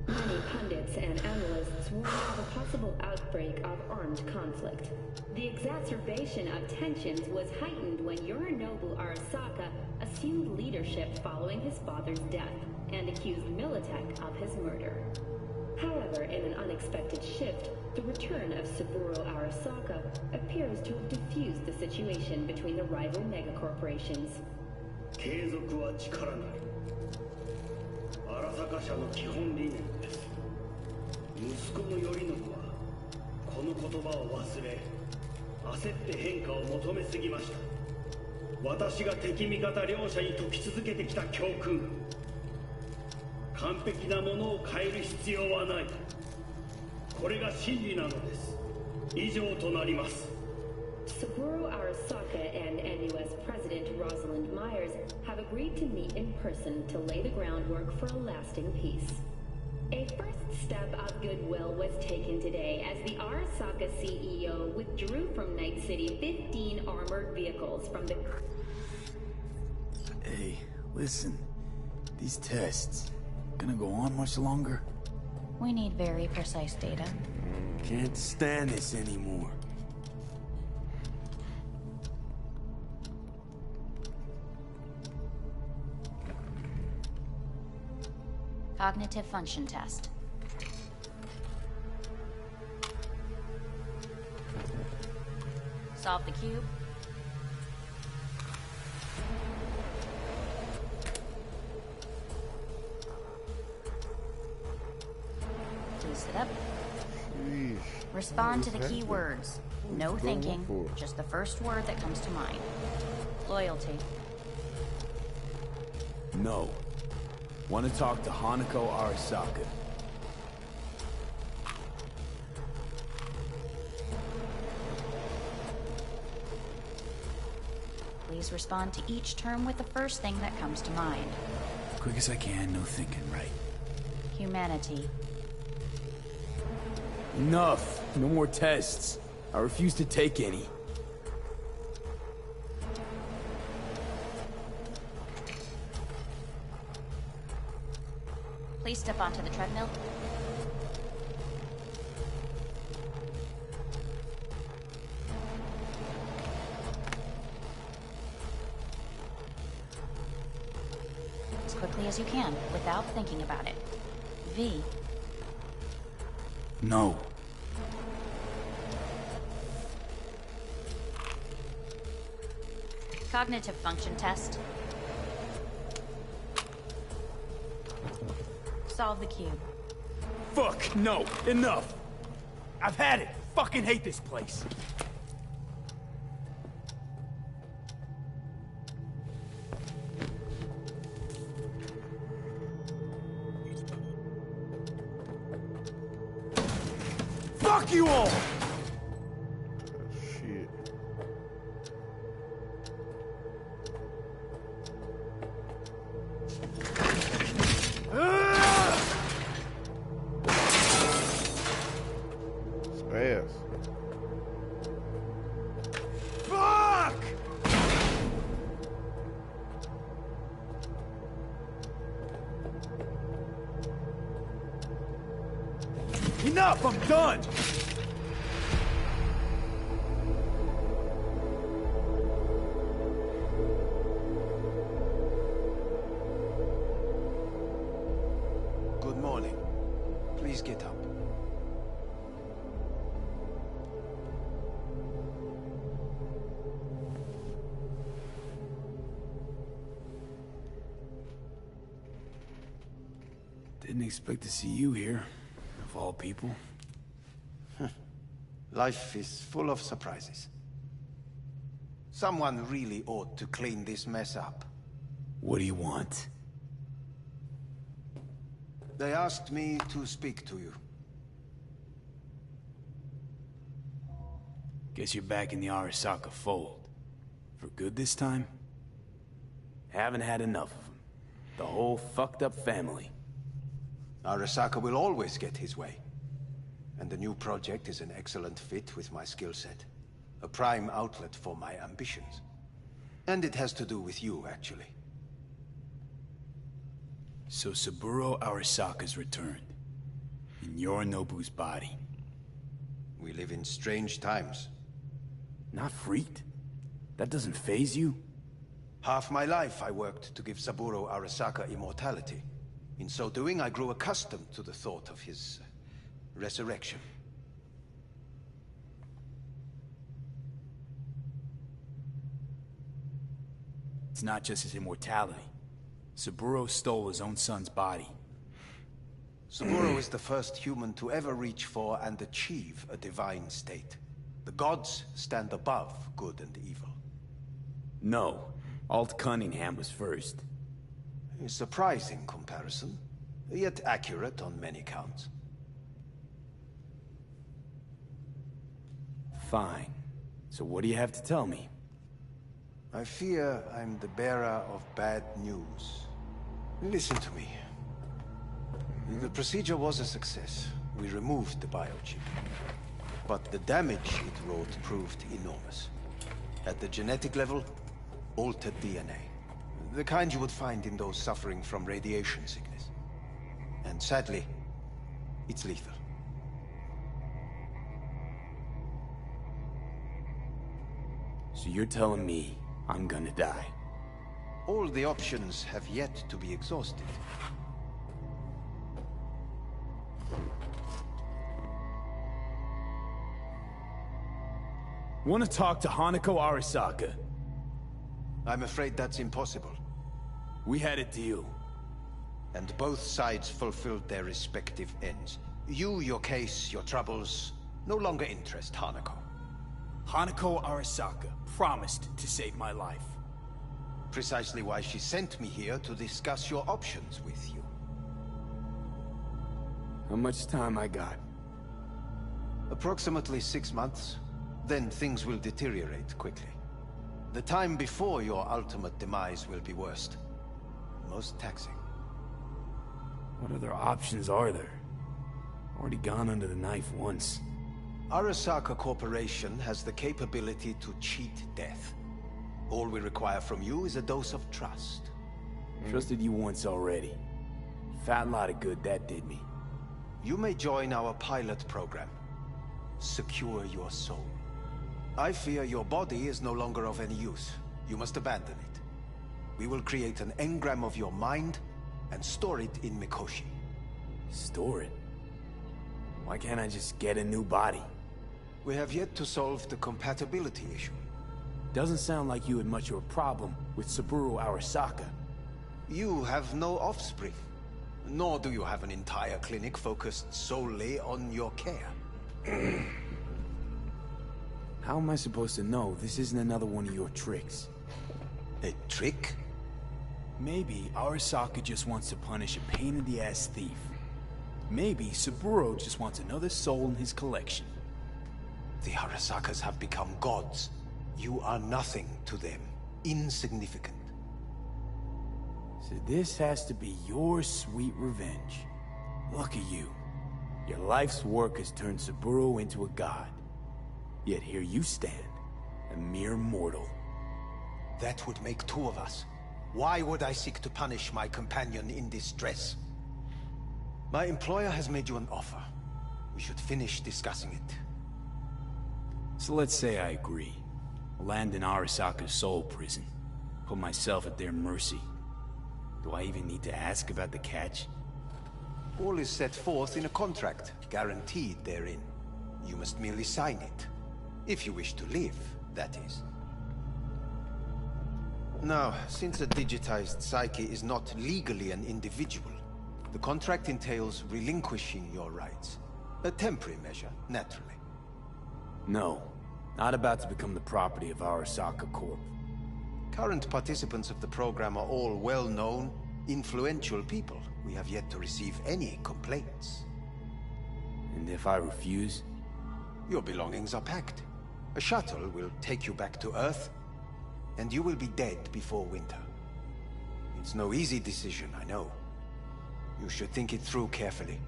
Many pundits and analysts warned of a possible outbreak of armed conflict. The exacerbation of tensions was heightened when Yorinobu Arasaka assumed leadership following his father's death and accused Militech of his murder. However, in an unexpected shift, the return of Saburo Arasaka appears to have diffused the situation between the rival megacorporations. 継続は力なり。荒坂社の基本理念です。息子の頼信はこの言葉を忘れ、焦って変化を求めすぎました。私が敵味方両者に説き続けてきた教訓。完璧なものを変える必要はない。これが真理なのです。以上となります。Saburo Arasaka and NUS President Rosalind Myers have agreed to meet in person to lay the groundwork for a lasting peace. A first step of goodwill was taken today as the Arasaka CEO withdrew from Night City 15 armored vehicles from the... Hey, listen. These tests, gonna go on much longer? We need very precise data. Can't stand this anymore. Cognitive function test. Solve the cube. Please sit up. Jeez. Respond to the key words. No thinking, just the first word that comes to mind. Loyalty. No. Want to talk to Hanako Arasaka. Please respond to each term with the first thing that comes to mind. Quick as I can, no thinking, right? Humanity. Enough! No more tests. I refuse to take any. Please step onto the treadmill. As quickly as you can, without thinking about it. V. No. Cognitive function test. Solve the cube. Fuck, no, enough. I've had it. Fucking hate this place. Fuck you all! Shit. Spaz. Fuck! Enough, I'm done! Good morning. Please get up. Didn't expect to see you here, of all people. Life is full of surprises. Someone really ought to clean this mess up. What do you want? They asked me to speak to you. Guess you're back in the Arasaka fold. For good this time? Haven't had enough of them. The whole fucked up family. Arasaka will always get his way. And the new project is an excellent fit with my skill set. A prime outlet for my ambitions. And it has to do with you, actually. So Saburo Arasaka's returned. In Yorinobu's body. We live in strange times. Not freaked? That doesn't faze you? Half my life I worked to give Saburo Arasaka immortality. In so doing, I grew accustomed to the thought of his resurrection. It's not just his immortality. Saburo stole his own son's body. Saburo is the first human to ever reach for and achieve a divine state. The gods stand above good and evil. No, Alt Cunningham was first. A surprising comparison, yet accurate on many counts. Fine. So what do you have to tell me? I fear I'm the bearer of bad news. Listen to me. The procedure was a success. We removed the biochip. But the damage it wrought proved enormous. At the genetic level, altered DNA. The kind you would find in those suffering from radiation sickness. And sadly, it's lethal. So you're telling me I'm gonna die? All the options have yet to be exhausted. Want to talk to Hanako Arasaka? I'm afraid that's impossible. We had a deal. And both sides fulfilled their respective ends. You, your case, your troubles, no longer interest Hanako. Hanako Arasaka promised to save my life. Precisely why she sent me here to discuss your options with you. How much time I got? Approximately 6 months. Then things will deteriorate quickly. The time before your ultimate demise will be worst. Most taxing. What other options are there? Already gone under the knife once. Arasaka Corporation has the capability to cheat death. All we require from you is a dose of trust. Trusted you once already. Fat lot of good that did me. You may join our pilot program. Secure your soul. I fear your body is no longer of any use. You must abandon it. We will create an engram of your mind and store it in Mikoshi. Store it? Why can't I just get a new body? We have yet to solve the compatibility issue. Doesn't sound like you had much of a problem with Saburo Arasaka. You have no offspring. Nor do you have an entire clinic focused solely on your care. How am I supposed to know this isn't another one of your tricks? A trick? Maybe Arasaka just wants to punish a pain-in-the-ass thief. Maybe Saburo just wants another soul in his collection. The Arasakas have become gods. You are nothing to them. Insignificant. So this has to be your sweet revenge. Look at you. Your life's work has turned Saburo into a god. Yet here you stand, a mere mortal. That would make two of us. Why would I seek to punish my companion in distress? My employer has made you an offer. We should finish discussing it. So let's say I agree. Land in Arasaka's soul prison. Put myself at their mercy. Do I even need to ask about the catch? All is set forth in a contract, guaranteed therein. You must merely sign it. If you wish to live, that is. Now, since a digitized psyche is not legally an individual, the contract entails relinquishing your rights. A temporary measure, naturally. No. Not about to become the property of Arasaka Corp. Current participants of the program are all well-known, influential people. We have yet to receive any complaints. And if I refuse? Your belongings are packed. A shuttle will take you back to Earth, and you will be dead before winter. It's no easy decision, I know. You should think it through carefully.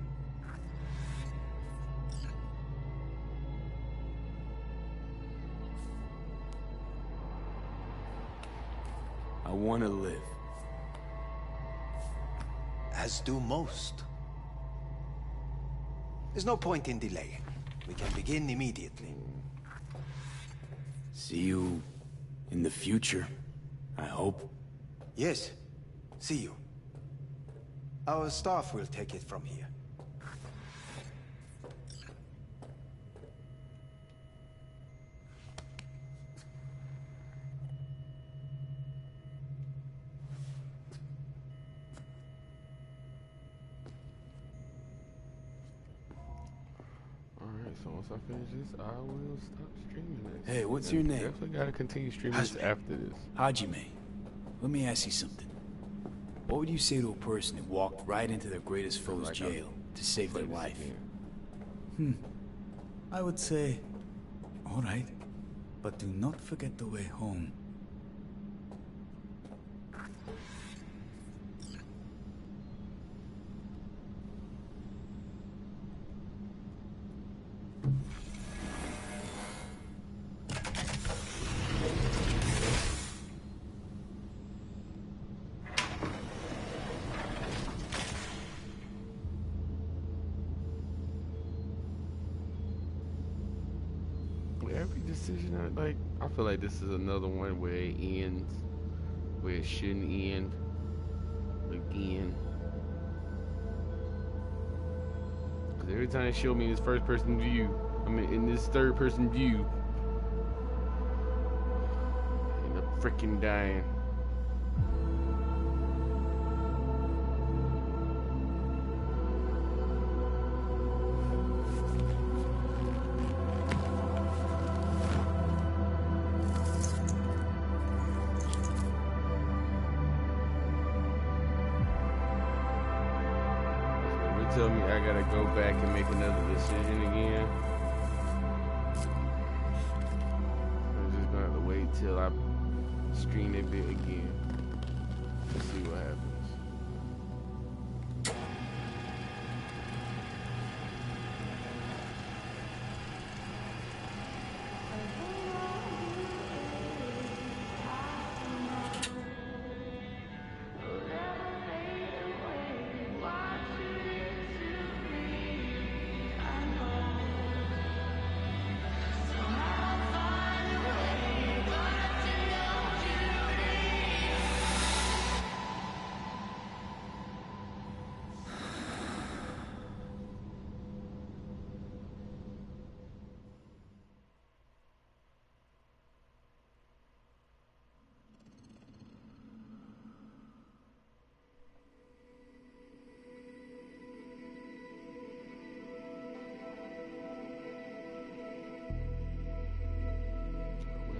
I want to live. As do most. There's no point in delaying. We can begin immediately. See you in the future, I hope. Yes. See you. Our staff will take it from here. So once I finish this, I will stop streaming this. Hey, what's your name? Definitely gotta continue streaming this after this. Hajime, let me ask you something. What would you say to a person who walked right into their greatest foe's jail to save their life? I would say, all right, but do not forget the way home. Every decision, I feel like this is another one where it ends where it shouldn't end again. Because every time they show me this first-person view, in this third-person view, I end up freaking dying. Tell me I gotta go back and make another decision again. I'm just gonna have to wait till I screen it bit again to see what happens.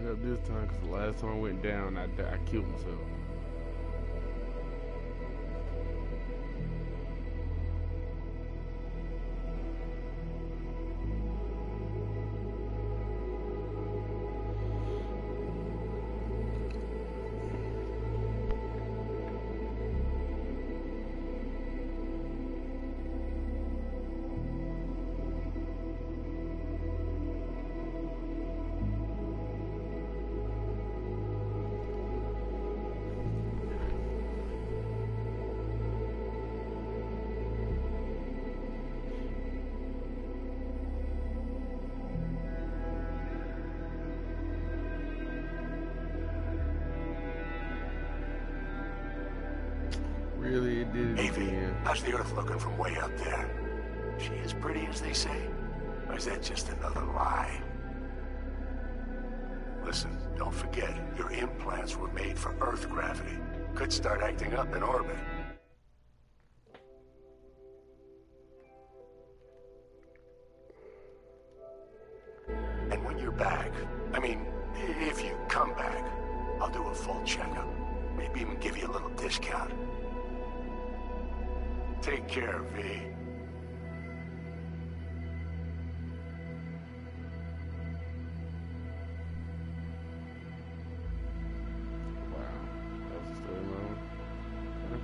up this time because the last time I went down, I killed myself. Really, it did it again. How's the Earth looking from way up there? She as pretty as they say? Or is that just another lie? Listen, don't forget, your implants were made for Earth gravity. Could start acting up in orbit. And when you're back, I mean, if you come back, I'll do a full checkup. Maybe even give you a little discount. Take care, V. Wow, that was the story mode. Okay.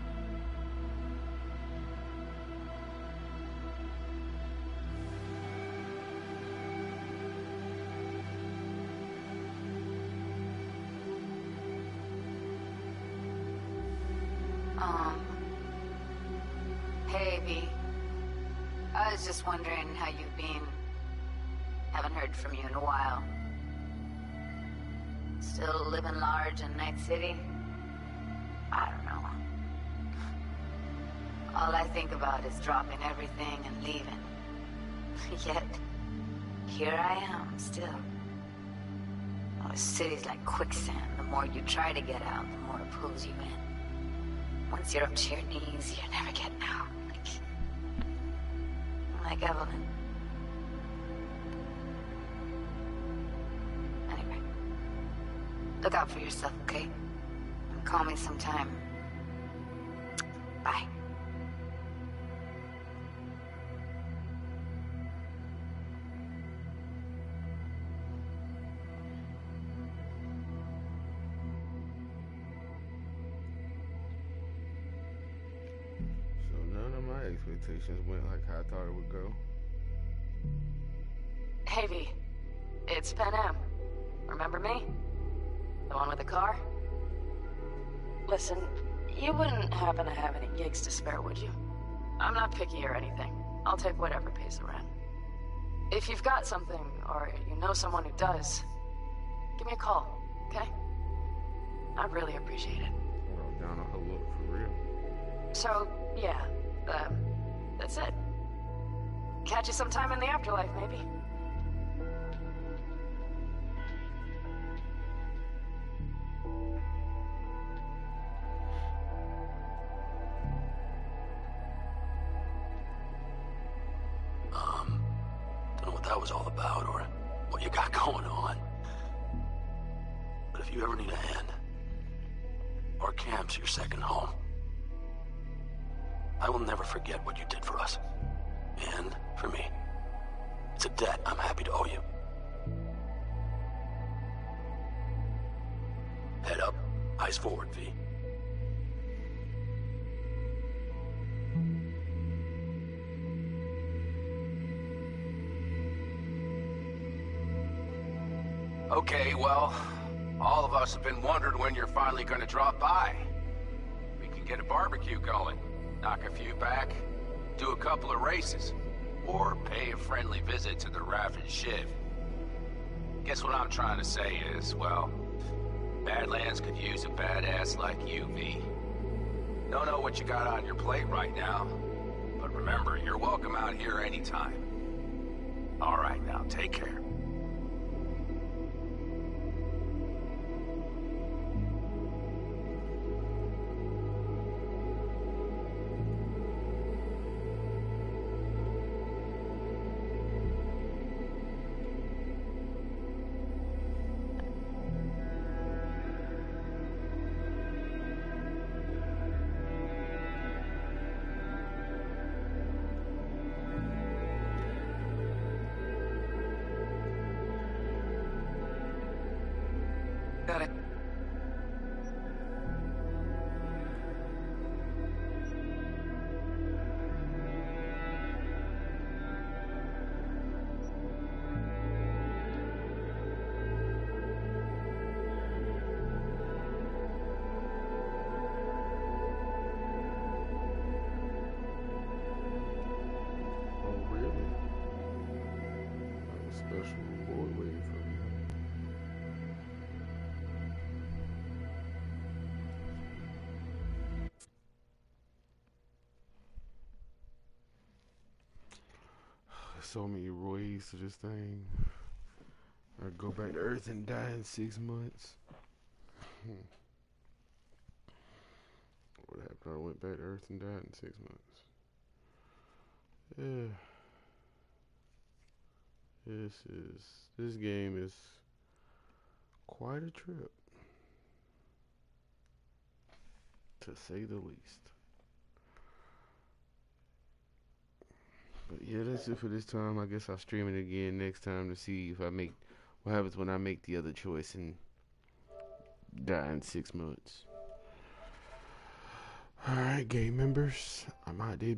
Hey, V. I was just wondering how you've been. Haven't heard from you in a while. Still living large in Night City? I don't know. All I think about is dropping everything and leaving. Yet, here I am, still. Oh, the city's like quicksand. The more you try to get out, the more it pulls you in. Once you're up to your knees, you're never getting out. Like Evelyn. Anyway. Look out for yourself, okay? And call me sometime. Bye. Expectations went like how I thought it would go. Hey, V. It's Pan Am. Remember me? The one with the car? Listen, you wouldn't happen to have any gigs to spare, would you? I'm not picky or anything. I'll take whatever pays the rent. If you've got something, or you know someone who does, give me a call, okay? I'd really appreciate it. Oh, down on her look, for real. So, yeah. That's it. Catch you sometime in the afterlife, maybe. Don't know what that was all about or what you got going on. But if you ever need a hand, our camp's your second home. I will never forget what you did for us. And for me. It's a debt I'm happy to owe you. Head up, eyes forward, V. Okay, well, all of us have been wondering when you're finally gonna drop by. We can get a barbecue going. Knock a few back, do a couple of races, or pay a friendly visit to the Raven Shiv. Guess what I'm trying to say is, well, Badlands could use a badass like you, V. Don't know what you got on your plate right now, but remember, you're welcome out here anytime. All right, now, take care. special reward waiting for me. There's so many ways to this thing. I go back to Earth and die in 6 months. What happened? I went back to Earth and died in 6 months. Yeah. This game is quite a trip, to say the least. But yeah, that's it for this time. I guess I'll stream it again next time to see if I make what happens when I make the other choice and die in 6 months. Alright, game members, I'm out there,